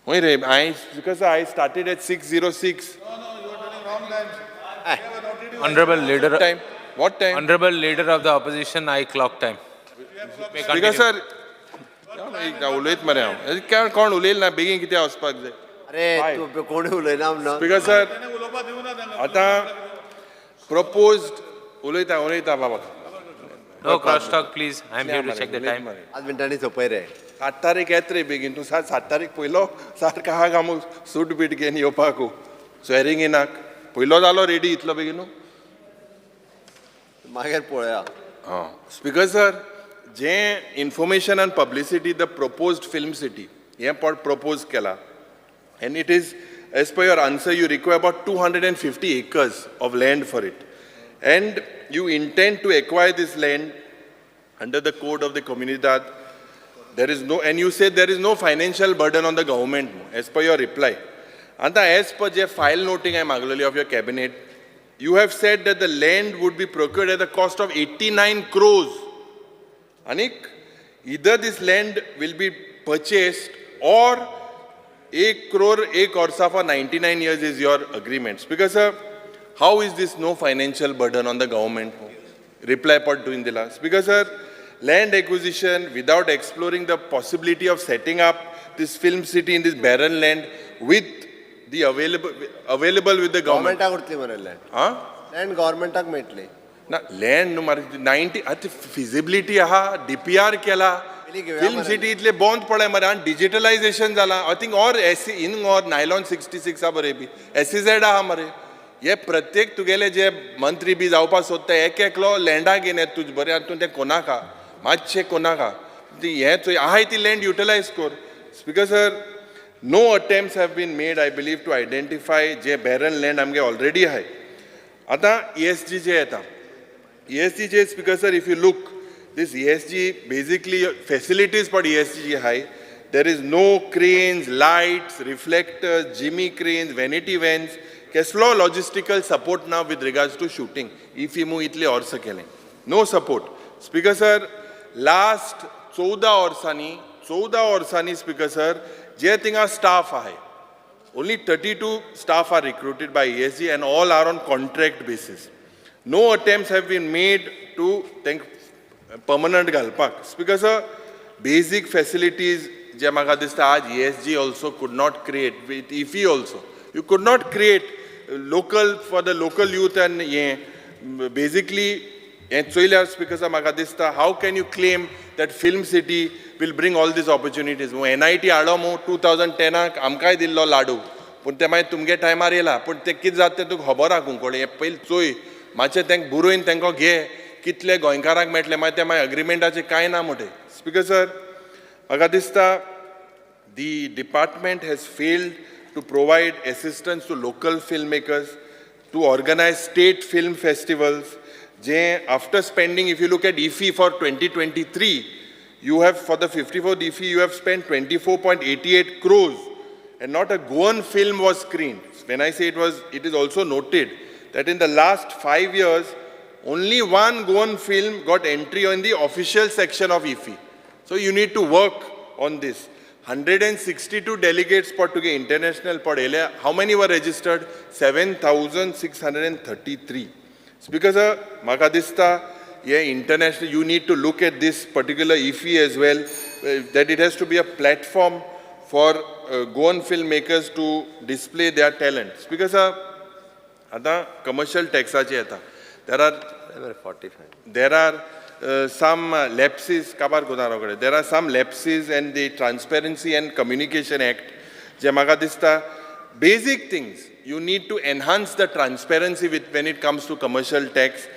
Because I started at 606. No, you are telling wrong time. Honorable Leader, What time? Honorable Leader of the Opposition, I clock time. Because sir, उलयत मरे हांव कोण उलयले ना बेगीन कितें वचपाक जाय अरे तू कोणी उलयना म्हणून स्पीकर सर आतां proposed उलयता बाबा No crosstalk, please. I'm here to check the time. 5 मिनटांनी सोपय रे 7 तारीख येत रे बेगीन तूं 7 तारीख पयलो सारको आहा गामू सूट बीट घेवन येवपाक स्वेरींग इनाक पयलो जालो रेडी इतलो बेगीन मागीर पळया स्पीकर सर जे information and publicity the proposed film city हें पण प्रपोज केला and it is as per your answer you require about 250 acres of land for it and you intend to acquire this land under the code of the comunidad. There is no, and you said there is no financial burden on the government as per your reply. And as per the file noting I maglali of your cabinet, you have said that the land would be procured at the cost of 89 crores. Anik, either this land will be purchased or 1 crore 1 korsa for 99 years is your agreement. Because how is this no financial burden on the government? Reply part doing the last. Because land acquisition without exploring the possibility of setting up this film city in this barren land with the available with the government. गव्हर्मेंटाक उरतली मरे land गव्हर्मेंटाक मेळटली ना land न्हू मारे 90 आतां feasibility आहा DPR केला film city इतले बंद पडले मरे आनी डिजिटलायझेशन जाला I think or in or nylon 66 बरे बी SEZ आहा मरे हे प्रत्येक तुगेले जे मंत्री बी जावपाक सोदता एकलो लँडा घेवन येता तुजे बरें आनी तूं तें कोनाका मातशें कोनाका हें चोय आहाय ती लँड युटिलायज कर speaker sir no attempts have been made I believe to identify जे बॅरन लँड आमगे ऑलरेडी आहाय आतां ESG जे येता ESG जे speaker sir if you look this ESG basically facilities for ESG high. There is no cranes, lights, reflectors, Jimmy cranes, vanity vans. Keslo logistical support now with regards to shooting. If you move itle orsa kele. No support. Speaker sir, last 14 orsani speaker sir, je thinga staff hai. Only 32 staff are recruited by ESG and all are on contract basis. No attempts have been made to permanent galpak because basic facilities je maga dista aaj ESG also could not create with IFI also you could not create local for the local youth and basically because maga dista how can you claim that film city will bring all these opportunities NIT adomo 2010 amkai dillo ladu पण ते मागीर तुमगे टायमार येला पण ते कितें जाता तें तुका खबर आहा कोण हें पयलीं चोय मातशें तेंक बुरोवन तेंको घे कितले गोंयकारांक मेळटले मागीर ते मागीर अग्रिमेंटाचें कांय ना मोठे स्पीकर सर म्हाका दिसता The department has failed to provide assistance to local filmmakers, to organize state film festivals. After spending, if you look at IFI for 2023, you have, for the 54th IFI, you have spent 24.88 crores, and not a Goan film was screened. When I say it is also noted that in the last 5 years, only one Goan film got entry in the official section of IFI. So you need to work on this. 162 delegates put together international padele. How many were registered? 7,633. Speaker sir, maka dista, international, you need to look at this particular IFI as well, that it has to be a platform for Goan filmmakers to display their talent. Speaker sir, आता commercial taxaचे येता. There are some lapses, there are some lapses in the Transparency and Communication Act. जे म्हाका दिसता, basic things, you need to enhance the transparency when it comes to commercial tax.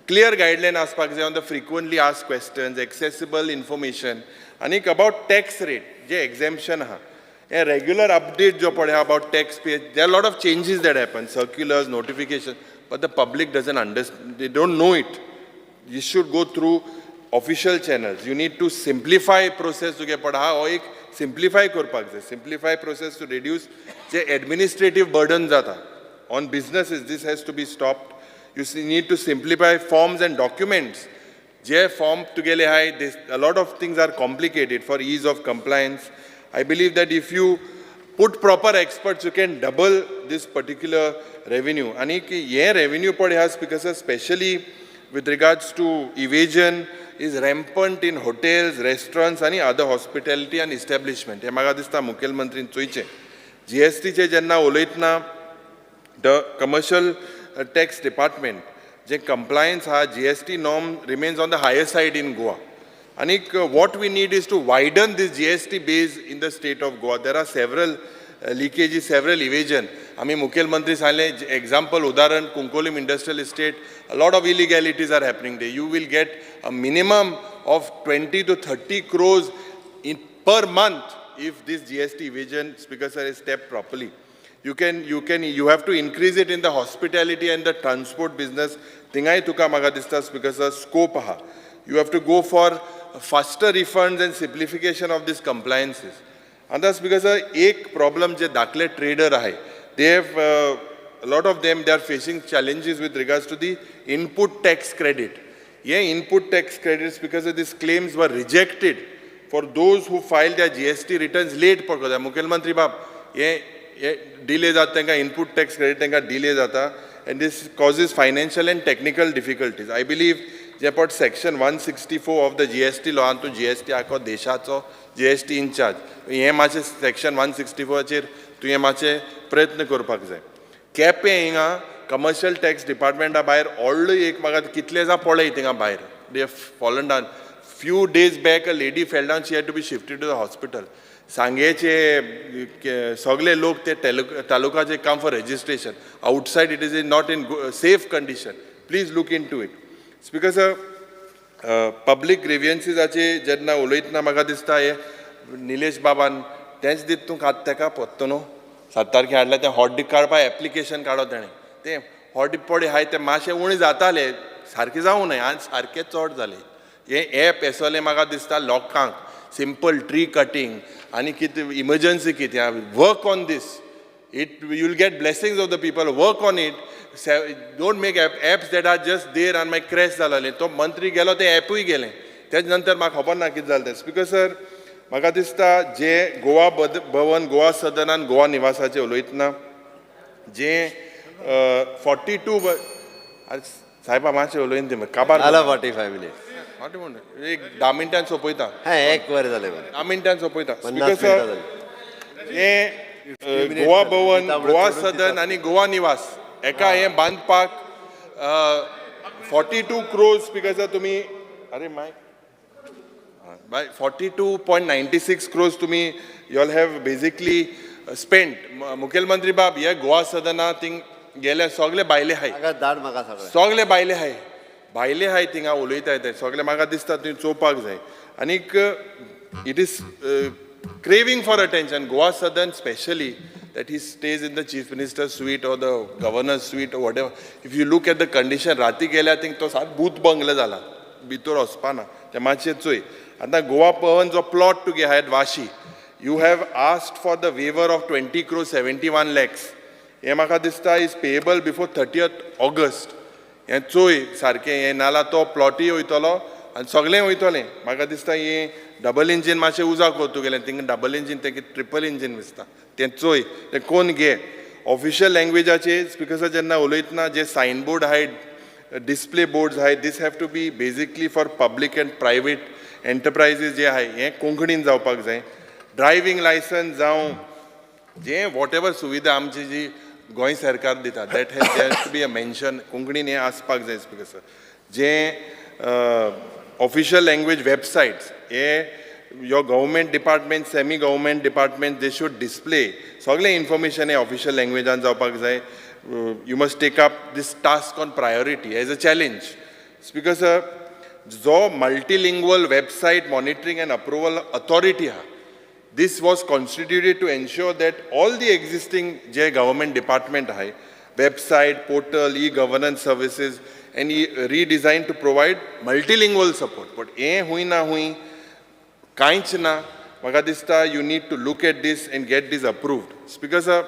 Clear guideline aspak on the frequently asked questions, accessible information, and about tax rate, je exemption ha. A regular update jo padhe about tax pay. There are a lot of changes that happen, circulars, notifications, but the public doesn't understand, they don't know it. You should go through official channels. You need to simplify process to get padha or ek simplify korpak je. Simplify process to reduce the administrative burden jata on businesses. This has to be stopped. You need to simplify forms and documents. Je form to gele hai, a lot of things are complicated for ease of compliance. I believe that if you put proper experts, you can double this particular revenue. And ye revenue pad has because especially with regards to evasion is rampant in hotels, restaurants, and other hospitality and establishment. He maga dista Mukhel Mantrin choiche. GST che janna oloitna the commercial tax department. Je compliance ha GST norm remains on the higher side in Goa. Anik, what we need is to widen this GST base in the state of Goa. There are several leakages, several evasion. Ami Mukhel Mantri sale example udaharan Kunkolim Industrial Estate, a lot of illegalities are happening there. You will get a minimum of 20 to 30 crores per month if this GST evasion, Speaker sir, is stepped properly. You have to increase it in the hospitality and the transport business. Tingai tuka magadista, Speaker sir, scope ha. You have to go for faster refunds and simplification of these compliances. And that's because एक problem जे दाखले trader आहे, they have a lot of them, they are facing challenges with regards to the input tax credit. ये input tax credits because of these claims were rejected for those who filed their GST returns late. Mukhel Mantri Bab, ये delay जाता है, input tax credit का delay जाता, and this causes financial and technical difficulties. I believe about section 164 of the GST law to GST ako deshacho GST in charge. Ye mache section 164 chair तु ये माचे प्रयत्न करपाक जाय. Cap इंगा commercial tax department बाहेर already एक मागा कितले जा पडले थिंगा बाहेर. They have fallen down. Few days back a lady fell down. She had to be shifted to the hospital. सांगेचे सगळे लोक ते तालुकाचे come for registration. Outside it is not in safe condition. Please look into it. Speaker sir, public grievances आचे जेन्ना उलयतना म्हाका दिसता हे निलेश बाबान तेंच दीत तूं खात तेका पत्तो 7 तारखे हाडला ते हॉट काडपा एप्लिकेशन काडो तेणें ते हॉट पडे हाय ते मातशे उणे जाताले सारके जावं न्हय आनी सारके चड जाले हे एप एसोले म्हाका दिसता लोकांक सिंपल ट्री कटिंग आनी कितें इमर्जन्सी कितें work on this you will get blessings of the people, work on it. Don't make apps that are just there and my crash झालेले. तो मंत्री गेलो ते ॲपूय गेले. त्याच नंतर म्हाका खबर ना कितें जालें तें. स्पीकर सर, म्हाका दिसता जे गोवा भवन, गोवा सदन आनी गोवा निवासाचे उलयतना जे 42 साहेबा मातशें उलयन ती काबार 45 मिनिट एक 10 मिनटान सोंपयता. एक वर जाले 10 मिनटान सोंपयता. 50 स्पीकर सर, हे गोवा भवन, गोवा सदन आणि गोवा निवास एका हे बांधपाक 42 crores स्पीकर तुम्ही अरे माय 42.96 crores तुम्ही you all have basically spent. मुखेल मंत्री बाब हे गोवा सदना थिंग गेले सगळे बायले हाय दाड म्हाका सगळे सगळे बायले हाय थिंगा उलयता येता सगळे म्हाका दिसता तुम्ही चोवपाक जाय. आनीक it is craving for attention. Goa Southern especially, that he stays in the chief minister's suite or the governor's suite or whatever. If you look at the condition, rati गेल्या I think तो सात भूत बंगला झाला. भितर वचपाना. ते मातशें चोय. आता Goa Pavan जो plot to get Vashi, you have asked for the waiver of 20 crores 71 lakhs. हे म्हाका दिसता is payable before 30th August. हें चोय सारकें हें नाला तो प्लॉटूय वयतलो आनी सगळें वयतलें. म्हाका दिसता हें डबल इंजीन मातशें उजाक वतू गेलें थिंगा डबल इंजीन तें ट्रिपल इंजीन दिसता. तें चोय तें कोण घे. ऑफिशियल लँग्वेजाचेर स्पिकर जेन्ना उलयतना जे सायनबोर्ड आहाय डिस्प्ले बोर्ड्स आहाय this have to be basically for public and private enterprises जे आहाय हें कोंकणीन जावपाक जाय. ड्रायव्हिंग लायसन्स जावं जे वॉट एवर सुविधा आमची जी गोंय सरकार दिता that has to be a mention कोंकणीन हें आसपाक जाय स्पिकर सर. जे ऑफिशियल लँग्वेज वेबसायट्स हे your government department, semi-government department, they should display सगळे information हे official languagean जावपाक जाय. You must take up this task on priority as a challenge. Speaker sir, जो multilingual website monitoring and approval authority ha, this was constituted to ensure that all the existing जे government department hai, website, portal, e-governance services, and redesigned to provide multilingual support. But हे हुई ना हुई कांयच ना. म्हाका दिसता you need to look at this and get this approved. Speaker sir,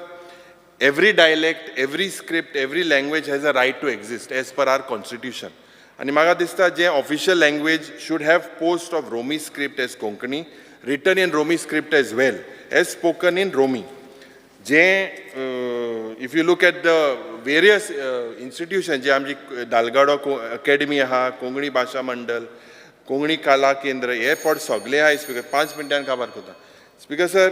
every dialect, every script, every language has a right to exist as per our constitution. And म्हाका दिसता जे official language should have post of Romi script as Konkani, written in Romi script as well, as spoken in Romi. If you look at the various institutions, जे आमची दालगाडो academy आहा, कोंकणी भाशा मंडल, कोंकणी कला केंद्र, हे पड सगळे आहाय स्पिकर. 5 मिनटान खबर करता. Speaker sir,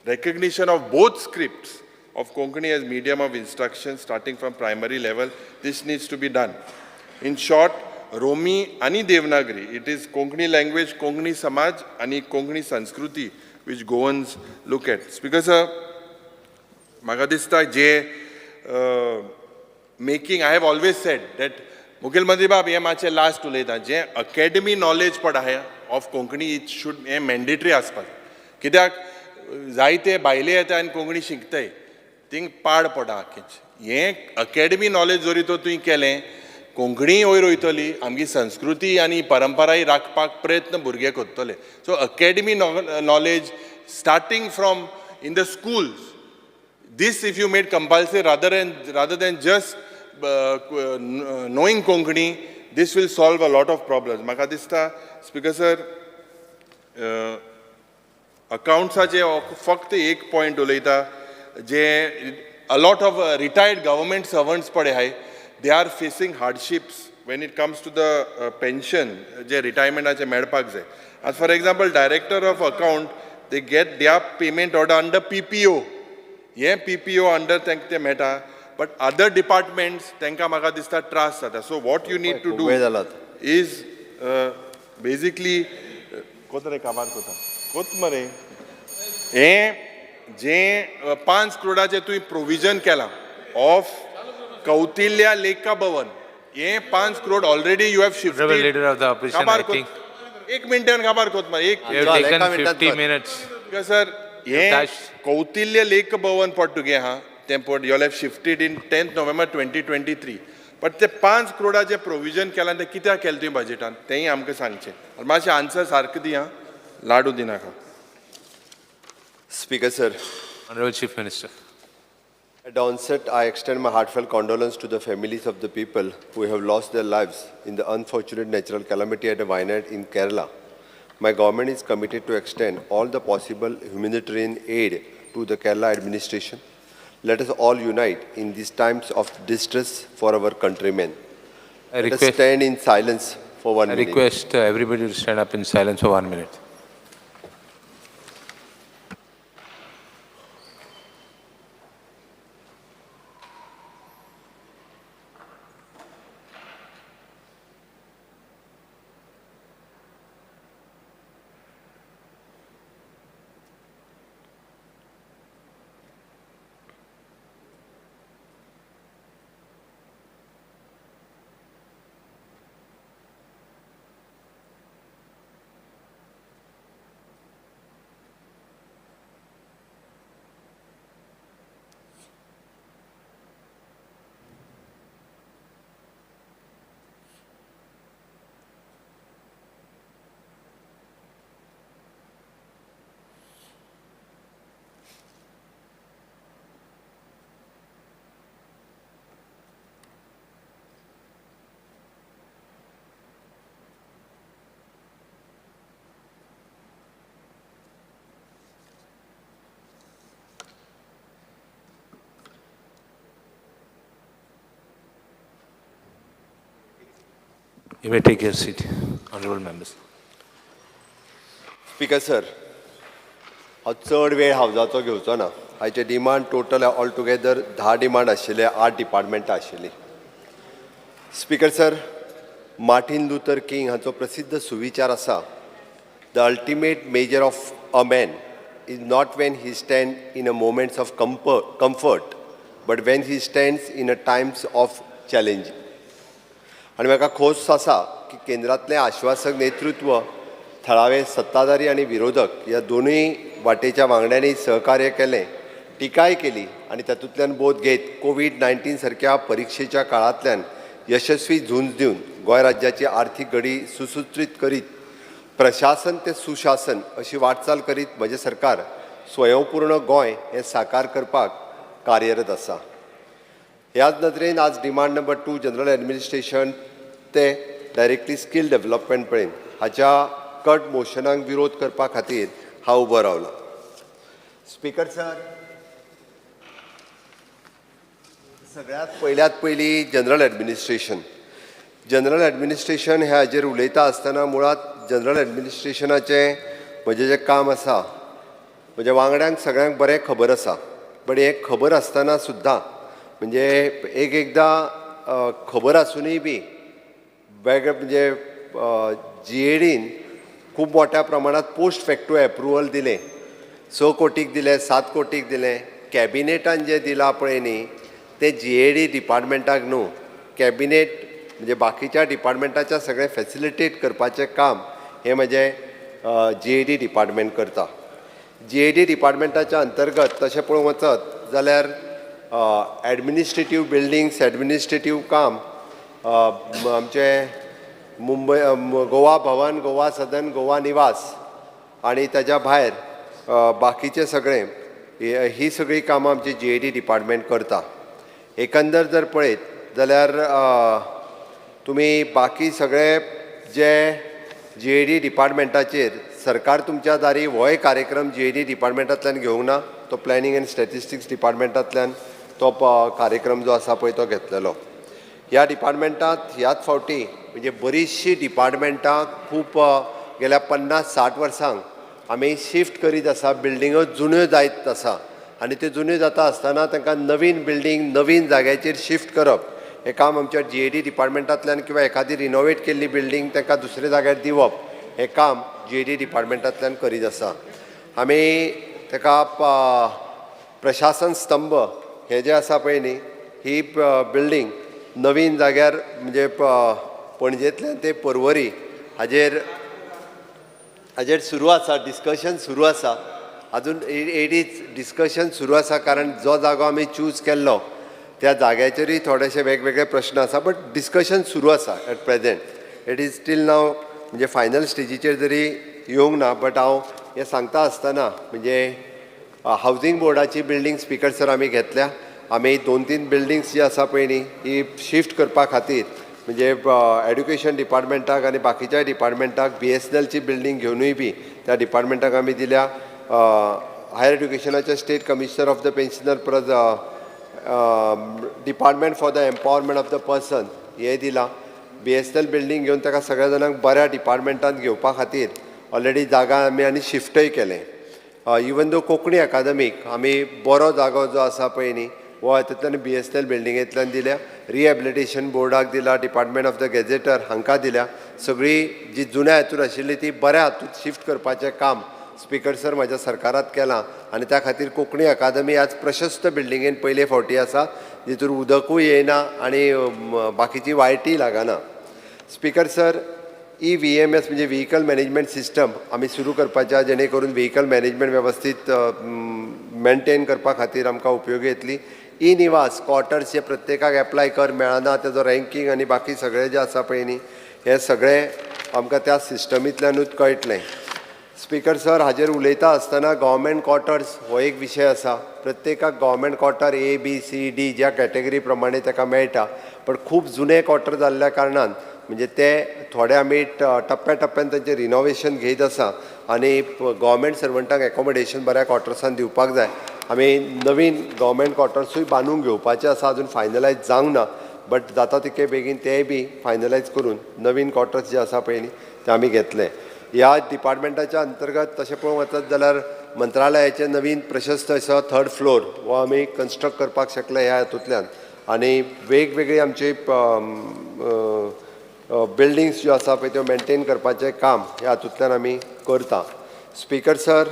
recognition of both scripts of Konkani as medium of instruction starting from primary level, this needs to be done. In short, Romi ani Devanagari, it is Konkani language, Konkani Samaj ani Konkani Sanskruti which Goans look at. Speaker sir, म्हाका दिसता जे making, I have always said that मुखेलमंत्री बाब हे मातशें last उलयता जे academy knowledge पड आहा ऑफ कोंकणी इट शूड हें मॅन्डेटरी आसपाक. कित्याक जायते भायले येता आनी कोंकणी शिकताय थिंग पाड पडा आख्खेंच. हें अकॅडमी नॉलेज जरी तो तुवें केलें कोंकणी वयर वयतली, आमची संस्कृती आनी परंपराय राखपाक प्रयत्न भुरगे करतले. So academy knowledge starting from in the schools, this if you made compulsory rather than just knowing Konkani, this will solve a lot of problems. म्हाका दिसता स्पिकर सर अकाउंट्साचे फक्त एक पॉयंट उलयता जे a lot of retired government servants पडे आहाय, they are facing hardships when it comes to the pension जे रिटायरमेंटाचे मेळपाक जाय. As for example, director of account, they get their payment order under PPO. हे PPO under तांकां ते मेळटा. But other departments, तांकां म्हाका दिसता त्रास जाता. So what you need to do is basically कोतरे काबार कोता कोत मरे हे जे 5 करोडाचे तुवें प्रोविजन केला ऑफ कौतिल्या लेखा भवन, हे 5 crore already you have shifted. Leader of the opposition, I think. एक मिनिटान खबर कोत मरे एक You have taken 50 minutes. Sir हे कौतिल्य लेख भवन पड तुगे हा तें पड you have shifted in 10th November 2023. But ते 5 करोडाचे प्रोविजन केलां तें कित्याक केलें तुवें बजेटान तेंय आमकां सांगचें. मातशें आन्सर सारकें दी हा, लाडू दिनाका. Speaker sir, Honorable Chief Minister. at the onset I extend my heartfelt condolence to the families of the people who have lost their lives in the unfortunate natural calamity at Wayanad in Kerala. My government is committed to extend all the possible humanitarian aid to the Kerala administration. Let us all unite in these times of distress for our countrymen. Let us stand in silence for 1 I minute. request everybody to stand up in silence for 1 minute. You may take your seat, honorable members. Speaker sir, हांव चड वेळ हावजाचो घेवचो ना. हाचे demand total all together 10 demand आशिल्ले, 8 डिपार्टमेंटां आशिल्लीं. Speaker sir, Martin Luther king हाचो प्रसिद्ध सुविचार आसा, the ultimate measure of a man is not when he stand in a moments of comfort but when he stands in a Times of challenge. आनी म्हाका खोस आसा की केंद्रांतलें आश्वासक नेतृत्व, थळावे सत्ताधारी आनी विरोधक ह्या दोनूय वाटेच्या वांगड्यांनी सहकार्य केलें, टिकाय केली आनी तातूंतल्यान बोध घेत कोविड-19 सारक्या परिक्षेच्या काळांतल्यान यशस्वी झूंज दिवन गोंय राज्याची आर्थीक घडी सुसूत्रीत करीत प्रशासन ते सुशासन अशी वाटचाल करीत म्हजें सरकार स्वयंपूर्ण गोंय हें साकार करपाक कार्यरत आसा. ह्याच नदरेन आज डिमांड नंबर 2 जनरल एडमिनिस्ट्रेशन ते डायरेक्टली स्कील डेव्हलपमेंट पर्यंत हाच्या कट मोशनाक विरोध करपा खातीर हांव उबो रावला. स्पीकर सर, सगळ्यात पयलीं जनरल एडमिनिस्ट्रेशन हे हाजेर उलयता आसतना मुळात जनरल एडमिनिस्ट्रेशनाचें म्हजें जें काम आसा, म्हज्या वांगड्यांक सगळ्यांक बरें खबर आसा. बट हें खबर आसतना सुद्दां म्हणजे एकदां खबर आसुनूय बी वेगळे म्हणजे GADन खूब मोठ्या प्रमाणात पोस्ट फॅक्टो एप्रुवल दिलें. 6 कोटीक दिलें, 7 कोटीक दिलें. कॅबिनेटान जें दिलां पळय न्ही, तें GAD डिपार्टमेंटाक न्हू, कॅबिनेट म्हणजे बाकीच्या डिपार्टमेंटाच्या सगळें फॅसिलिटेट करपाचें काम हें म्हजें GAD डिपार्टमेंट करता. GAD डिपार्टमेंटाच्या अंतर्गत तशें पळोवंक वचत जाल्यार एडमिनिस्ट्रेटीव बिल्डिंग्स, एडमिनिस्ट्रेटीव काम आमचे मुंबय गोवा भवन, गोवा सदन, गोवा निवास आनी ताच्या भायर बाकीचें सगळें ही सगळीं कामां आमची GAD डिपार्टमेंट करता. एकंदर जर पळयत जाल्यार तुमी बाकी सगळे जे GAD डिपार्टमेंटाचेर सरकार तुमच्या दारी होय कार्यक्रम GAD डिपार्टमेंटांतल्यान घेवंक ना, तो प्लॅनिंग एंड स्टॅटिस्टिक्स डिपार्टमेंटांतल्यान तो कार्यक्रम जो आसा पळय तो घेतलेलो. ह्या डिपार्टमेंटांत ह्याच फावटी म्हणजे बरीचशीं डिपार्टमेंटां खूब गेल्या 50-60 वर्सांक आमी शिफ्ट करीत आसा, बिल्डिंगो जुन्यो जायत आसा आनी त्यो जुन्यो जाता आसतना तांकां नवीन बिल्डींग नवीन जाग्याचेर शिफ्ट करप हें काम आमच्या GAD डिपार्टमेंटांतल्यान किंवा एखादी रिनोवेट केल्ली बिल्डींग तांकां दुसऱ्या जाग्यार दिवप हें काम GAD डिपार्टमेंटांतल्यान करीत आसा. आमी ताका प्रशासन स्तंभ हे जे आसा पळय न्ही, ही बिल्डींग नवीन जाग्यार म्हणजे पणजेंतल्यान ते पर्वरी हाजेर सुरू आसा, डिस्कशन सुरू आसा. अजून डिस्कशन सुरू आसा कारण जो जागो आमी चूज केल्लो त्या जाग्याचेरूय थोडेशे वेगवेगळे प्रश्न आसा, बट डिस्कशन सुरू आसा at present. It is still now म्हणजे फायनल स्टेजीचेर जरी येवंक ना, बट हांव हें सांगता आसतना म्हणजे हावजींग बोर्डाची बिल्डींग स्पीकर सर आमी घेतल्या. आमी 2-3 बिल्डिंग्स जी आसा पळय न्ही ही शिफ्ट करपा खातीर म्हणजे एड्युकेशन डिपार्टमेंटाक आनी बाकीच्या डिपार्टमेंटाक BSNLची बिल्डींग घेवनूय बी त्या डिपार्टमेंटाक आमी दिल्या. हायर एड्युकेशनाचे state commissioner of the pensioner परत department for the empowerment of the person हे दिलां. BSNL बिल्डींग घेवन ताका सगळ्या जाणांक बऱ्या डिपार्टमेंटांत घेवपा खातीर ऑलरेडी जागा आमी आनी शिफ्टय केलें. इवन दो कोंकणी अकादमीक आमी बरो जागो जो आसा पळय न्ही वो हातूंतल्यान BSNL बिल्डिंगेंतल्यान दिल्या. रिहॅबिलिटेशन बोर्डाक दिला, डिपार्टमेंट ऑफ द गॅझेटर हांकां दिल्या. सगळी जी जुन्या हातूंत आशिल्ली ती बऱ्या हातूंत शिफ्ट करपाचें काम स्पीकर सर म्हाज्या सरकारांत केलां आनी त्या खातीर कोंकणी अकादमी आज प्रशस्त बिल्डिंगेन पयले फावटी आसा, जितूर उदकूय येयना आनी बाकीची वायटूय लागना. स्पीकर सर, EVMS म्हणजे व्हेहिकल मॅनेजमेंट सिस्टम आमी सुरू करपाच्या जेणे करून व्हेहिकल मॅनेजमेंट वेवस्थीत मेंटेन करपा खातीर आमकां उपयोगी येतली. निवास क्वॉर्टर्स हे प्रत्येकाक एप्लाय कर मेळना, तेजो रँकींग आनी बाकी सगळें जें आसा पळय न्ही हें सगळें आमकां त्या सिस्टमींतल्यानूच कळटलें. स्पीकर सर, हाजेर उलयता आसतना गव्हर्मेंट क्वॉर्टर्स हो एक विशय आसा. प्रत्येकाक government quarter A, B, C, D ज्या कॅटेगरी प्रमाणे ताका मेळटा, पण खूब जुने क्वॉर्टर जाल्ल्या कारणान म्हणजे ते थोडे आमी टप्प्यान तांचें रिनोवेशन घेयत आसा आनी गव्हर्मेंट सर्वंटांक एकोमोडेशन बऱ्या क्वॉर्टर्सान दिवपाक जाय. आमी नवीन गव्हर्मेंट क्वॉर्टर्सूय बांदून घेवपाचें आसा, अजून फायनलायज जावंक ना. बट जाता तितके बेगीन तेय बी फायनलायज करून नवीन क्वॉर्टर्स जे आसा पळय न्ही ते आमी घेतले. ह्या डिपार्टमेंटाच्या अंतर्गत तशें पळोवंक वचत जाल्यार मंत्रालयाचे नवीन प्रशस्त असो 3rd फ्लोर हो आमी कन्स्ट्रक्ट करपाक शकले ह्या हातूंतल्यान आनी वेगवेगळी आमची बिल्डिंग्स ज्यो आसा पळय त्यो मेंटेन करपाचें काम ह्या हातूंतल्यान आमी करता. स्पीकर सर,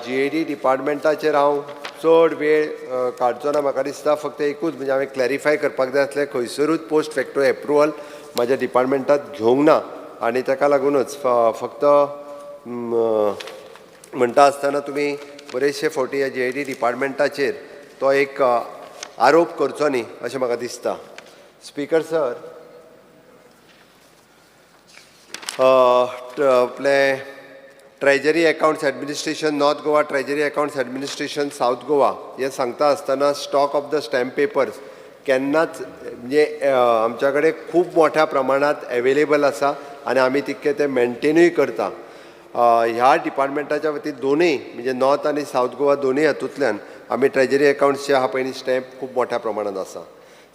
GAD डिपार्टमेंटाचेर हांव चड वेळ काडचो ना. म्हाका दिसता फक्त एकूच म्हणजे हांवें क्लॅरिफाय करपाक जाय आसलें खंयसरूच पोस्ट फॅक्टो एप्रुवल म्हाज्या डिपार्टमेंटांत घेवंक ना आनी ताका लागूनच फक्त म्हणटा आसतना तुमी बरेचशे फावटी ह्या GAD डिपार्टमेंटाचेर तो एक आरोप करचो न्ही अशें म्हाका दिसता. स्पीकर सर, आपले treasury accounts administration north Goa, treasury accounts administration south Goa हे सांगता आसतना stock of the stamp papers केन्नाच म्हणजे आमच्या कडेन खूब मोठ्या प्रमाणात एवेलेबल आसा आनी आमी तितके ते मेंटेनूय करता. ह्या डिपार्टमेंटाच्या वतीन दोनूय म्हणजे नॉर्थ आनी साऊथ गोवा दोनूय हातूंतल्यान आमी ट्रेजरी अकाउंट्स जे आहा पळय न्ही स्टॅम्प खूब मोठ्या प्रमाणात आसा.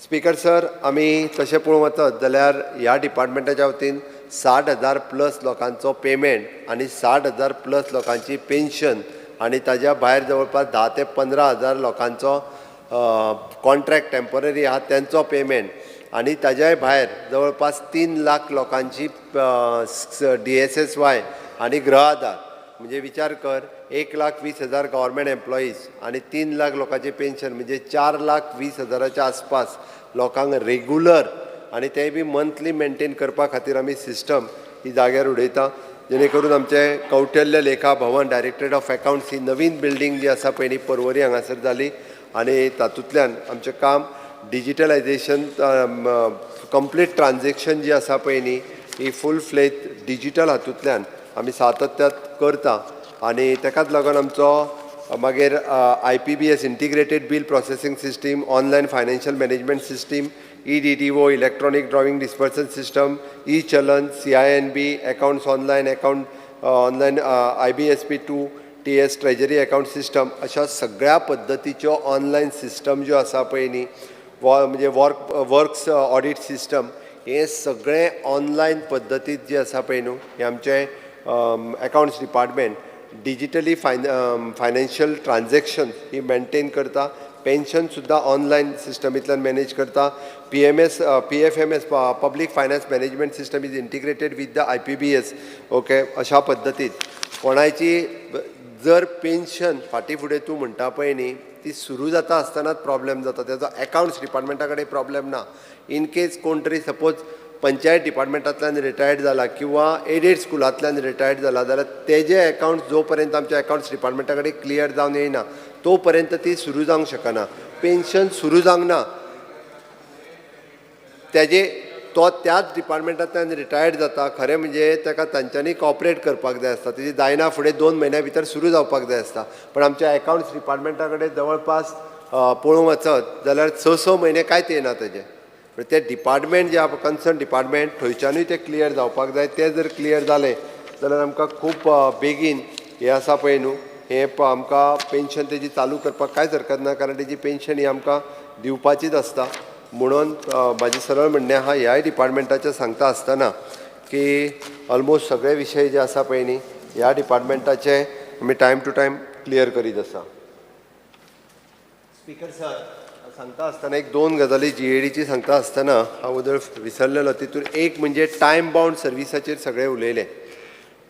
स्पीकर सर, आमी तशें पळोवंक वचत जाल्यार ह्या डिपार्टमेंटाच्या वतीन 60,000 प्लस लोकांचो पेमेंट आनी 60,000 प्लस लोकांची पेन्शन आनी ताज्या भायर जवळपास 10 ते 15,000 लोकांचो कॉन्ट्रॅक्ट टेम्पररी आहा तेंचो पेमेंट आनी ताज्याय भायर जवळपास 3 लाख लोकांची DSSY आनी गृह आधार म्हणजे विचार कर 1,20,000 गव्हर्मेंट एम्प्लॉईज आनी 3 लाख लोकांचे पेन्शन म्हणजे 4,20,000च्या आसपास लोकांक रेग्युलर आनी तेय बी मंथली मेंटेन करपा खातीर आमी सिस्टम ही जाग्यार उडयता जेणे करून आमचे कौशल्य Lekha Bhavan directorate of accounts ही नवीन बिल्डींग जी आसा पळय न्ही पर्वरी हांगासर जाली आनी तातूंतल्यान आमचें काम डिजिटलायजेशन कंप्लीट ट्रान्झॅक्शन जी आसा पळय न्ही ही फूल फ्लेज डिजिटल हातूंतल्यान आमी सातत्यात करता आनी तेकाच लागून आमचो मागीर IPBS integrated bill processing system, online financial management system, EDTO electronic drawing dispersion system, चलन, CINB accounts online account online IBSP2 TS treasury account system अशा सगळ्या पद्दतीच्यो ऑनलायन सिस्टम ज्यो आसा पळय न्ही म्हणजे वर्क्स ऑडिट सिस्टम हे सगळे ऑनलायन पद्दतीत जे आसा पळय न्हू हे आमचे accounts department digitally financial transaction ही मेंटेन करता. पेन्शन सुद्धा ऑनलायन सिस्टमींतल्यान मॅनेज करता. PFMS public finance management system is integrated with the IPBS. Okay, अशा पद्दतीत कोणाची जर पेन्शन फाटीं फुडें तूं म्हणटा पळय न्ही ती सुरू जाता आसतनाच प्रॉब्लेम जाता तेजो अकाउंट्स डिपार्टमेंटा कडेन प्रॉब्लेम ना. इन केस कोण तरी सपोज पंचायत डिपार्टमेंटांतल्यान रिटायर्ड जाला किंवा एडेड स्कुलांतल्यान रिटायर्ड जाला जाल्यार तेजे अकाउंट्स जो पर्यंत आमच्या अकाउंट्स डिपार्टमेंटा कडेन क्लियर जावन येयना तो पर्यंत ती सुरू जावंक शकना. पेन्शन सुरू जावंक ना तेजे तो त्याच डिपार्टमेंटांतल्यान रिटायर्ड जाता खरें म्हणजे ताका तांच्यांनी कॉपरेट करपाक जाय आसता तेजी जायना फुडें 2 म्हयन्या भितर सुरू जावपाक जाय आसता. पण आमच्या अकाउंट्स डिपार्टमेंटा कडेन जवळपास पळोवंक वचत जाल्यार 6 म्हयने कांयच येना तेजे. ते डिपार्टमेंट जे कन्सर्न डिपार्टमेंट थंयच्यानूय ते क्लियर जावपाक जाय. ते जर क्लियर जालें जाल्यार आमकां खूब बेगीन हे आसा पळय न्हू हे आमकां पेन्शन तेजी चालू करपाक कांयच हरकत ना कारण तेजी पेन्शन ही आमकां दिवपाचीच आसता. म्हणून म्हाजें सरळ म्हणणें आहा ह्याय डिपार्टमेंटाचें सांगता आसतना की ऑलमोस्ट सगळे विशय जे आसा पळय न्ही ह्या डिपार्टमेंटाचे आमी टायम टू टायम क्लियर करीत आसा. स्पीकर सर, सांगता आसतना एक 2 गजाली GADची सांगता आसतना हांव उदळ विसरलेलो. तितून एक म्हणजे टायम बाउंड सर्विसाचेर सगळे उलयले.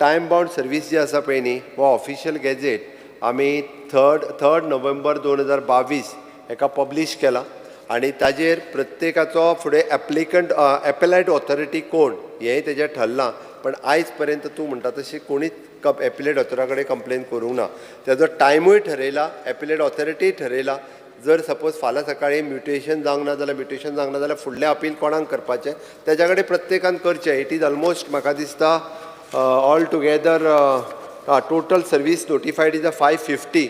टायम बाउंड सर्वीस जी आसा पळय न्ही हो ऑफिशियल गॅजेट आमी 3 नोव्हेंबर 2022 हेका पब्लीश केला आनी ताजेर प्रत्येकाचो फुडें एपेलायट ऑथॉरिटी कोण हेंय तेजें ठरलां. पण आयज पर्यंत तूं म्हणटा तशी कोणीच एपिलेट ऑथोरा कडेन कंप्लेन करूंक ना. तेजो टायमूय ठरयला, एपिलेट ऑथॉरिटीय ठरयला. जर सपोज फाल्यां सकाळीं म्युटेशन जावंक ना जाल्यार फुडलें अपील कोणाक करपाचें तेज्या कडेन प्रत्येकान करचें. इट इज ऑलमोस्ट म्हाका दिसता all together total service नोटिफायड is 550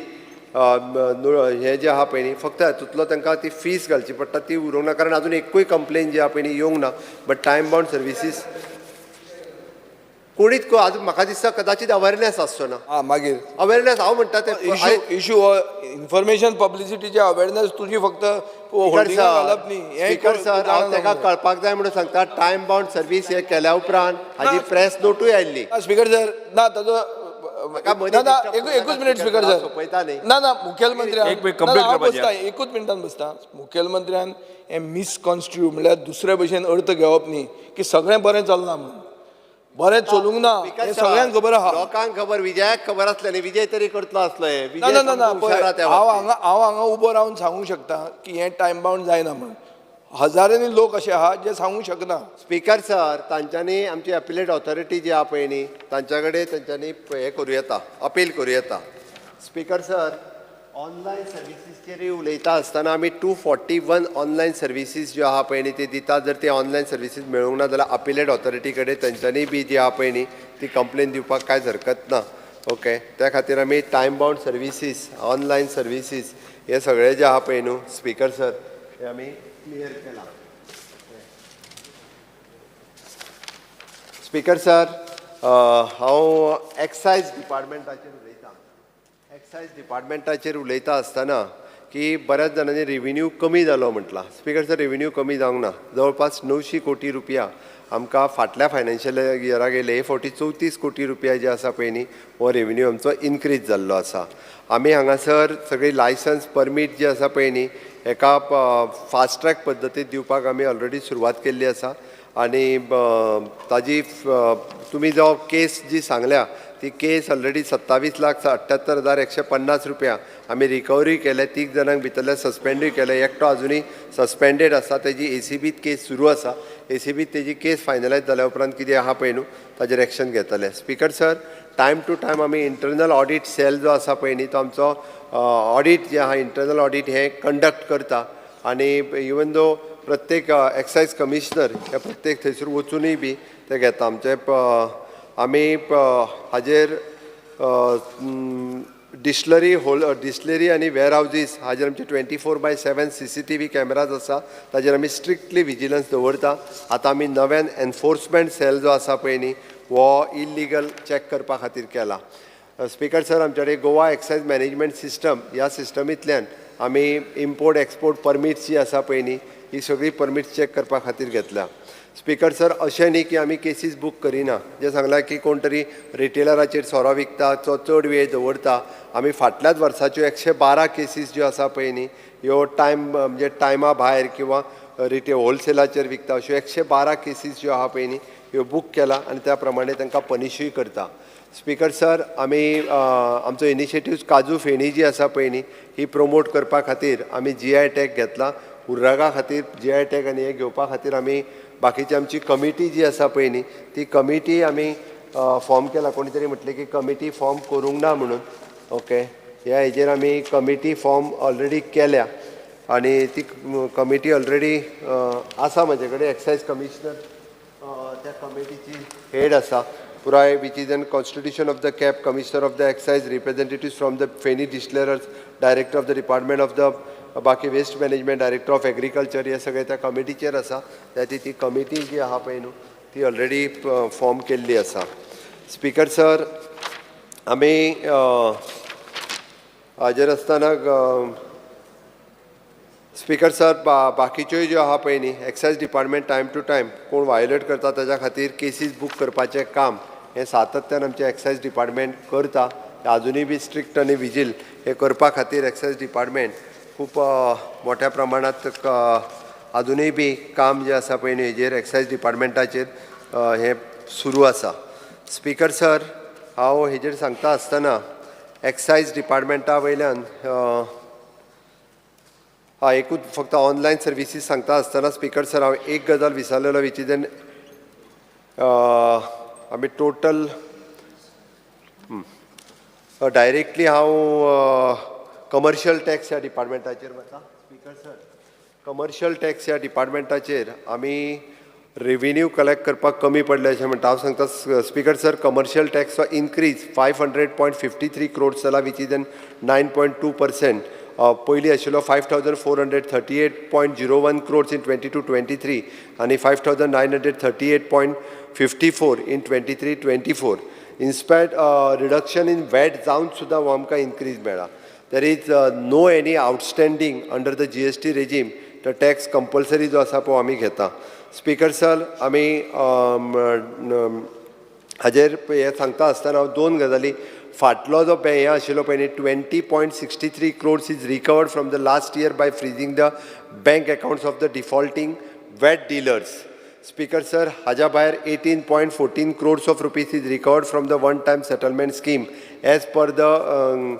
हे जे आहा पळय न्ही फक्त हातूंतलो तांकां ती फीस घालची पडटा ती उरूंक ना कारण आजून एकूय कंप्लेन जी आहा पळय न्ही येवंक ना. बट टायम बाउंड सर्विसीस कोणीच आजून म्हाका दिसता कदाचित अवेरनेस आसचो ना. हां मागीर अवेरनेस हांव म्हणटा ते इशू इन्फॉर्मेशन पब्लिसिटीचे अवेरनेस तुजी फक्त होल्डिंगा घालप न्ही स्पीकर सर हांव ताका कळपाक जाय म्हणून सांगता टायम बाउंड सर्वीस हे केल्या उपरांत हाजी प्रेस नोटूय आयिल्ली. स्पीकर सर ना ताजो एकूच मिनिट स्पीकर सर सोंपयता न्ही. ना मुखेलमंत्र्यान एक मिनिट complete हांव करपाचें. बसता एकूच मिनटान बसता. मुखेलमंत्र्यान हें मिसकॉन्स्टिट्यू म्हणल्यार दुसरे भशेन अर्थ घेवप न्ही की सगळें बरें चलना म्हणून. बरें चलूंक ना हें सगळ्यांक खबर आहा. लोकांक खबर विजयाक खबर आसलें न्ही. विजय तरी करतलो आसलो हे. ना ना ना ना विजय पळय हुशार आहा त्या हांव बाबतींत. हांगा उबो रावन सांगूंक शकता की हें टायम बाउंड जायना म्हणून. हजारांनी लोक अशे आहा जे सांगूंक शकना. स्पीकर सर तांच्यांनी आमची अपिलेट ऑथॉरिटी जी आहा पळय न्ही तांच्या कडेन तांच्यांनी हें करूं येता अपील करूं येता. स्पीकर सर ऑनलायन सर्विसीसचेर उलयता आसतना आमी 241 ऑनलायन सर्विसीस ज्यो आहा पळय न्ही ती दिता. जर ती ऑनलायन सर्विसीस मेळूंक ना जाल्यार अपिलेट ऑथॉरिटी कडेन तांच्यांनी बी जी आहा पळय न्ही ती कंप्लेन दिवपाक कांयच हरकत ना. ओके त्या खातीर आमी time bound services online services हे सगळे जे आहा पळय न्हू स्पीकर सर हे आमी क्लियर केला. स्पीकर सर हांव एक्सायज डिपार्टमेंटाचेर उलयतां. एक्सायज डिपार्टमेंटाचेर उलयता आसतना की बऱ्याच जाणांनी रेव्हेन्यू कमी जालो म्हटलां. स्पीकर सर रेव्हेन्यू कमी जावंक ना. जवळपास 900 कोटी रुपया आमकां फाटल्या फायनान्शियल इयराक गेले फावटी 34 कोटी रुपया जे आसा पळय न्ही हो रेव्हेन्यू आमचो इनक्रीज जाल्लो आसा. आमी हांगासर सगळी लायसन्स परमीट जी आसा पळय न्ही एका फास्ट ट्रॅक पद्दतीन दिवपाक आमी ऑलरेडी सुरवात केल्ली आसा. आनी ताजी तुमी जो केस जी सांगल्या ती केस ऑलरेडी 27,78,150 रुपया आमी रिकवरी केले. 3 जाणांक भितरले सस्पेंडूय केले. एकटो आजुनूय सस्पेंडेड आसा. तेजी एसीबीत केस सुरू आसा. एसीबीत तेजी केस फायनलायज जाल्या उपरांत कितें आहा पळय न्हू ताजेर एक्शन घेतले. Speaker sir time to time आमी इंटरनल ऑडीट सेल जो आसा पळय न्ही तो आमचो ऑडीट जे आहा इंटरनल ऑडीट हे कंडक्ट करता. आनी इवन दो प्रत्येक एक्सायज कमिशनर हे प्रत्येक थंयसर वचूनय बी ते घेता. आमचे आमी हाजेर डिस्टिलरी आनी वेअर हावजीस हाजेर आमचे 24/7 CCTV कॅमेराज आसा. ताजेर आमी स्ट्रिक्टली विजिलन्स दवरता. आतां आमी नव्यान एनफोर्समेंट सेल जो आसा पळय न्ही हो इल्लिगल चॅक करपा खातीर केला. स्पीकर सर आमचे कडेन गोवा एक्सायज मॅनेजमेंट सिस्टम ह्या सिस्टमींतल्यान आमी इम्पोर्ट एक्सपोर्ट परमीट्स जी आसा पळय न्ही ही सगळी परमीट्स चॅक करपा खातीर घेतल्या. स्पीकर सर अशें न्ही की आमी केसीस बूक करिना. जे सांगलां की कोण तरी रिटेलराचेर सोरो विकता तो चड वेळ दवरता. आमी फाटल्याच वर्साच्यो 112 केसीस ज्यो आसा पळय न्ही ह्यो म्हणजे टायमा भायर किंवा होलसेलाचेर विकता अश्यो 112 केसीस ज्यो आहा पळय न्ही ह्यो बूक केला आनी त्या प्रमाणे तांकां पनिशूय करता. स्पीकर सर आमी आमचो इनिशिएटीव्ह काजू फेणी जी आसा पळय न्ही ही प्रमोट करपा खातीर आमी GI टॅग घेतला. उर्रागा खातीर GI टॅग आनी हे घेवपा खातीर आमी बाकीची आमची कमिटी जी आसा पळय न्ही ती कमिटी आमी फॉर्म केला. कोणी तरी म्हटलें की कमिटी फॉर्म करूंक ना म्हणून. ओके ह्या हेजेर आमी कमिटी फॉर्म ऑलरेडी केल्या आनी ती कमिटी ऑलरेडी आसा म्हजे कडेन. एक्सायज कमिशनर त्या कमिटीची हेड आसा पुराय which is an constitution of the cap commissioner of the excise representatives from the feni distillers director of the department of the बाकी waste management director of agriculture हे सगळे त्या कमिटीचेर आसा. त्याची ती कमिटी जी आहा पळय न्हू ती ऑलरेडी फॉर्म केल्ली आसा. स्पीकर सर आमी हाजेर आसतना स्पीकर सर बाकीच्योय ज्यो आहा पळय न्ही excise department time to time कोण वायोलेट करता ताच्या खातीर केसीस बूक करपाचें काम हें सातत्यान आमचें एक्सायज डिपार्टमेंट करता. आजुनूय बी स्ट्रिक्ट आनी विजील हे करपा खातीर एक्सायज डिपार्टमेंट खूब मोठ्या प्रमाणांत आजुनूय बी काम जें आसा पळय न्ही हेजेर एक्सायज डिपार्टमेंटाचेर हें सुरू आसा. स्पीकर सर हांव हेजेर सांगता आसतना एक्सायज डिपार्टमेंटा वयल्यान एकूच फक्त ऑनलायन सर्विसीस सांगता आसतना स्पीकर सर हांव एक गजाल विसरलेलो विच इज एन आमी टोटल डायरेक्टली हांव कमर्शियल टॅक्स ह्या डिपार्टमेंटाचेर वता. स्पीकर सर कमर्शियल टॅक्स ह्या डिपार्टमेंटाचेर आमी रेव्हेन्यू कलेक्ट करपाक कमी पडले अशें म्हणटा. हांव सांगता स्पीकर सर कमर्शियल टॅक्सचो इनक्रीज 500.53 crores जाला विच इज एन 9.2%. पयलीं आशिल्लो 5,438.01 crores in 22-23 आनी 5,938 54 in 23-24. In spite reduction in VAT जावन सुद्धा हो आमकां increase मेळ्ळा. There is no any outstanding under the GST regime. The tax compulsory जो आसा पळय आमी घेता. स्पीकर सर, आमी हाजेर हे सांगता आसतना हांव दोन गजाली. फाटलो जो हे आशिल्लो पळय न्ही 20.63 crores is recovered from the last year by freezing the bank accounts of the defaulting VAT dealers. Speaker sir, haja भायर 18.14 crores of rupees is recovered from the one-time settlement scheme as per the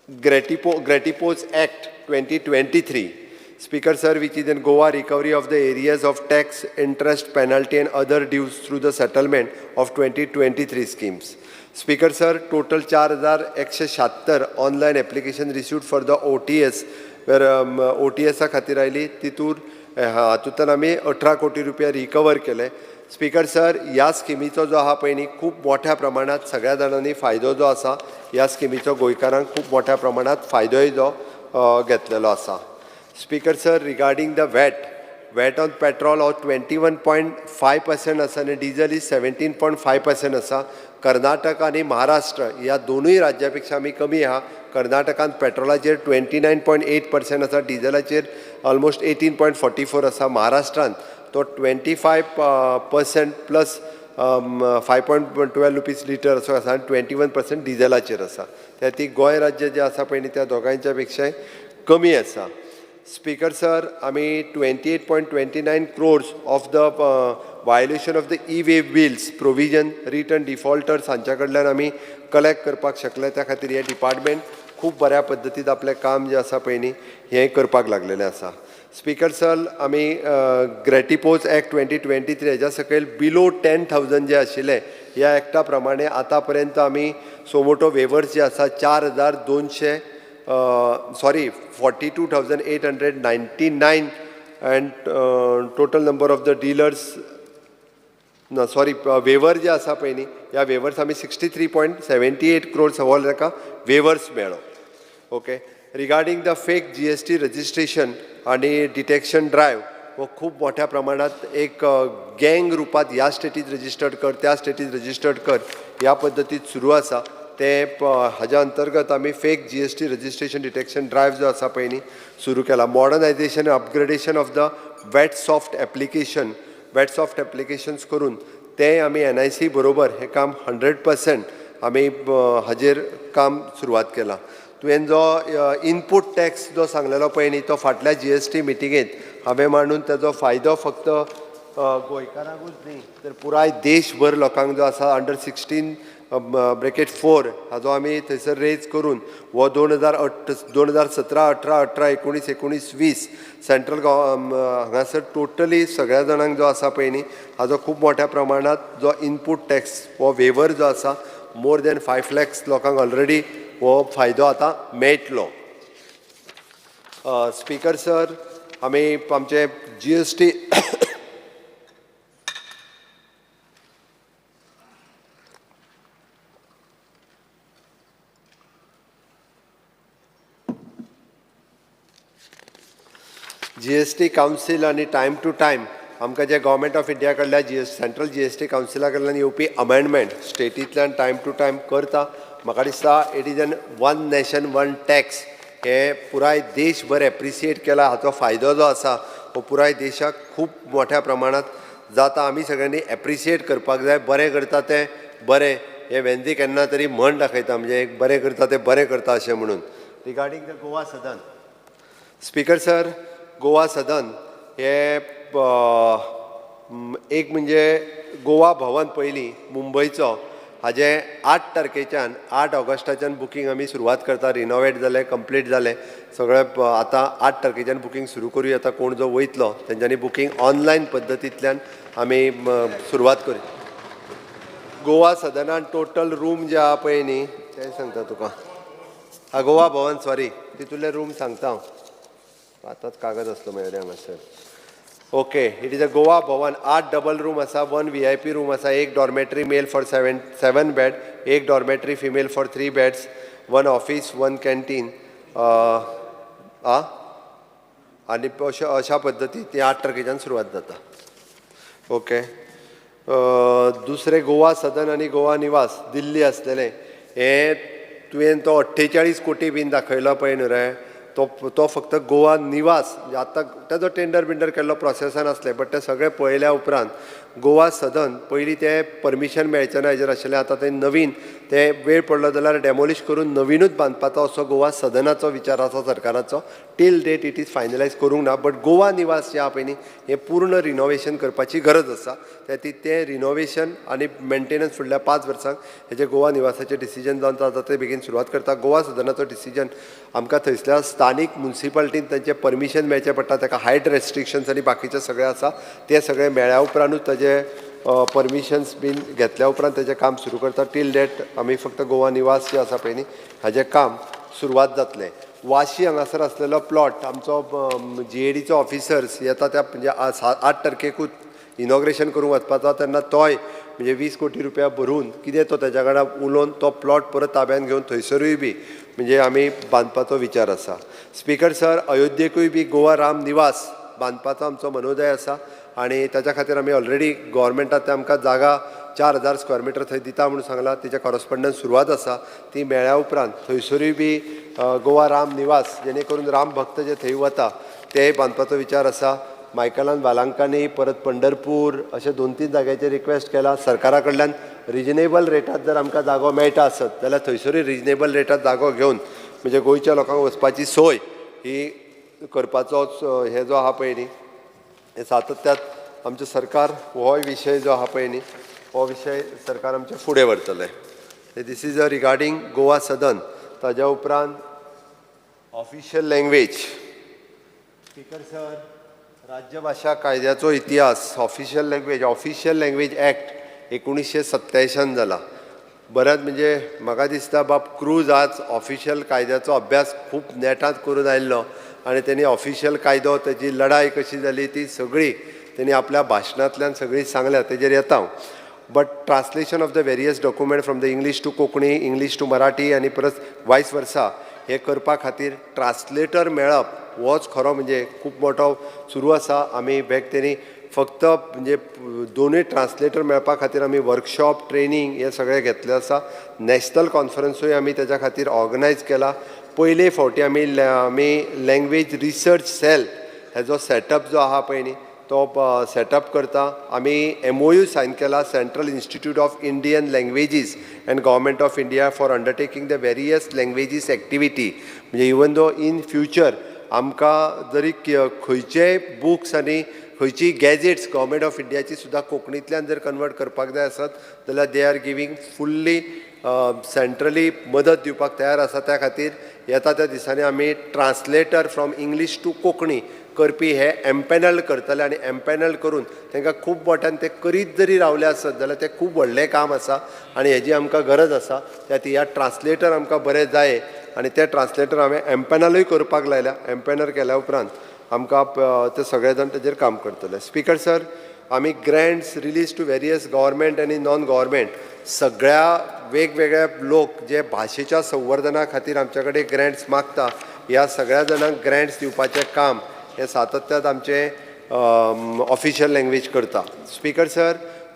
Gratipos Act 2023. Speaker sir, which is in Goa recovery of the areas of tax, interest, penalty and other dues through the settlement of 2023 schemes. Speaker sir, total 4,176 online application received for the OTS, where OTS खातीर oily हातूंतल्यान आमी 18 कोटी रुपया recover केले. Speaker sir, ह्या स्किमीचो जो आहा पळय न्ही खूब मोठ्या प्रमाणात सगळ्या जाणांनी फायदो जो आसा ह्या स्किमीचो गोंयकारांक खूब मोठ्या प्रमाणात फायदोय जो घेतलेलो आसा. Speaker sir, regarding the VAT on petrol हो 21.5% आसा आनी डिझल इज 17.5% आसा. कर्नाटक आनी महाराष्ट्र ह्या दोनूय राज्यां पेक्षा आमी कमी आहा. कर्नाटकांत पेट्रोलाचेर 29.8% आसा, डिझलाचेर ऑलमोस्ट 18.44 आसा. महाराष्ट्रांत तो 25% प्लस 5.12 रुपीज लिटर असो आसा आनी 21% डिझलाचेर आसा. त्या ती गोंय राज्य जे आसा पळय न्ही त्या दोगांयच्या पेक्षाय कमी आसा. स्पीकर सर, आमी 28.29 crores of the violation of the e-way bills provision return defaulters हांच्या कडल्यान आमी कलेक्ट करपाक शकले. त्या खातीर हे डिपार्टमेंट खूब बऱ्या पद्दतीन आपलें काम जे आसा पळय न्ही हें करपाक लागलेलें आसा. स्पीकर सर, आमी ग्रेटिपोज एक्ट 2023 हेज्या सकयल बिलो 10,000 जे आशिल्ले ह्या एक्टा प्रमाणे आतां पर्यंत आमी सोमोटो वेवर्स जे आसा 42,899 and total number of the dealers वेवर जे आसा पळय न्ही ह्या वेवर्स आमी 63.78 crores हो ताका वेवर्स मेळ्ळो. Okay. Regarding the fake GST registration आनी डिटेक्शन ड्रायव्ह हो खूब मोठ्या प्रमाणात एक गँग रुपात ह्या स्टेटीत रजिस्टर्ड कर त्या स्टेटीत रजिस्टर्ड कर ह्या पद्दतीत सुरू आसा. ते हाज्या अंतर्गत आमी fake GST registration detection drive जो आसा पळय न्ही सुरू केला. Modernisation upgradation of the VAT soft applications करून ते आमी NIC बरोबर हे काम 100% आमी हाजेर काम सुरवात केला. तुवें जो इनपूट टॅक्स जो सांगलेलो पळय न्ही तो फाटल्या GST मिटिंगेंत हांवें मांडून तेजो फायदो फक्त गोंयकारांकूच न्ही तर पुराय देशभर लोकांक जो आसा अंडर 16(4) हाजो आमी थंयसर रेज करून हो 2017, 18, 19, 20 सेंट्रल हांगासर टोटली सगळ्या जाणांक जो आसा पळय न्ही हाजो खूब मोठ्या प्रमाणात जो इनपूट टॅक्स हो वेवर जो आसा मोर दॅन 5 lakhs लोकांक ऑलरेडी हो फायदो आतां मेळटलो. स्पीकर सर, आमी आमचे GST कावन्सील आनी टायम टू टायम आमकां जे गव्हर्मेंट ऑफ इंडिया कडल्या सेंट्रल GST कावन्सिला कडल्यान येवपी अमेंडमेंट स्टेटींतल्यान टायम टू टायम करता. म्हाका दिसता it is an one nation one tax हे पुराय देशभर एप्रिसिएट केला. हाचो फायदो जो आसा हो पुराय देशाक खूब मोठ्या प्रमाणात जाता. आमी सगळ्यांनी एप्रिसिएट करपाक जाय. बरें करता तें बरें हे वेंदी केन्ना तरी म्हण दाखयता म्हणजे एक बरें करता तें बरें करता अशें म्हणून. Regarding the Goa Sadan, speaker sir, Goa Sadan हे एक म्हणजे गोवा भवन पयलीं मुंबयचो हाजे 8 ऑगस्टाच्यान बुकींग आमी सुरवात करता. रिनोवेट जालें, कंप्लीट जालें सगळें. आतां 8 तारखेच्यान बुकींग सुरू करूं येता. कोण जो वयतलो तेंच्यांनी बुकींग ऑनलायन पद्दतींतल्यान आमी सुरवात करूं. गोवा सदनान टोटल रूम जे आहा पळय न्ही तें सांगता तुका. गोवा भवन सॉरी तितूंतले रूम सांगता हांव. आतांच कागद आसलो मेळ्ळे हांगासर. Okay, it is a Goa Bhavan 8 double room आसा, 1 VIP रूम आसा, 1 dormitory male for 7 bed, 1 dormitory female for 3 beds, 1 office, 1 canteen आनी अशा पद्दतीन ती 8 तारखेच्यान सुरवात जाता. ओके. दुसरे गोवा सदन आणि गोवा निवास दिल्ली असलेले हे तुवें तो 48 कोटी बीन दाखयलो पळय न्हू रे तो फक्त गोवा निवास म्हणजे आतां तेजो टेंडर बिंडर केल्लो प्रोसेसान आसलें बट ते सगळे पळयल्या उपरांत गोवा सदन पयलीं ते परमिशन मेळचें ना हेजेर आशिल्लें आतां ते नवीन ते वेळ पडलो जाल्यार डेमोलिश करून नवीनूच बांदपाचो असो गोवा सदनाचो विचार आसा सरकाराचो till date it is finalise करूंक ना बट गोवा निवास जे आहा पळय न्ही हें पूर्ण रिनोवेशन करपाची गरज आसा ते रिनोवेशन आनी मेंटेनन्स फुडल्या 5 वर्सांक हेजे गोवा निवासाचें डिसिजन जावन जाता ते बेगीन सुरवात करता गोवा सदनाचो डिसिजन आमकां थंयसल्या स्थानीक मुन्सिपाल्टीन तांचें परमिशन मेळचें पडटा ताका हायट रेस्ट्रिक्शन्स आनी बाकीचें सगळें आसा ते सगळें मेळ्ळ्या उपरांतूच ताजे परमिशन्स बीन घेतल्या उपरांत तेजें काम सुरू करता टील डेट आमी फक्त गोवा निवास जे आसा पळय न्ही हाजें काम सुरवात जातलें वाशी हांगासर आसलेलो प्लॉट आमचो GADचो ऑफिसर्स येता त्या म्हणजे 8 तारखेकूच इनॉग्रेशन करूंक वचपाचो तेन्ना तोय म्हणजे 20 कोटी रुपया भरून कितें तो तेच्या कडेन उलोवन तो प्लॉट परत ताब्यान घेवन थंयसरूय बी म्हणजे आमी बांदपाचो विचार आसा स्पीकर सर अयोध्येकूय बी गोवा राम निवास बांदपाचो आमचो मनोदय आसा आनी ताच्या खातीर आमी ऑलरेडी गोवोरमेंटान आमकां जागा 4000 स्क्वेअर मिटर थंय दिता म्हणून सांगला तेच्या कॉरस्पॉन्डन्स सुरवात आसा ती मेळ्ळ्या उपरांत थंयसरूय बी गोवा राम निवास जेणे करून राम भक्त जे थंय वता ते बांदपाचो विचार आसा मायकलान वालांकानी परत पंढरपूर अशे 2-3 जाग्याचेर रिक्वेस्ट केला सरकारा कडल्यान रिजनेबल रेटात जर आमकां जागो मेळटा आसत जाल्यार थंयसरूय रिजनेबल रेटात जागो घेवन म्हणजे गोंयच्या लोकांक वचपाची सोय ही करपाचो हे जो आहा पळय न्ही हे सातत्यात आमचें सरकार हो विशय जो आहा पळय न्ही हो विशय सरकार आमचे फुडें व्हरतले this is a regarding Goa Sadan ताज्या उपरांत ऑफिशियल लँग्वेज स्पीकर सर राज्य भाशा कायद्याचो इतिहास ऑफिशियल लँग्वेज ॲक्ट 1987 जाला बऱ्याच म्हणजे म्हाका दिसता बाब क्रूज आज ऑफिशियल कायद्याचो अभ्यास खूब नेटांत करून आयिल्लो आनी तेणी ऑफिशियल कायदो तेजी लढाई कशी जाली ती सगळी तेणी आपल्या भाशणांतल्यान सगळी सांगल्या तेजेर येता हांव but translation of the various document from the English to Konkani English to Marathi आनी परत वायस वर्सा हे करपा खातीर ट्रान्सलेटर मेळप होच खरो म्हणजे खूब मोठो सुरू आसा आमी तेणी फक्त म्हणजे दोनूय ट्रान्सलेटर मेळपा खातीर आमी वर्कशॉप ट्रेनींग हे सगळें घेतलें आसा नॅशनल कॉन्फरन्सूय आमी तेच्या खातीर ऑर्गनायज केला पयले फावटी आमी लँग्वेज रिसर्च सेल हेजो सेटअप जो आहा पळय न्ही तो सेटअप करता आमी MOU सायन केला central institute of Indian languages and government of India for undertaking the various languages activity म्हणजे इवन दो इन फ्युचर आमकां जरी खंयचेय बुक्स आनी खंयचीय गॅजेट्स गव्हर्मेंट ऑफ इंडियाची सुद्दां कोंकणींतल्यान जर कन्वर्ट करपाक जाय आसत जाल्यार they are giving fully centrally मदत दिवपाक तयार आसा त्या खातीर येता त्या दिसांनी आमी translator from English to Konkani करपी हे एम्पॅनल करतले आनी एम्पॅनल करून तांकां खूब मोठ्यान ते करीत जरी रावले आसत जाल्यार तें खूब व्हडलें काम आसा आनी हेजी आमकां गरज आसा त्यात ह्या ट्रान्सलेटर आमकां बरें जाय आनी ते ट्रान्सलेटर हांवें एम्पॅनलूय करपाक लायल्या एम्पॅनल केल्या उपरांत आमकां ते सगळे जाण तेजेर काम करतले स्पीकर सर आमी grants release to various government आनी नॉन गव्हर्मेंट सगळ्या वेगवेगळ्या लोक जे भाशेच्या संवर्धना खातीर आमचे कडेन ग्रँट्स मागता ह्या सगळ्या जाणांक ग्रँट्स दिवपाचें काम हे सातत्यात आमचे ऑफिशियल लँग्वेज करता स्पीकर सर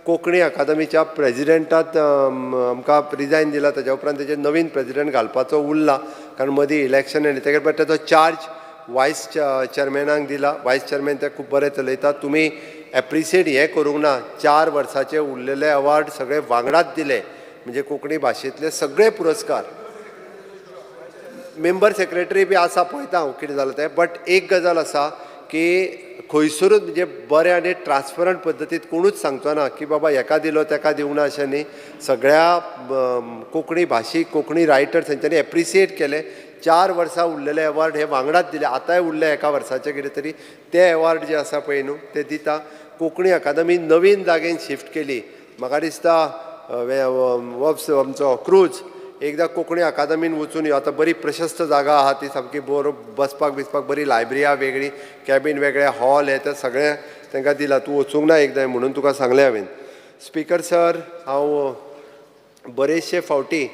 कोंकणी अकादमीच्या प्रेजिडेंटात आमकां रिजायन दिला ताच्या उपरांत तेजे नवीन प्रेजिडेंट घालपाचो उरला कारण मदीं इलेक्शन आनी तेगे बट तेजो चार्ज वायस चेअरमॅनाक दिला वायस चेअरमॅन ते खूब बरें चलयता तुमी एप्रिशिएट हे करूंक ना 4 वर्साचे उरलेले अवॉर्ड सगळे वांगडाच दिले म्हणजे कोंकणी भाशेंतले सगळे पुरस्कार मेंबर सेक्रेटरी बी आसा पळयता हांव कितें जालें तें बट एक गजाल आसा की खंयसरूच म्हणजे बरें आनी ट्रान्सपरंट पद्दतीन कोणूच सांगचो ना की बाबा हेका दिलो तेका दिवं ना अशें न्ही सगळ्या कोंकणी भाशीक कोंकणी रायटर्स हेंच्यांनी एप्रिशिएट केले 4 वर्सां उरलेले अवॉर्ड हे वांगडाच दिले आतांय उरले एका वर्साचे कितें तरी ते अवॉर्ड जे आसा पळय न्हू ते दिता कोंकणी अकादमी नवीन जागेन शिफ्ट केली म्हाका दिसता आमचो क्रूज एकदां कोंकणी अकादमीन वचून यो आतां बरी प्रशस्त जागा आहा ती सामकी बसपाक बरी लायब्ररी आहा वेगळी कॅबीन वेगळे हॉल हे ते सगळें तांकां दिलां तूं वचूंक ना एकदां म्हणून तुका सांगलें हांवें स्पीकर सर हांव बरेचशे फावटी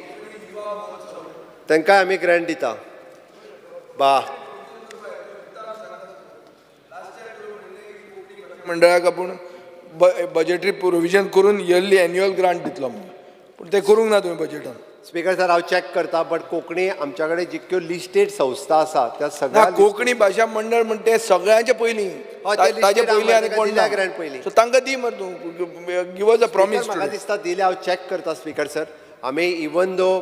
तांकांय आमी ग्रँट दिता मंडळाक आपूण बजेटरी प्रोविजन करून इयरली एन्युअल ग्रांट दितलो म्हणून पूण ते करूंक ना तुवें बजेटान. स्पीकर सर हांव चॅक करता बट कोंकणी आमच्या कडेन जितक्यो लिस्टेड संस्था आसा त्या ना सगळ्या कोंकणी भाशा मंडळ म्हणटा ते सगळ्यांचे पयलीं ते ताजे listed पयलीं आनी आहा, कोण दिल्या ना. grant पयलीं. So तांकां दी मरे तूं गिव अस अ प्रॉमिस. म्हाका दिसता दिले हांव चॅक करता स्पीकर सर. आमी इवन दो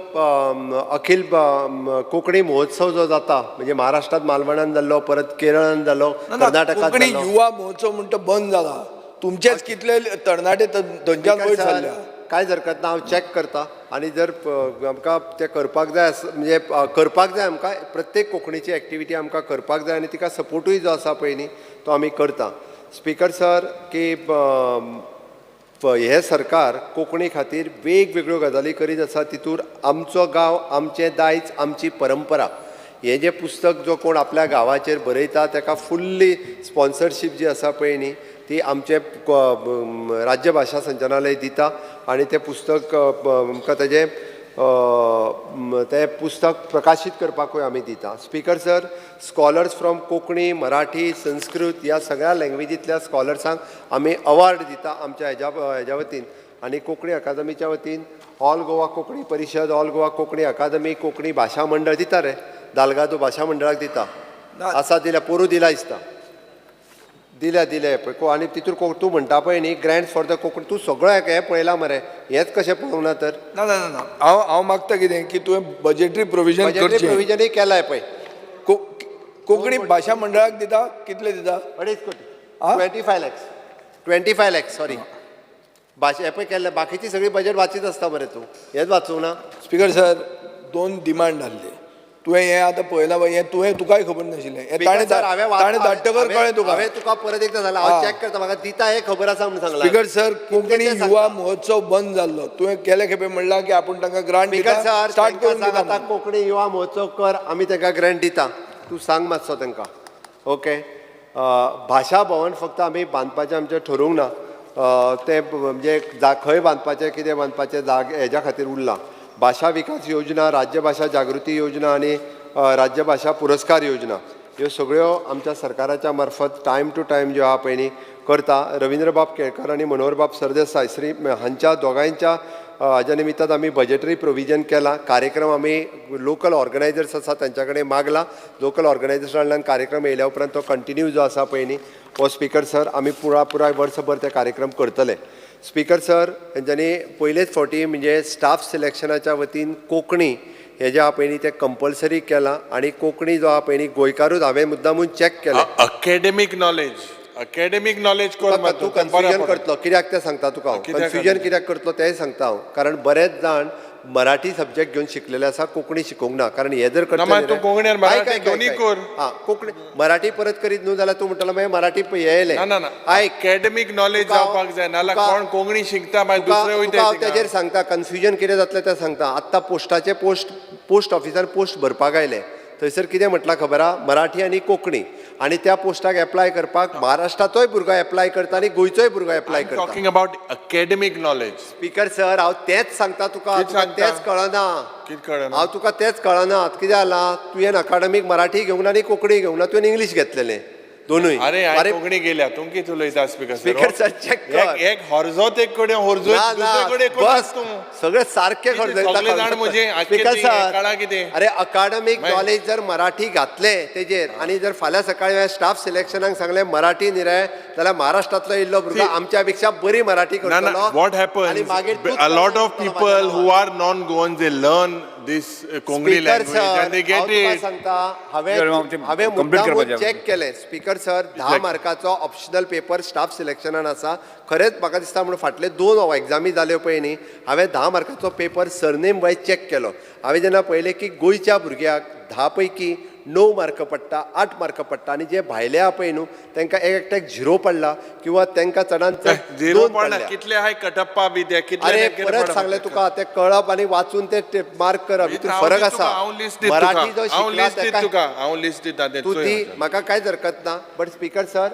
अखिल कोंकणी महोत्सव जो जाता म्हणजे महाराष्ट्रात मालवणान जाल्लो परत केरळान जाल्लो कर्नाटकात कोंकणी जाल्लो. युवा महोत्सव म्हणटा बंद जाला. तुमचेच कितले तरणाटे थंयच्यान वयर सरल्या. कांयच हरकत ना हांव चॅक करता आनी जर आमकां तें करपाक जाय म्हणजे करपाक जाय आमकां प्रत्येक कोंकणीची एक्टिविटी आमकां करपाक जाय आनी तिका सपोर्टूय जो आसा पळय न्ही तो आमी करता. स्पीकर सर की हे सरकार कोंकणी खातीर वेगवेगळ्यो गजाली करीत आसा तितूर आमचो गांव आमचें दायज आमची परंपरा हें जें पुस्तक जो कोण आपल्या गांवाचेर बरयता ताका फुल्ली स्पॉन्सरशीप जी आसा पळय न्ही ती आमचे राज्य भाशा संचालनालय दिता आनी तें पुस्तक आमकां तें पुस्तक प्रकाशीत करपाकूय आमी दिता. Speaker sir scholars from Konkani Marathi Sanskrit ह्या सगळ्या लँग्वेजींतल्या स्कॉलर्सांक आमी अवॉर्ड दिता आमच्या हेज्या वतीन आनी कोंकणी अकादमीच्या वतीन ऑल गोवा कोंकणी परिशद ऑल गोवा कोंकणी अकादमी कोंकणी भाशा मंडळ दिता रे दालगादो भाशा मंडळाक दिता. आसा दिल्या पोरू दिला दिसता दिले पळय आनी तितूर तूं म्हणटा पळय न्ही ग्रँड फॉर द कोंकणी तूं सगळो हें पळयलां मरे हेंच कशें पळोवंक ना तर. ना ना ना हांव मागता कितें की तुवें बजेटरी प्रोविजन करचें. प्रोविजनूय केलाय पळय. कोंकणी भाशा मंडळाक दिता कितले दिता 2.5 कोटी 25 lakhs सॉरी भाशा हें पळय केल्लें बाकीची सगळी बजेट वाचीत आसता मरे तूं हेंच वाचूंक ना. स्पीकर सर 2 डिमांड आसले तुवें हें आतां पळयलां पळय हें तुवें तुकाय खबर नाशिल्लें हें ताणें धाडटकर कळ्ळें तुका. हांवें तुका परत एकदां सांगलां हांव चॅक करता म्हाका दिता हें खबर आसा म्हणून सांगलां. स्पीकर सर कोंकणी युवा महोत्सव बंद जाल्लो तुवें केले खेपे म्हणलां की आपूण तांकां ग्रांट स्पीकर सर स्टार्ट करून सांग दिता. आतां कोंकणी युवा महोत्सव कर आमी तांकां ग्रँट दिता तूं सांग मातसो तांकां. ओके भाशा भवन फक्त आमी बांदपाचें आमचें ठरोवंक ना तें म्हणजे खंय बांदपाचें कितें बांदपाचें हेज्या खातीर उरलां. भाशा विकास योजना राज्य भाशा जागृती योजना आनी राज्य भाशा पुरस्कार योजना ह्यो सगळ्यो आमच्या सरकाराच्या मार्फत टायम टू टायम ज्यो आहा पळय न्ही करता. रविंद्रबाब केळकर आनी मनोहरबाब सरदेसाय श्री हांच्या दोगांयच्या हाज्या निमित्तान आमी बजेटरी प्रोविजन केलां. कार्यक्रम आमी लोकल ऑर्गनायजर्स आसा तांच्या कडेन मागला. लोकल ऑर्गनायजर्सांकडल्यान कार्यक्रम येयल्या उपरांत तो कंटिन्यू जो आसा पळय न्ही हो स्पीकर सर आमी पुराय वर्सभर ते कार्यक्रम करतले. स्पीकर सर हेंच्यांनी पयलेच फावटी म्हणजे स्टाफ सिलेक्शनाच्या वतीन कोंकणी हे जे आहा पळय न्ही तें कंपल्सरी केलां आनी कोंकणी जो आहा पळय न्ही गोंयकारूच हांवें मुद्दामून चॅक केलें. अकॅडमीक नॉलेज तूं कन्फ्युजन करतलो कित्याक तें सांगता तुका हांव कन्फ्युजन कित्याक करतलो तेंय सांगता हांव. कारण बरेच जाण मराठी सब्जेक्ट घेवन शिकलेले आसा कोंकणी शिकोवंक ना. कारण हे जर कोंकणी मराठी परत करीत न्हू जाल्यार तूं म्हणटलो मागीर मराठी हे येयलें अकॅडमीक नॉलेज जावपाक जाय नाल्यार कोण कोंकणी शिकता मागीर दुसरे वयता. हांव तेजेर सांगता कन्फ्युजन कितें जातलें तें सांगता. आत्तां पोस्टाचे पोस्ट ऑफिसार पोस्ट भरपाक आयले थंयसर कितें म्हटलां खबर आहा मराठी आनी कोंकणी आनी त्या पोस्टाक एप्लाय करपाक महाराष्ट्राचोय भुरगो एप्लाय करता आनी गोंयचोय भुरगो एप्लाय करता. Talking about academic knowledge. Speaker sir हांव तेंच सांगता तुका तेंच कळना. हांव तुका तेंच कळना कितें जालां तुवें अकाडमीक मराठी घेवंक ना आनी कोंकणी घेवंक ना तुवें इंग्लीश घेतलेलें दोनूय. अरे कोंकणी गेल्या तूं कितें उलयता स्पीकर सर चॅक कर एक हॉर्जोत एक कडेन हॉर्जोत दुसरे कडेन बस सगळे सारखे स्पीकर सर अरे अकाडमीक नॉलेज जर मराठी घातले तेजेर आनी जर फाल्यां सकाळी स्टाफ सिलेक्शनाक सांगलें मराठी न्ही जाल्यार महाराष्ट्रांतलो इल्लो भुरगो आमच्या पेक्षा बरी मराठी करतलो. What happens? A lot of people who are non-Goans they learn this Kongani language and they get it. सांगता हांवें मुद्दामून चॅक केलें. स्पीकर सर 10 मार्काचो ऑप्शनल पेपर स्टाफ सिलेक्शनान आसा. खरेंच म्हाका दिसता म्हणून फाटले 2 एग्जामी जाल्यो पळय न्ही हांवें 10 मार्काचो पेपर सरनेम वायज चॅक केलो. हांवें जेन्ना पळयलें की गोंयच्या भुरग्याक 10 पैकी 9 मार्क पडटा 8 मार्क पडटा आनी जे भायले आहा पळय न्हू तांकां एकट्याक 0 पडला किंवा तांकां चडांत चड 0 पडला. कितले हाय कटप्पा बी ते कितले परत सांगलें तुका तें कळप आनी वाचून ते मार्क करप हितून फरक आसा. मराठी जो शिकला हांव लिस्ट दिता तूं ती म्हाका कांयच हरकत ना. But speaker sir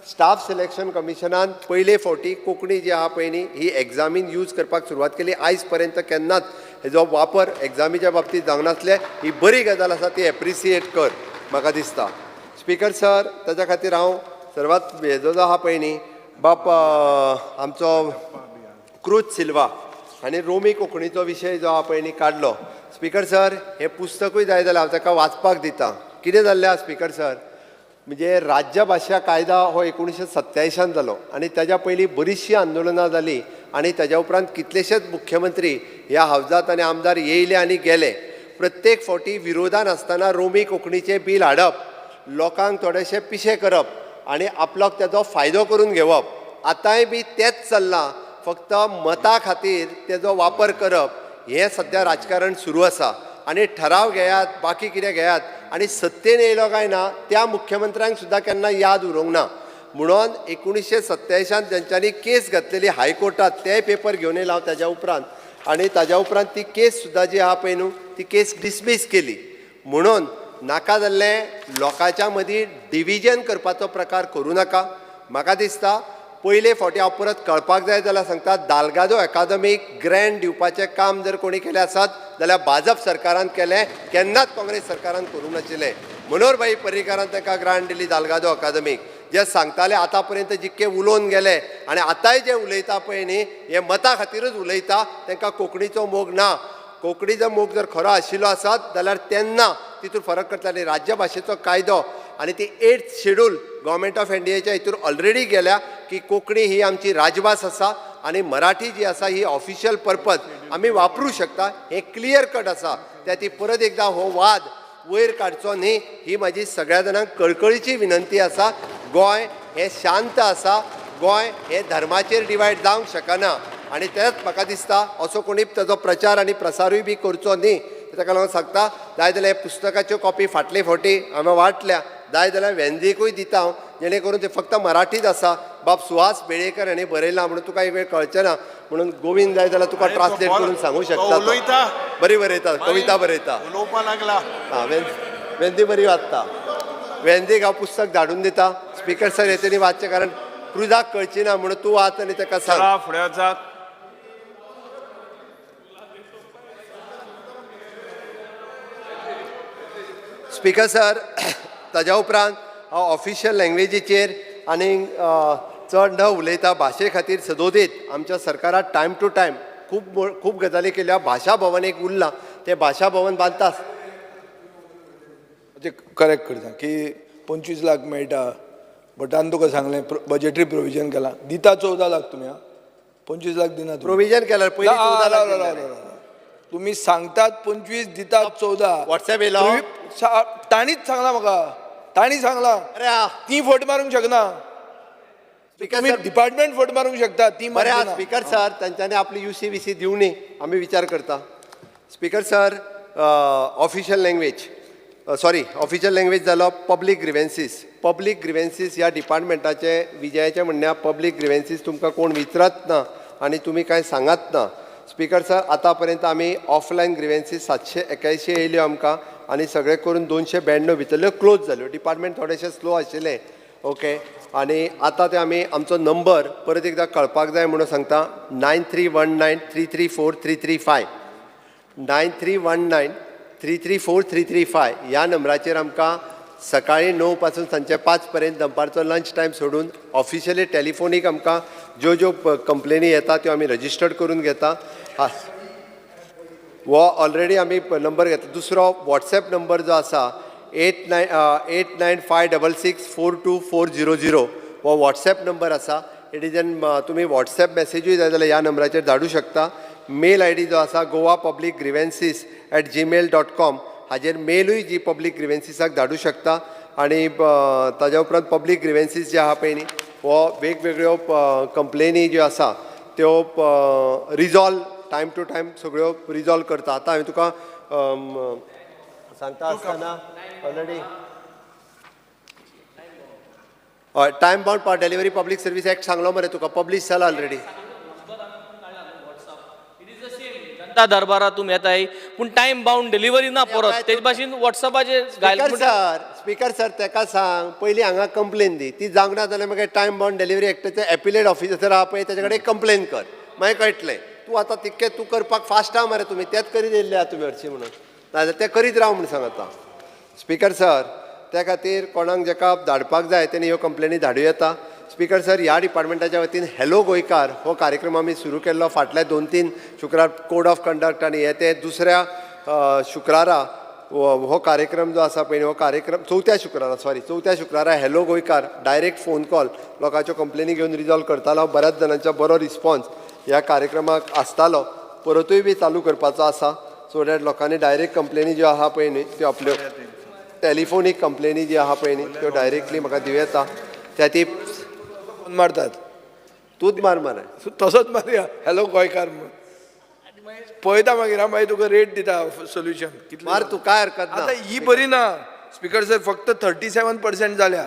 staff selection कमिशनान पयले फावटी कोंकणी जी आहा पळय न्ही ही एग्जामीन यूज करपाक सुरवात केली. आयज पर्यंत केन्नाच हेजो वापर एग्जामीच्या बाबतींत जावंक नासले. ही बरी गजाल आसा ती एप्रिसिएट कर म्हाका दिसता. स्पीकर सर ताच्या खातीर हांव सर्वात हेजो जो आहा पळय न्ही बाप आमचो क्रूज सिल्वा हांणी रोमी कोंकणीचो विशय जो हांव पयलीं काडलो. स्पीकर सर, हें पुस्तकूय जाय जाल्यार हांव ताका वाचपाक दिता. कितें जाल्लें आहा स्पीकर सर, म्हणजे राज्य भाशा कायदा हो 1987 जालो आनी ताज्या पयलीं बरीचशीं आंदोलनां जालीं आनी ताज्या उपरांत कितलेशेच मुख्यमंत्री ह्या हावजात आनी आमदार येयले आनी गेले. प्रत्येक फावटी विरोधान आसतना रोमी कोंकणीचें बील हाडप, लोकांक थोडेशे पिशे करप आनी आपल्याक तेजो फायदो करून घेवप. आतांय बी तेंच चल्लां, फक्त मता खातीर तेजो वापर करप हें सद्या राजकारण सुरू आसा. आनी ठराव घेयात, बाकी कितें घेयात, आनी सत्तेन येयलो काय ना त्या मुख्यमंत्र्यांक सुद्दां केन्ना याद उरूंक ना. म्हणून 1987 जेंच्यांनी केस घातलेली हायकोर्टात तेय पेपर घेवन येयला हांव ताज्या उपरांत, आनी ताज्या उपरांत ती केस सुद्दां जी आहा पळय न्हू ती केस डिसमीस केली. म्हणून नाका जाल्लें लोकांच्या मदीं डिविजन करपाचो प्रकार करूं नाका. म्हाका दिसता पयले फावटी हांव परत कळपाक जाय जाल्यार सांगता, दालगादो अकादमीक ग्रँट दिवपाचें काम जर कोणी केलें आसत जाल्यार भाजप सरकारान केलें, केन्नाच काँग्रेस सरकारान करूंक नाशिल्लें. मनोहरभाई पर्रीकारान ताका ग्रांट दिली दालगादो अकादमीक. जे सांगताले आतां पर्यंत जितके उलोवन गेले आनी आतांय जे उलयता पळय न्ही हे मता खातीरच उलयता, तांकां कोंकणीचो मोग ना. कोंकणीचो मोग जर खरो आशिल्लो आसत जाल्यार तेन्ना तितून फरक करताले. राज्य भाशेचो कायदो आनी ती 8th शेड्यूल गव्हर्मेंट ऑफ इंडियाच्या हितून ऑलरेडी गेल्या की कोंकणी ही आमची राजभास आसा आनी मराठी जी आसा ही ऑफिशियल पर्पज आमी वापरूं शकता. हें क्लियर कट आसा. त्या ती परत एकदां हो वाद वयर काडचो न्ही ही म्हाजी सगळ्या जाणांक कळकळीची विनंती आसा. गोंय हें शांत आसा. गोंय हें धर्माचेर डिवायड जावंक शकना आनी तेच म्हाका दिसता असो कोणी ताजो प्रचार आनी प्रसारूय बी करचो न्ही. ताका लागून सांगता, जाय जाल्यार पुस्तकाच्यो कॉपी फाटले फावटी हांवें वाटल्या, जाय जाल्यार वेंदेकूय दिता हांव, जेणे करून ते फक्त मराठीच आसा. बाब सुहास बेळेकर हांणी बरयलां म्हणून तुका एक वेळ कळचें ना म्हणून गोविंद जाय जाल्यार तुका ट्रान्सलेट करून सांगू शकता. बरी बरयता, कविता बरयता. हां, वेंदी बरी वाचता. वेंदीक हांव पुस्तक धाडून दिता. स्पीकर सर हे तेणी वाचचें कारण क्रुजाक कळची ना म्हणून तूं वाच आनी ताका सांग. फुडें वचात. स्पीकर सर, ताज्या उपरांत हांव ऑफिशियल लँग्वेजीचेर आनी चड न उलयता भाशे खातीर सदोदीत आमच्या सरकारान टायम टू टायम खूब गजाली केल्या. भाशा भवन एक उरलां, तें भाशा भवन बांदता. ते करेक्ट करता की 25 लाख मेळटा, बट हांवें तुका सांगलें बजेटरी प्रोविजन केलां. दिता 14 लाख तुमी. 25 लाख दिना प्रोविजन केल्यार पयलीं 14 लाख दिले. तुम्ही सांगतात 25 दितात 14. व्हॉट्सॅप येयलो. ताणीच सांगला म्हाका, ताणी सांगला. अरे हा ती फट मारूंक शकना. तुम्ही डिपार्टमेंट फट मारूंक शकता, ती बरें मारूंक हा स्पीकर सर, तांच्यांनी आपली UC दिवं न्ही, आमी विचार करता. Speaker sir, official language official language जालो पब्लीक ग्रिवेन्सीस. पब्लीक ग्रिवेन्सीस ह्या डिपार्टमेंटाचे विजयाचे म्हणण्या पब्लीक ग्रिवेन्सीस तुमकां कोण विचारत ना आनी तुमी कांय सांगात ना. स्पीकर सर, आतां पर्यंत आमी ऑफलायन ग्रिवेन्सीस 781 येयल्यो आमकां आनी सगळे करून 292 भितरल्यो क्लोज जाल्यो. डिपार्टमेंट थोडेशें स्लो आशिल्लें. ओके, आनी आतां ते आमी आमचो नंबर परत एकदां कळपाक जाय म्हणून सांगता. 9319334335 9319334335 ह्या नंबराचेर आमकां सकाळीं 9 पासून सांजचे 5 पर्यंत दनपारचो लंच टायम सोडून ऑफिशियली टॅलिफोनीक आमकां ज्यो कंप्लेनी येता त्यो आमी रजिस्टर्ड करून घेता. हो ऑलरेडी आमी नंबर घेता. दुसरो वॉट्सॅप नंबर जो आसा 8956642400 हो वॉट्सॅप नंबर आसा. इट इज एन तुमी वॉट्सॅप मॅसेजूय जाय जाल्यार ह्या नंबराचेर धाडूं शकता. मेल ID जो आसा goapublicgrievances@gmail.com हाजेर मेलूय जी पब्लीक ग्रिवेन्सीसाक धाडूं शकता. आनी ताज्या उपरांत पब्लीक ग्रिवेन्सीस जे आहा पळय न्ही हो वेगवेगळ्यो कंप्लेनी ज्यो आसा त्यो रिजॉल्व टायम टू टायम सगळ्यो रिजॉल्व करता. आतां हांवें तुका सांगता आसतना ऑलरेडी हय time bound power delivery public service act सांगलो मरे तुका, पब्लीश जाला ऑलरेडी. जनता दरबारातून येताय पूण टायम बाउंड डिलिव्हरी ना परत तेच भाशेन व्हॉट्सअपाचेर स्पीकर सर ताका सांग पयलीं हांगा कंप्लेन दी. ती जावंक ना जाल्यार मागीर टायम बाउंड डिलिव्हरी एक्टाचे एपिलेट ऑफिसर आहा पळय तेजे कडेन कंप्लेन कर, मागीर कळटलें. तूं आतां तितकें तूं करपाक फास्ट आहा मरे. तुमी तेंच करीत येयल्ले आहा तुमी हरशीं म्हणून, नाजाल्यार तें करीत राव म्हणून सांग आतां. स्पीकर सर, त्या खातीर कोणाक जाका धाडपाक जाय तेणी ह्यो कंप्लेनी धाडूं येता. स्पीकर सर, ह्या डिपार्टमेंटाच्या वतीन हॅलो गोंयकार हो कार्यक्रम आमी सुरू केल्लो फाटल्या 2-3 शुक्रार कोड ऑफ कंडक्ट आनी हे ते दुसऱ्या शुक्रारा हो कार्यक्रम जो आसा पळय हो कार्यक्रम चवथ्या शुक्रारा हॅलो गोंयकार डायरेक्ट फोन कॉल लोकांच्यो कंप्लेनी घेवन रिजॉल्व करतालो. बऱ्याच जाणांचा बरो रिस्पॉन्स ह्या कार्यक्रमाक आसतालो. परतूय बी चालू करपाचो आसा सो दॅट लोकांनी डायरेक्ट कंप्लेनी ज्यो आहा पळय न्ही त्यो आपल्यो टॅलिफोनीक कंप्लेनी जी आहा पळय न्ही त्यो डायरेक्टली म्हाका दिव येता त्या ती फोन मारतात तूच मार मरे. तसोच मारया हॅलो गोंयकार म्हणून पळयता मागीर हांव मागीर तुका रेट दिता सोल्युशन कितलें मार तू काय हरकत ना. आतां ही बरी ना स्पीकर सर फक्त 37% जाल्या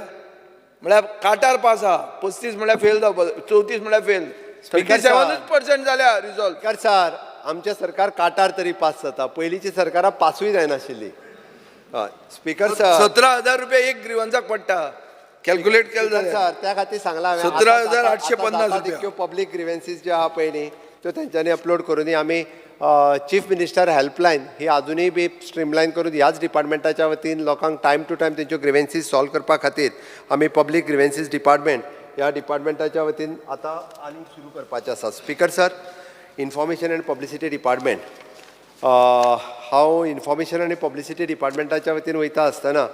म्हळ्यार काटार पास आहा 35 म्हळ्यार फेल जावपा 34 म्हळ्यार फेल 37% जाल्या रिजॉल्व. स्पीकर सर आमचें सरकार काटार तरी पास जाता पयलींची सरकारां पासूय जायनाशिल्ली. हय स्पीकर सर 17,000 रुपया एक ग्रिवन्साक पडटा कॅल्क्युलेट केलें स्पीकर जाल्यार सर त्या खातीर सांगला हांवें 17,850 तितक्यो पब्लीक ग्रिवेन्सीस ज्यो आहा पळय न्ही त्यो तेंच्यांनी अपलोड करून आमी चीफ मिनिस्टर हेल्पलायन ही अजुनूय बी स्ट्रीमलायन करून ह्याच डिपार्टमेंटाच्या वतीन लोकांक टायम टू टायम तेंच्यो ग्रिवेन्सीस सॉल्व करपा खातीर आमी पब्लीक ग्रिवेन्सीस डिपार्टमेंट ह्या डिपार्टमेंटाच्या वतीन आतां आनी सुरू करपाचें आसा. Speaker sir information and publicity department हांव इन्फॉर्मेशन आनी पब्लिसिटी डिपार्टमेंटाच्या वतीन वयता आसतना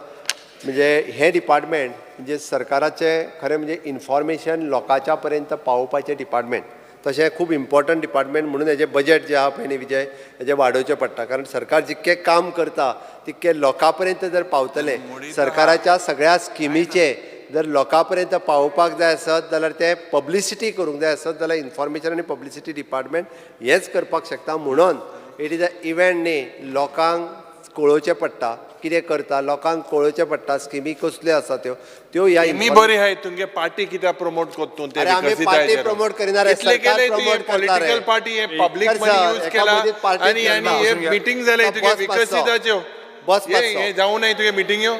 म्हणजे हे डिपार्टमेंट म्हणजे सरकाराचें खरें म्हणजे इन्फॉर्मेशन लोकांच्या पर्यंत पावोवपाचें डिपार्टमेंट तशें खूब इम्पॉर्टंट डिपार्टमेंट म्हणून हेजें बजेट जें आहा पळय न्ही विजय हेजें वाडोवचें पडटा कारण सरकार जितकें काम करता तितकें लोकां पर्यंत जर पावतलें सरकाराच्या सगळ्या स्किमीचे जर लोकां पर्यंत पावोवपाक जाय आसत जाल्यार ते पब्लिसिटी करूंक जाय आसत जाल्यार इन्फॉर्मेशन आनी पब्लिसिटी डिपार्टमेंट हेंच करपाक शकता. म्हणून इट इज अ इव्हेंट न्ही लोकांक कळोवचें पडटा कितें करता लोकांक कळोवचें पडटा स्किमी कसल्यो आसा त्यो ह्या मी बरी आहे तुमगे पार्टी कित्याक प्रमोट करता ते अरे आमी पार्टी प्रमोट करिना रे सरकार प्रमोट करता रे पॉलिटिकल पार्टी हे पब्लिक मनी यूज केला आणि हे मीटिंग जाले तुगे विकसिताच्यो बस हे जाऊ नये तुगे मीटिंग्यो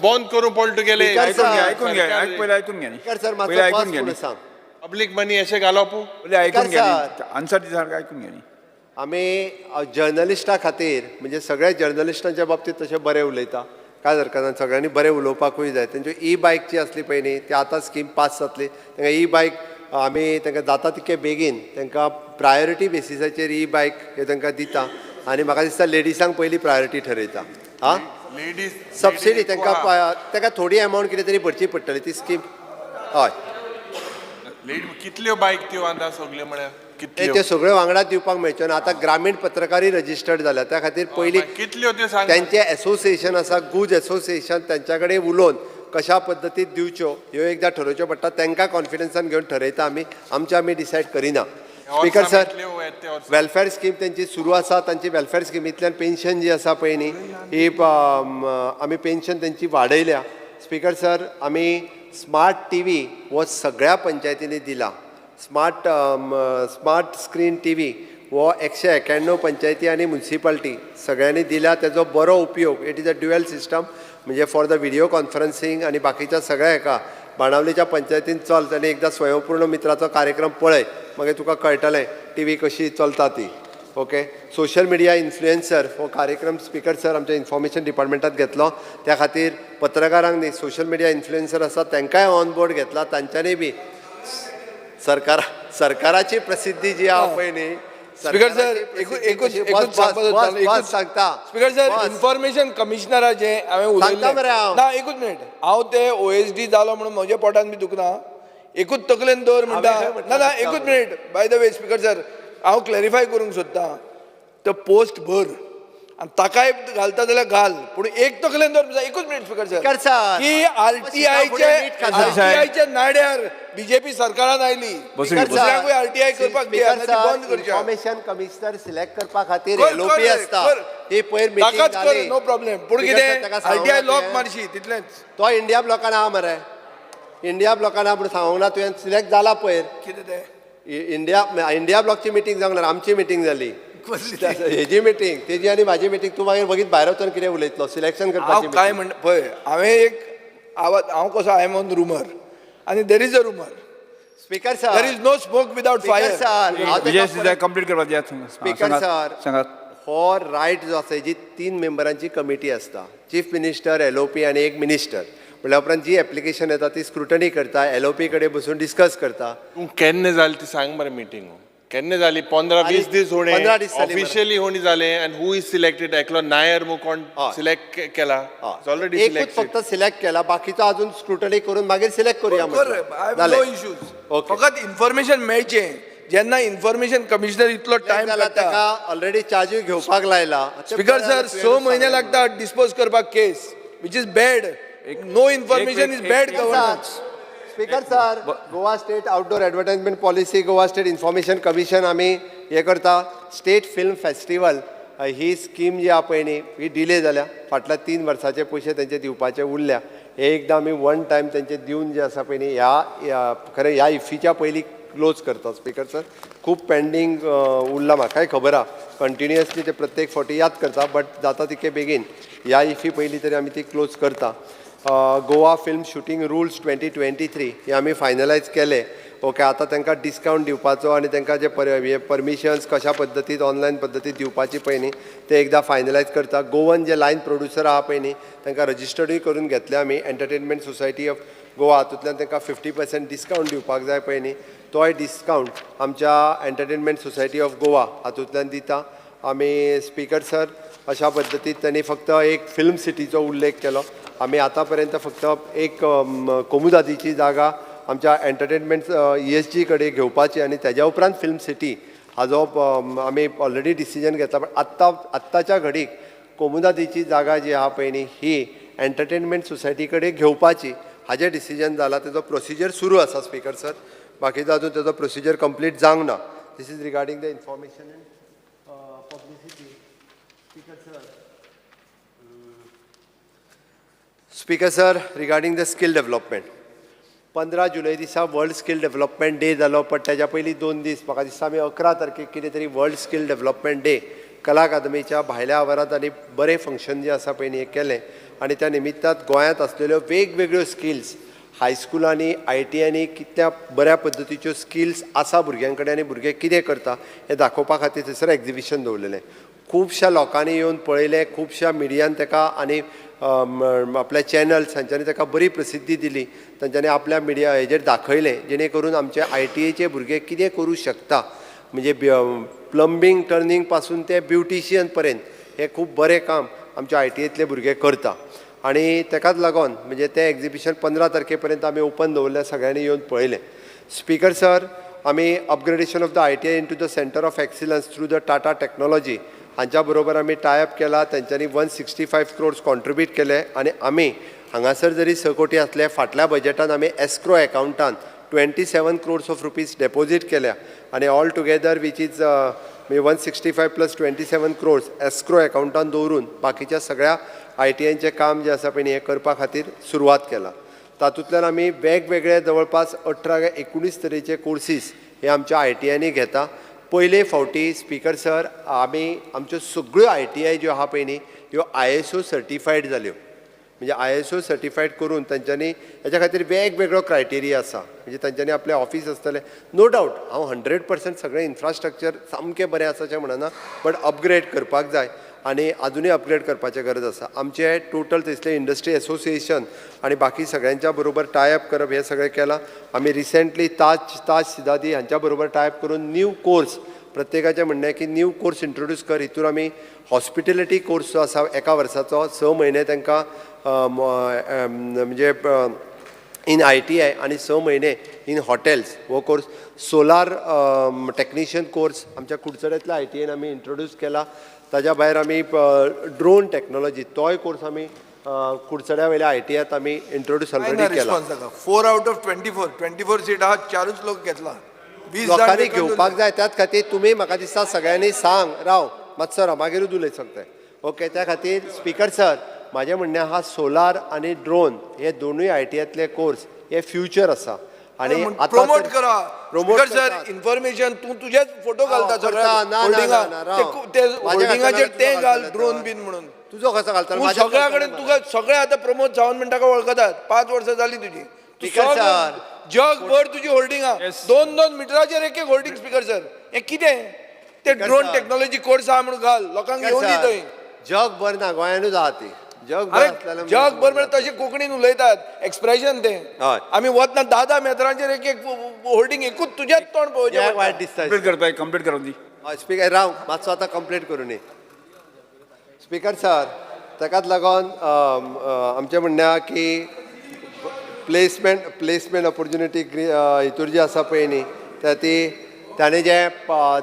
बंद करून पडटा गेले ऐकून घ्या सर मातसो सांग पब्लिक मनी अशें घालप आन्सर दिसा ऐकून घे आमी जर्नलिस्टा खातीर म्हणजे सगळ्या जर्नलिस्टांच्या बाबतींत तशें बरें उलयता कांय हरकत ना सगळ्यांनी बरें उलोवपाकूय जाय. तेंच्यो ई बायक जी आसली पळय न्ही ती आतां स्कीम पास जातली तांकां ई बायक आमी तांकां जाता तितके बेगीन तांकां प्रायोरिटी बेसिसाचेर ई बायक हे तांकां दिता आनी म्हाका दिसता लेडिसांक पयली प्रायोरिटी ठरयता. हां सबसिडी तांकां थोडी अमावंट कितें तरी भरची पडटली ती स्कीम. हय कितल्यो बायक त्यो आतां सगल्यो म्हळ्यार त्यो सगळ्यो वांगडाच दिवपाक मेळच्यो ना. आतां ग्रामीण पत्रकारी रजिस्टर्ड जाल्या त्या खातीर पयलीं कितल्यो त्यो सांग त्यांचे असोसिएशन आसा गुज असोसिएशन त्यांच्या कडेन उलोवन कशा पद्दतीन दिवच्यो ह्यो एकदां ठरोवच्यो पडटा. तांकां कॉन्फिडन्सान घेवन ठरयता आमी डिसायड करिना. स्पीकर सर वेलफेअर स्कीम त्यांची सुरू आसा तांची वेलफेअर स्किमींतल्यान पेन्शन जी आसा पळय न्ही ही आमी पेन्शन त्यांची वाडयल्या. स्पीकर सर आमी स्मार्ट टीव्ही हो सगळ्या पंचायतींनी दिला. स्मार्ट स्क्रीन टीव्ही हो 191 पंचायती आनी म्युनिसिपालिटी सगळ्यांनी दिला. तेजो बरो उपयोग it is a dual system म्हणजे फॉर द व्हिडिओ कॉन्फरन्सिंग आनी बाकीच्या सगळ्या हेका बाणावलेच्या पंचायतीन चल आनी एकदां स्वयंपूर्ण मित्राचो कार्यक्रम पळय मागीर तुका कळटलें टीव्ही कशी चलता ती. ओके सोशल मिडिया इन्फ्लुएन्सर हो कार्यक्रम स्पीकर सर आमच्या इन्फॉर्मेशन डिपार्टमेंटात घेतलो. त्या खातीर पत्रकारांक न्ही सोशल मिडिया इन्फ्लुएन्सर आसा तांकांय ऑन बोर्ड घेतला. तांच्यांनी बी सरकाराची प्रसिद्धी जी आहा पळय न्ही स्पीकर सर एकूच सांगता स्पीकर सर इन्फॉर्मेशन कमिशनराचे हांवें उलयलें ना एकूच मिनीट हांव ते OSD जालो म्हणून म्हज्या पोटान बी दुखना एकूच तकलेन दवर म्हणटा ना एकूच minute by the way speaker sir हांव क्लॅरिफाय करूंक सोदतां तो पोस्ट भर आनी ताकाय घालता जाल्यार घाल पूण एक तकलेन दवर एकूच मिनीट स्पीकर सर की RTIचे नाड्यार बीजेपी सरकारान आयली दुसऱ्याकूय RTI करपाक बंद करचें. इन्फॉर्मेशन कमिशनर सिलेक्ट करपा खातीर LOP आसता ती पयर मीटिंग जाली नो प्रॉब्लेम पूण कितें RTI लॉक मारशी तितलेंच. तो इंडिया ब्लॉकान आहा मरे इंडिया ब्लॉकान आहा पूण सांगूंक ना तुवें सिलेक्ट जाला पयर कितें तें इंडिया ब्लॉकची मिटींग जावंक ना आमची मिटींग जाली हेजी मिटींग तेजी आनी म्हाजी मिटींग तूं मागीर बघीत भायर वचून कितें उलयतलो सिलेक्शन करपाची काय म्हणटा पळय हांवें एक आवाज हांव कसो आय एम ऑन रुमर आनी there is a rumour speaker there sir is no smoke without fire. Complete करपाक स्पीकर सर हो रायट जो आसा हेजी 3 मेंबरांची कमिटी आसता चीफ मिनिस्टर LOP आनी एक मिनिस्टर म्हणल्या उपरांत जी एप्लिकेशन येता ती स्क्रुटनी करता, LOP कडेन बसून डिस्कस करता. तूं केन्ना जाली ती सांग मरे मिटींग केन्ना जाली 15-20 दीस होणे 15 दीस जाली मरे. ऑफिशियली होणी जाले अँड हू इज सिलेक्टेड एकलो नायर मू कोण हय. सिलेक्ट केला ऑलरेडी एकूच सिलेक्टेड फक्त सिलेक्ट केला, बाकीचो अजून स्क्रुटनी करून मागीर सिलेक्ट करूया म्हटलं. नो जालें. Issues okay. फकत इन्फॉर्मेशन मेळचें जेन्ना इन्फॉर्मेशन कमिशनर इतलो टायम जाल्यार काडटा ताका ऑलरेडी चार्जूय घेवपाक लायला. स्पीकर सर 6 म्हयने लागता डिस्पोज करपाक case which is bad no information is bad governance speaker sir, Goa state outdoor advertisement policy, Goa state information commission आमी हे करता. स्टेट फिल्म फेस्टिवल ही स्कीम जी आहा पळय न्ही ही डिले जाल्या. फाटल्या 3 वर्साचे पयशे तेंचे दिवपाचे उरल्या. हे एकदां आमी वन टायम तेंचे दिवन जे आसा पळय न्ही ह्या खरें ह्या इफ्फीच्या पयलीं क्लोज करता. स्पीकर सर, खूब पेंडींग उरलां, म्हाकाय खबर आहा. कंटिन्युअसली ते प्रत्येक फावटी याद करता, बट जाता तितके बेगीन ह्या इफ्फी पयलीं तरी आमी ती क्लोज करता. गोवा फिल्म शूटिंग रुल्स 2023 हे आमी फायनलायज केले. ओके, आतां तांकां डिस्कावंट दिवपाचो आनी तांकां जे परमिशन्स कशा पद्दतीन ऑनलायन पद्दतीन दिवपाची पळय न्ही ते एकदां फायनलायज करता. गोवन जे लायन प्रोड्युसर आहा पळय न्ही तांकां रजिस्टर्डूय करून घेतले आमी. एंटरटेनमेंट सोसायटी ऑफ गोवा हातूंतल्यान तांकां 50% डिस्कावंट दिवपाक जाय पळय न्ही तोय डिस्कावंट आमच्या एंटरटेनमेंट सोसायटी ऑफ गोवा हातूंतल्यान दिता आमी. स्पीकर सर, अशा पद्दतीन त्यांनी फक्त एक फिल्म सिटीचो उल्लेख केलो. आमी आतां पर्यंत फक्त एक कोमुदादीची जागा आमच्या एंटरटेनमेंट ESG कडेन घेवपाची आनी तेज्या उपरांत फिल्म सिटी हाजो आमी ऑलरेडी डिसिजन घेतला. पण आत्ताच्या घडीक कोमुदादीची जागा जी आहा पळय न्ही ही एंटरटेनमेंट सोसायटी कडेन घेवपाची हाजें डिसिजन जाला. तेजो प्रोसिजर सुरू आसा. स्पीकर सर, बाकीचो अजून तेजो प्रोसिजर कंप्लीट जावंक ना. This is regarding the information and publicity. Speaker sir, regarding the skill development, 15 जुलय दिसा वर्ल्ड स्कील डेव्हलपमेंट डे जालो. पण तेज्या पयलीं 2 दीस म्हाका दिसता आमी 11 तारखेक कितें तरी वर्ल्ड स्कील डेव्हलपमेंट डे कला अकादमीच्या भायल्या आवारांत आनी बरें फंक्शन जें आसा पळय न्ही हें केलें. आनी त्या निमित्तांत गोंयांत आसलेल्यो वेगवेगळ्यो स्किल्स हायस्कुलांनी ITआंनी कितल्या बऱ्या पद्दतीच्यो स्किल्स आसा भुरग्यां कडेन आनी भुरगे कितें करता हें दाखोवपा खातीर थंयसर एक्झिबिशन दवरलेलें. खुबश्या लोकांनी येवन पळयलें, खुबश्या मिडियान ताका आनी आपल्या चॅनल्स हांच्यांनी ताका बरी प्रसिद्धी दिली. तांच्यांनी आपल्या मिडिया हेजेर दाखयलें जेणे करून आमचे ITआयचे भुरगे कितें करूं शकता. म्हणजे प्लंबींग टर्निंग पासून ते ब्युटिशियन पर्यंत हें खूब बरें काम आमच्या ITआयतले भुरगे करता. आनी ताकाच लागून म्हणजे तें एक्झिबिशन 15 तारखे पर्यंत आमी ओपन दवरलें, सगळ्यांनी येवन पळयलें. स्पीकर सर, आमी अपग्रेडेशन ऑफ द ITआय into the centre of excellence through the Tata technology हांच्या बरोबर आमी टायअप केला. तेंच्यांनी 165 crores कॉन्ट्रिब्यूट केले आनी आमी हांगासर जरी 6 कोटी आसले, फाटल्या बजेटान आमी एस्क्रो अकावंटान 27 crores ऑफ रुपीज डेपॉझीट केल्या. आनी all together which is 165 + 27 crores escrow अकावंटान दवरून बाकीच्या सगळ्या ITआयचें काम जें आसा पळय न्ही हें करपा खातीर सुरवात केला. तातूंतल्यान आमी वेगवेगळे जवळपास 18 काय 19 तरेचे कोर्सीस हे आमच्या ITआयनी घेता. पयले फावटी स्पीकर सर आमी आमच्यो सगळ्यो ITआय ज्यो आहा पळय न्ही ह्यो ISO सर्टिफायड जाल्यो. म्हणजे ISO सर्टिफायड करून तांच्यांनी हेच्या खातीर वेगवेगळो क्रायटेरिया आसा. म्हणजे तांच्यांनी आपलें ऑफिस आसतलें. नो डावट हांव 100% सगळें इन्फ्रास्ट्रक्चर सामकें बरें आसाचें म्हणना, बट अपग्रेड करपाक जाय आनी अजुनूय अपग्रेड करपाची गरज आसा. आमचे टोटल थंयसले इंडस्ट्री एसोसिएशन आनी बाकी सगळ्यांच्या बरोबर टायअप करप हें सगळें केलां. आमी रिसेंटली ताज सिदादी हांच्या बरोबर टायअप करून न्यू कोर्स प्रत्येकाचें म्हणणें की न्यू कोर्स इंट्रोड्यूस कर. हितून आमी हॉस्पिटॅलिटी कोर्स जो आसा 1 वर्साचो 6 म्हयने तांकां म्हणजे इन ITआय आनी 6 म्हयने इन हॉटेल्स हो कोर्स. सोलार टॅक्निशियन कोर्स आमच्या कुडचड्यातल्या ITआयन आमी इंट्रोड्यूस केला. ताज्या भायर आमी ड्रोन टॅक्नॉलॉजी तोय कोर्स आमी कुडचड्या वयल्या ITआयत आमी इंट्रोड्यूस ऑलरेडी केला. 4 out of 24 सीट आहा, 4च लोक घेतला. 20 लोकांनी घेवपाक जाय. त्याच खातीर तुमी म्हाका दिसता सगळ्यांनी सांग राव मातसो राव मागीरूच उलय सकता. ओके, त्या खातीर स्पीकर सर म्हाजें म्हणणें आहा सोलार आनी ड्रोन हे दोनूय ITआयतले कोर्स हे फ्युचर आसा. आनी प्रमोट करा. स्पीकर सर, इन्फॉर्मेशन तूं तुजेच फोटो घालता सगळ्या होल्डिंगाचेर तें घाल ड्रोन बीन म्हणून. तुजो कसो घालता? सगळ्या कडेन तुका सगळे आतां प्रमोद सावंत म्हणटा वळखतात. 5 वर्सां जाली तुजी. स्पीकर सर, जगभर तुजी होल्डिंगा 2-2 मिटराचेर एक होल्डिंग. स्पीकर सर, हें कितें ते ड्रोन टॅक्नॉलॉजी कोर्स आहा म्हणून घाल, लोकांक घेवन दी थंय. जगभर ना, गोंयानूच आहा ती. जगभर अरे असलेल्या जगभर म्हणजे तसे कोंकणीन उलयतात एक्सप्रेशन ते हय. आमी वतना 10 मेत्रांचेर एक एक होल्डिंग एकूच तुझ्याच तोंड पळोवचें जें पडटा. वायट दिसता कंप्लीट करताय कंप्लीट करून दी स्पीकर राव मातसो आतां कंप्लीट करून दी स्पीकर सर ताकाच लागून आमचें म्हणणें आहा की प्लेसमेंट ऑपॉर्च्युनिटी हितूर जी आसा पळय न्ही ताणें जे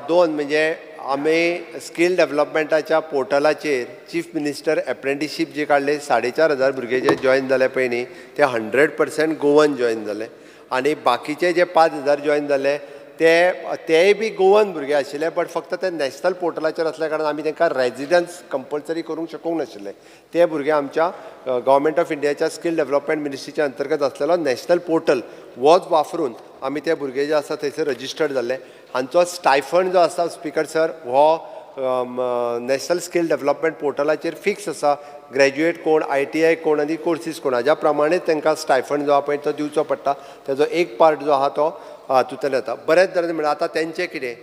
2 म्हणजे आमी स्कील डेव्हलपमेंटाच्या पोर्टलाचेर चीफ मिनिस्टर एप्रेंटिसशीप जी काडली 4,500 भुरगे जे जॉयन जाले पळय न्ही ते 100% गोवन जॉयन जाले आनी बाकीचे जे 5,000 जॉयन जाले तेय बी गोवन भुरगे आशिल्ले बट फक्त ते नॅशनल पोर्टलाचेर असल्या कारणान आमी तांकां रेजिडन्स कंपल्सरी करूंक शकूंक नाशिल्ले ते भुरगे आमच्या गव्हर्मेंट ऑफ इंडियाच्या स्कील डेव्हलपमेंट मिनिस्ट्रीच्या अंतर्गत असलेलो नॅशनल पोर्टल वोच वापरून आमी ते भुरगे जे आसा थंयसर रजिस्टर्ड जाल्ले हांचो स्टायफंड जो आसा स्पीकर सर हो नॅशनल स्कील डेव्हलपमेंट पोर्टलाचेर फिक्स आसा ग्रॅज्युएट कोण ITI कोण आनी कोर्सीस कोण हाज्या प्रमाणेच तांकां स्टायफंड जो आहा पळय तो दिवचो पडटा तेजो एक पार्ट जो आहा तो हातूंतल्यान येता बरेच जाणांनी म्हणलें आतां तेंचें कितें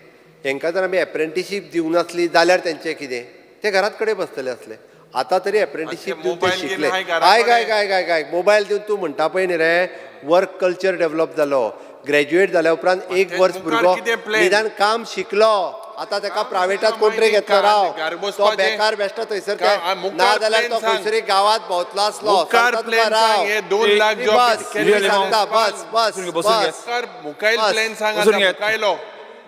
तांकां जर आमी एप्रेंटिसशीप दिवंक नासली जाल्यार तेंचें कितें ते घरात कडेन बसतले असले आतां तरी एप्रेंटिसशीप दिवन ते शिकले काय मोबायल दिवन तूं म्हणटा पळय न्ही रे वर्क कल्चर डेव्हलप जालो ग्रॅज्युएट जाल्या उपरांत एक वर्स भुरगो निदान काम शिकलो आतां ताका प्रायवेटात कोण तरी घेतलो राव तो बेकार बेश्टो थंयसर ना जाल्यार तो खंयसरी गांवांत भोंवतलो आसलो हे 2 लाख सांगता बस बस बस मुखाईल प्लॅन सांग आता मुखायलो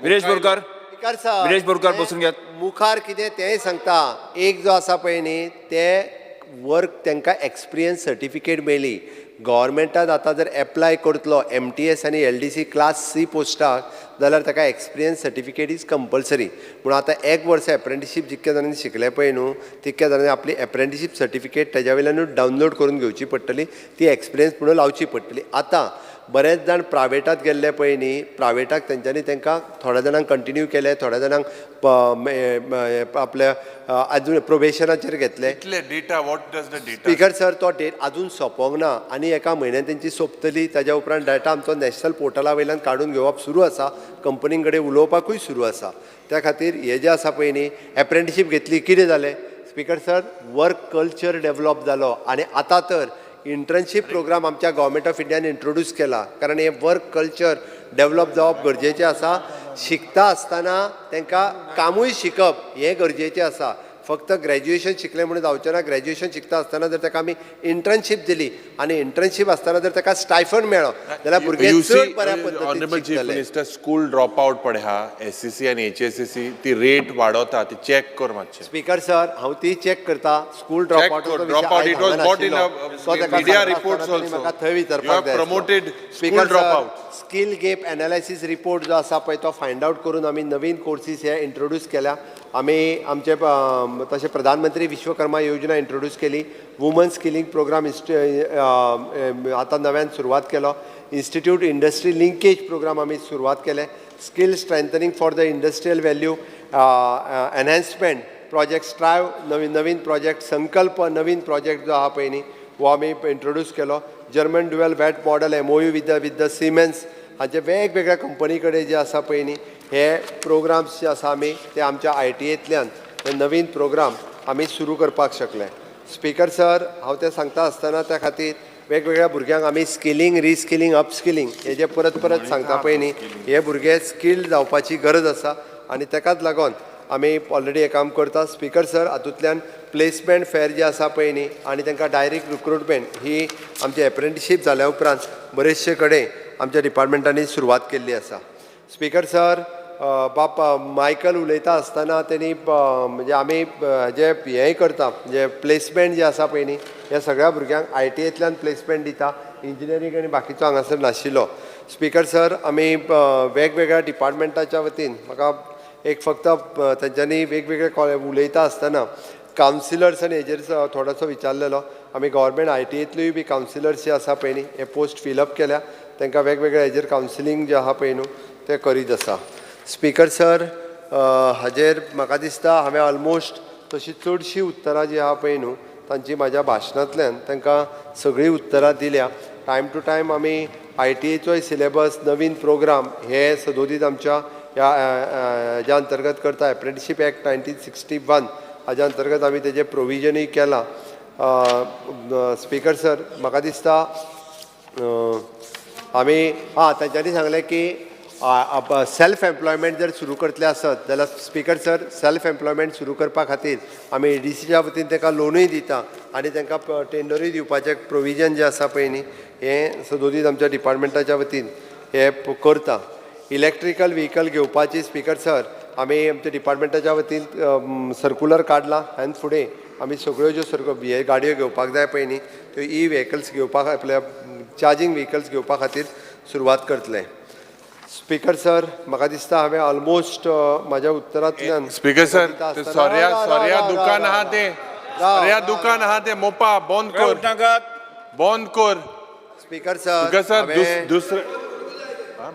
विरेश बोरकर स्पीकर साहेब, विरेश बोरकर बसून घेयात. मुखार कितें तेंय सांगता एक जो आसा पळय न्ही ते वर्क तांकां एक्सपिरियन्स सर्टिफिकेट मेळ्ळी गव्हर्मेंटान आतां जर एप्लाय करतलो MTS आनी LDC क्लास C पोस्टाक जाल्यार ताका एक्सपिरियन्स सर्टिफिकेट इज कंपल्सरी म्हणून आतां एक वर्स एप्रेंटिसशीप जितक्या जाणांनी शिकले पळय न्हू तितक्या जाणांनी आपली एप्रेंटिसशीप सर्टिफिकेट तेज्या वयल्यानूच डावनलोड करून घेवची पडटली ती एक्सपिरियन्स म्हणून लावची पडटली आतां बरेच जाण प्रायवेटात गेल्ले पळय न्ही प्रायवेटाक तेंच्यांनी तांकां थोड्या जाणांक कंटिन्यू केले थोड्या जाणांक आपल्या अजून प्रोबेशनाचेर घेतले data what does the data speaker sir तो डेट अजून सोंपोंक ना आनी एका म्हयन्यान तेंची सोंपतली ताज्या उपरांत डेटा आमचो नॅशनल पोर्टला वयल्यान काडून घेवप सुरू आसा कंपनीं कडेन उलोवपाकूय सुरू आसा त्या खातीर हे जे आसा पळय न्ही एप्रेंटिसशीप घेतली कितें जालें speaker sir work culture develop जालो आनी आतां तर इंटर्नशीप प्रोग्राम आमच्या गव्हर्मेंट ऑफ इंडियान इंट्रोड्यूस केला कारण हे वर्क कल्चर डेव्हलप जावप गरजेचें आसा शिकता आसतना तांकां कामूय शिकप हें गरजेचें आसा फक्त ग्रॅज्युएशन शिकलें म्हणून जावचें ना ग्रॅज्युएशन शिकता आसतना जर ताका आमी इंटर्नशीप दिली आनी इंटर्नशीप आसतना जर ताका स्टायफंड मेळ्ळो जाल्यार भुरगे चड बऱ्या पद्दतीन शिकतले मिनिस्टर स्कूल ड्रॉप आउट पडे हा SCC आणि HSCC ती रेट वाडवता ती चेक कर मातशें स्पीकर सर हांव ती चेक करता school drop out it was not in media reports also म्हाका थंय विचारपाक जाय promoted speaker school drop sir out skill gap analysis report जो आसा पळय तो फायंड आउट करून आमी नवीन कोर्सीस हे इंट्रोड्यूस केल्या आमी आमचे तशें प्रधानमंत्री विश्वकर्मा योजना इंट्रोड्यूस केली वुमन स्किलिंग प्रोग्राम आतां नव्यान सुरवात केलो इन्स्टिट्यूट इंडस्ट्री लिंकेज प्रोग्राम आमी सुरवात केले skill strengthening for the industrial value enhancement project strive नवीन प्रोजेक्ट संकल्प नवीन प्रोजेक्ट जो आहा पळय न्ही हो आमी इंट्रोड्यूस केलो German dual watt model MOU with the Siemens हाचे वेगवेगळ्या कंपनी कडेन जे आसा पळय न्ही हे प्रोग्राम्स जे आसा आमी ते आमच्या ITAंतल्यान हे नवीन प्रोग्राम आमी सुरू करपाक शकले स्पीकर सर हांव तें सांगता आसतना त्या खातीर वेगवेगळ्या भुरग्यांक आमी स्किलिंग रिस्किलिंग अपस्किलिंग हे जे परत परत सांगता पळय न्ही हे भुरगे स्किल्ड जावपाची गरज आसा आनी ताकाच लागून आमी ऑलरेडी हें काम करता स्पीकर सर हातूंतल्यान प्लेसमेंट फेर जे आसा पळय न्ही आनी तांकां डायरेक्ट रिक्रुटमेंट ही आमची एप्रेंटिसशीप जाल्या उपरांत बरेचशे कडेन आमच्या डिपार्टमेंटांनी सुरवात केल्ली आसा स्पीकर सर बापा मायकल उलयता आसतना तेणी म्हणजे आमी जे हेंय करता म्हणजे प्लेसमेंट जे आसा पळय न्ही ह्या सगळ्या भुरग्यांक ITAंतल्यान प्लेसमेंट दिता इंजिनियरींग आनी बाकीचो हांगासर नाशिल्लो स्पीकर सर आमी वेगवेगळ्या डिपार्टमेंटाच्या वतीन म्हाका एक फक्त तेंच्यांनी वेगवेगळे उलयता आसतना कावन्सिलर्स आनी हेजेर थोडोसो विचारलेलो आमी गव्हर्मेंट ITAंतल्योय बी कावन्सिलर्स जे आसा पळय न्ही हे पोस्ट फिलअप केल्या तांकां वेगवेगळ्या हेजेर कावन्सिलींग जे आहा पळय न्हू तें करीत आसा स्पीकर सर हाजेर म्हाका दिसता हांवें ऑलमोस्ट तशी चडशीं उत्तरां जी आहा पळय न्हू तांची म्हाज्या भाशणांतल्यान तांकां सगळीं उत्तरां दिल्या टायम टू टायम आमी ITAचोय सिलेबस नवीन प्रोग्राम हे सदोदीत आमच्या ह्या अंतर्गत करता एप्रेंटिसशीप एक्ट 1961 हाज्या अंतर्गत आमी तेजें प्रोविजनूय केलां स्पीकर सर म्हाका दिसता आमी तांच्यांनी सांगलें की सेल्फ एम्प्लॉयमेंट जर सुरू करतले आसत जाल्यार स्पीकर सर सेल्फ एम्प्लॉयमेंट सुरू करपा खातीर आमी ADCच्या वतीन तांकां लोनूय दिता आनी तांकां टेंडरूय दिवपाचें प्रोविजन जें आसा पळय न्ही हें सदोदीत आमच्या डिपार्टमेंटाच्या वतीन हे करता. इलेक्ट्रिकल व्हेहिकल घेवपाची स्पीकर सर आमी आमच्या डिपार्टमेंटाच्या वतीन सर्कुलर काडला आनी फुडें आमी सगळ्यो ज्यो हे गाडयो घेवपाक जाय पळय न्ही त्यो व्हेहिकल्स घेवपाक आपल्या चार्जींग व्हेहिकल्स घेवपा खातीर सुरवात करतले. स्पीकर सर म्हाका दिसता हांवें ऑलमोस्ट म्हाज्या उत्तरांतल्यान स्पीकर सर सोर्या दुकान आहा ते मोपा बंद कर स्पीकर सर दुसरे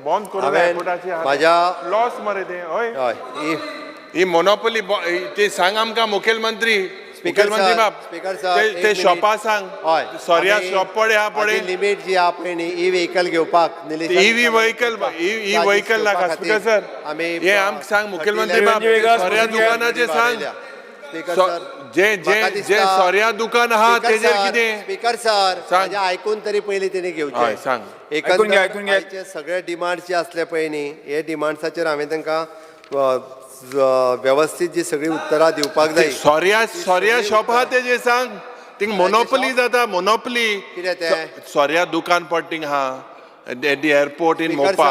बंद हांवें म्हाज्या लॉस मरे ते हय हय ही मोनोपोली ते सांग आमकां मुखेलमंत्री बाब स्पीकर सर ते शॉपा सांग सोर्या शॉप पडे हा पडे लिमिट जी आहा पळय न्ही व्हेहिकल घेवपाक ईव्ही व्हेहिकल नाका स्पीकर सर हे आमकां सांग मुखेलमंत्री बाब सोर्या दुकानाचे सांग स्पीकर सर जे सोर्या दुकान आहा तेजेर कितें स्पीकर सर म्हाजें आयकून तरी पयलीं तेणी घेवचें सांग एकंदर सगळे डिमांड्स जे असले पळय न्ही हे डिमांड्साचेर हांवें तांकां व्यवस्थीत जी सगळी उत्तरां दिवपाक जाय. सोर्या शॉप आहा तेजे सांग थिंग मोनोपोली जाता मोनोपोली कितें तें सोर्या दुकान पड थिंग आहा eight the airport in Mopa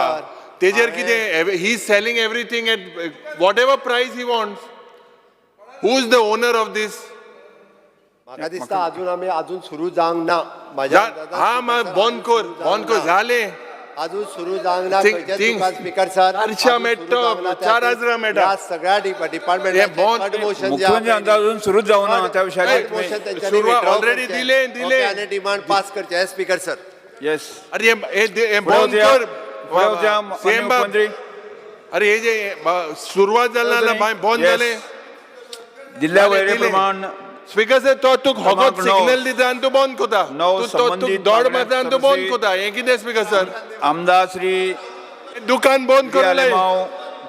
तेजेर कितें he is selling everything at whatever price he wants who is the owner of this म्हाका दिसता अजून सुरू जावंक ना म्हाज्या बंद कर जाले अजून सुरू जावंक ना स्पीकर सर 400 मेळटा 4000 मेळटा सगळ्या डिपार्टमेंट मोशन अजून सुरूच जाऊ ना त्या विषयात ऑलरेडी दिले आनी डिमांड पास करचे स्पीकर सर. येस अरे हे बंद कर सेम बाब मंत्री अरे हे जे सुरुवात जाल्या बंद जाले जिल्ह्या वैरे प्रमाण स्पीकर सर तो होगोत सिग्नल दिता आनी तूं बंद कोता तू दोड मारता आनी तू बंद कोता हें कितें स्पीकर सर आमदार श्री दुकान बंद करले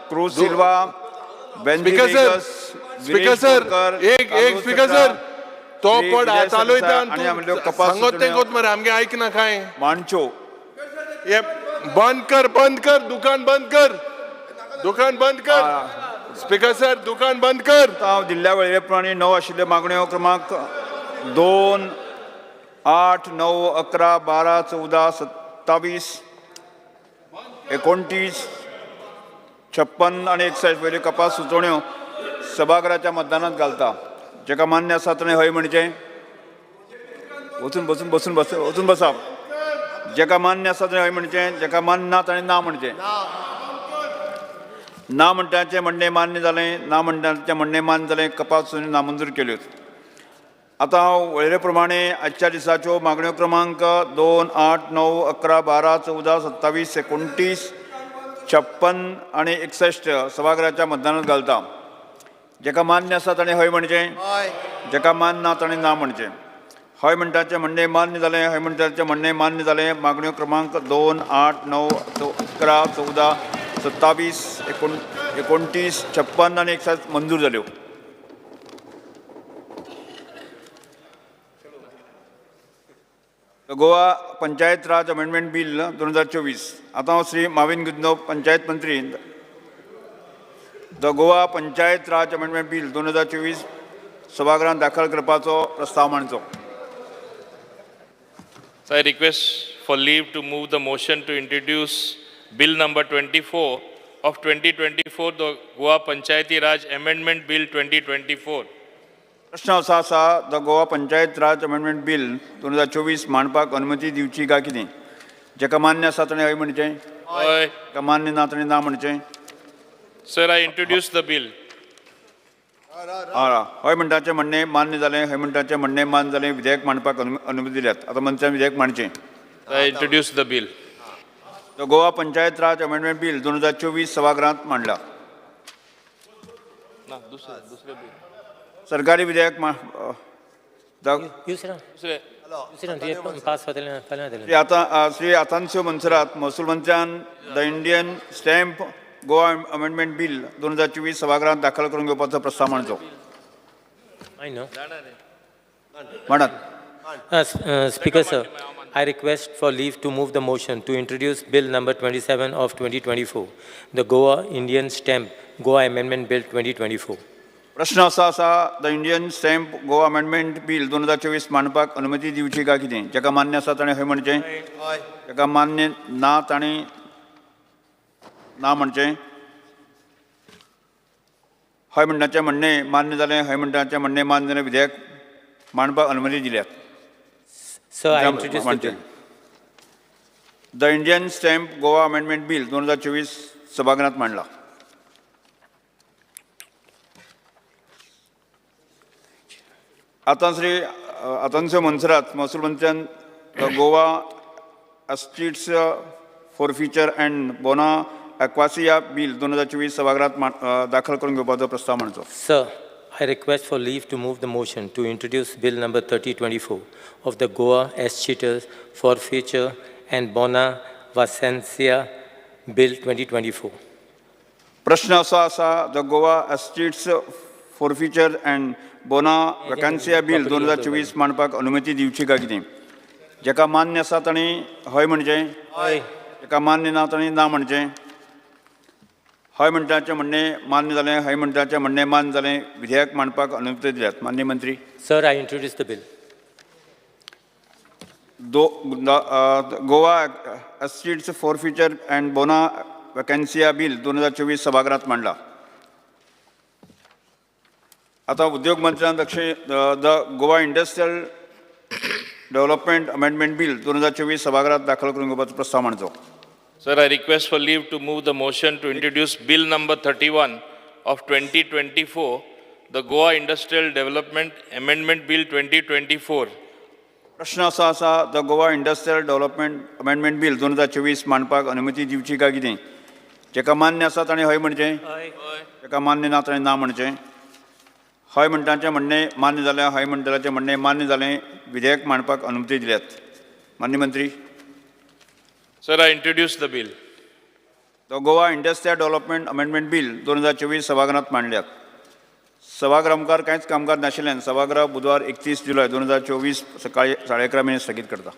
क्रूज सिल्वा स्पीकर सर एक स्पीकर सर तो पड हातालो वयता आनी सांगत तेंकोत मरे आमगे आयकना काय मांडचो हे बंद कर दुकान बंद कर स्पीकर सर दुकान बंद कर. हांव जिल्ल्या वळेरे प्रमाणे 9 आशिल्ल्यो मागण्यो क्रमांक 2, 8, 9, 11, 12, 14, 27, 29, 56 आणि 61 वयल्यो कपास सुचोवण्यो सभागृहाच्या मतदानात घालता. जेका मान्य आसा ताणें हय म्हणचें. वचून बसा. जेका मान्य आसा ताणें हय म्हणचें. जेका मान्य ना ताणें ना म्हणचें. ना म्हणटाचें म्हणणें मान्य जालें. ना म्हणटाचें म्हणणें मान्य जालें. कपास सुचोवण्यो नामंजूर केल्यो. आतां हांव वळेरे प्रमाणे आजच्या दिसाच्यो मागण्यो क्रमांक 2, 8, 9, 11, 12, 14, 27, 29, 56 आणि 61 सभागृहाच्या मतदानात घालता. जेका मान्य आसा ताणें हय म्हणचें. जेका मान्य ना ताणें ना म्हणचें. हय म्हणटाचें म्हणणें मान्य जालें. हय म्हणटाचें म्हणणें मान्य जालें. मागण्यो क्रमांक 2, 8, 9, 11, 14, 27, 29, 56 आणि 61 मंजूर जाल्यो. गोवा पंचायत राज अमेंडमेंट बिल 2024. आतां हांव श्री माविन गुज्नो पंचायत मंत्री the Goa panchayat Raj amendment bill 2024 सभागृहांत दाखल करपाचो प्रस्ताव मांडचो. So I request for leave to move the motion to introduce Bill number 24 of 2024, the Goa Panchayati Raj Amendment Bill 2024. प्रश्न असो आसा the Goa panchayat Raj amendment bill 2024 मांडपाक अनुमती दिवची काय कितें. जेका मान्य आसा ताणें हय म्हणचें. जेका मान्य ना ताणें ना म्हणचें. Sir, I introduce the bill. हय म्हणटाचें म्हणणें मान्य जालें. हय म्हणटाचें म्हणणें मान्य जालें. विधेयक मांडपाक अनुमती दिल्यात. आतां मंत्र्यान विधेयक मांडचें. I introduce the bill. The Goa panchayat Raj amendment bill 2024 सभागृहांत मांडला. सरकारी विधेयक श्री आतांशो मनसरात महसूल मंत्र्यान the Indian stamp Goa amendment bill 2024 सभागृहांत दाखल करून घेवपाचो प्रस्ताव मांडचो. म्हणत Speaker sir, I request for leave to move the motion to introduce Bill number 27 of 2024, the Goa Indian Stamp Goa Amendment Bill 2024. प्रश्न असो आसा the Indian stamp Goa amendment bill 2024 मांडपाक अनुमती दिवची काय कितें जेका मान्य आसा ताणें हय म्हणचें जेका मान्य ना ताणें ना म्हणचें हय म्हणटाचें म्हणणें मान्य जालें हय म्हणटाचें म्हणणें मान्य जालें विधेयक मांडपाक अनुमती दिल्यात Sir, I introduce the bill. The Indian stamp Goa amendment bill 2024 सभागृहात मांडला आतांचे मनसरात महसूल मंत्र्यान गोवा एस्टेट्स फॉरफिचर अँड बोना एक्वासिया बील 2024 सभागृहात दाखल करून घेवपाचो प्रस्ताव मांडचो Sir, I request for leave to move the motion to introduce Bill number 3024 of the Goa Escheators Forfeiture and Bona Vacencia Bill 2024. प्रश्न असो आसा the Goa estates forfeiture and बोना वॅकन्सिया बील 2024 मांडपाक अनुमती दिवची काय कितें जेका मान्य आसा ताणें हय म्हणचें जेका मान्य ना ताणें ना म्हणचें हय म्हणटाचें म्हणणें मान्य जालें हय म्हणटाचें म्हणणें मान्य जालें विधेयक मांडपाक अनुमती दिल्यात मान्य मंत्री Sir, I introduce the bill. Goa estates forfeiture and बोना वॅकन्सिया बील 2024 सभागृहात मांडला आता उद्योग मंत्र्यान the Goa industrial development amendment bill 2024 सभागृहात दाखल करून घेवपाचो प्रस्ताव मांडचो Sir, I request for leave to move the motion to introduce Bill number 31 of 2024, the Goa Industrial Development Amendment Bill 2024. प्रश्न असो आसा the Goa industrial development amendment bill 2024 मांडपाक अनुमती दिवची काय कितें जेका मान्य आसा ताणें हय म्हणचें जेका मान्य ना ताणें ना म्हणचें हय म्हणटाचें म्हणणें मान्य जालें हय म्हणटाचें म्हणणें मान्य जालें विधेयक मांडपाक अनुमती दिल्यात मान्य मंत्री Sir, I introduce the bill. The Goa industrial development amendment bill 2024 सभागृहात मांडल्यात सभागृह मुखार कांयच कामकाज नाशिल्ल्यान सभागृह बुधवार 31 जुलय 2024 सकाळी 11:30 स्थगीत करता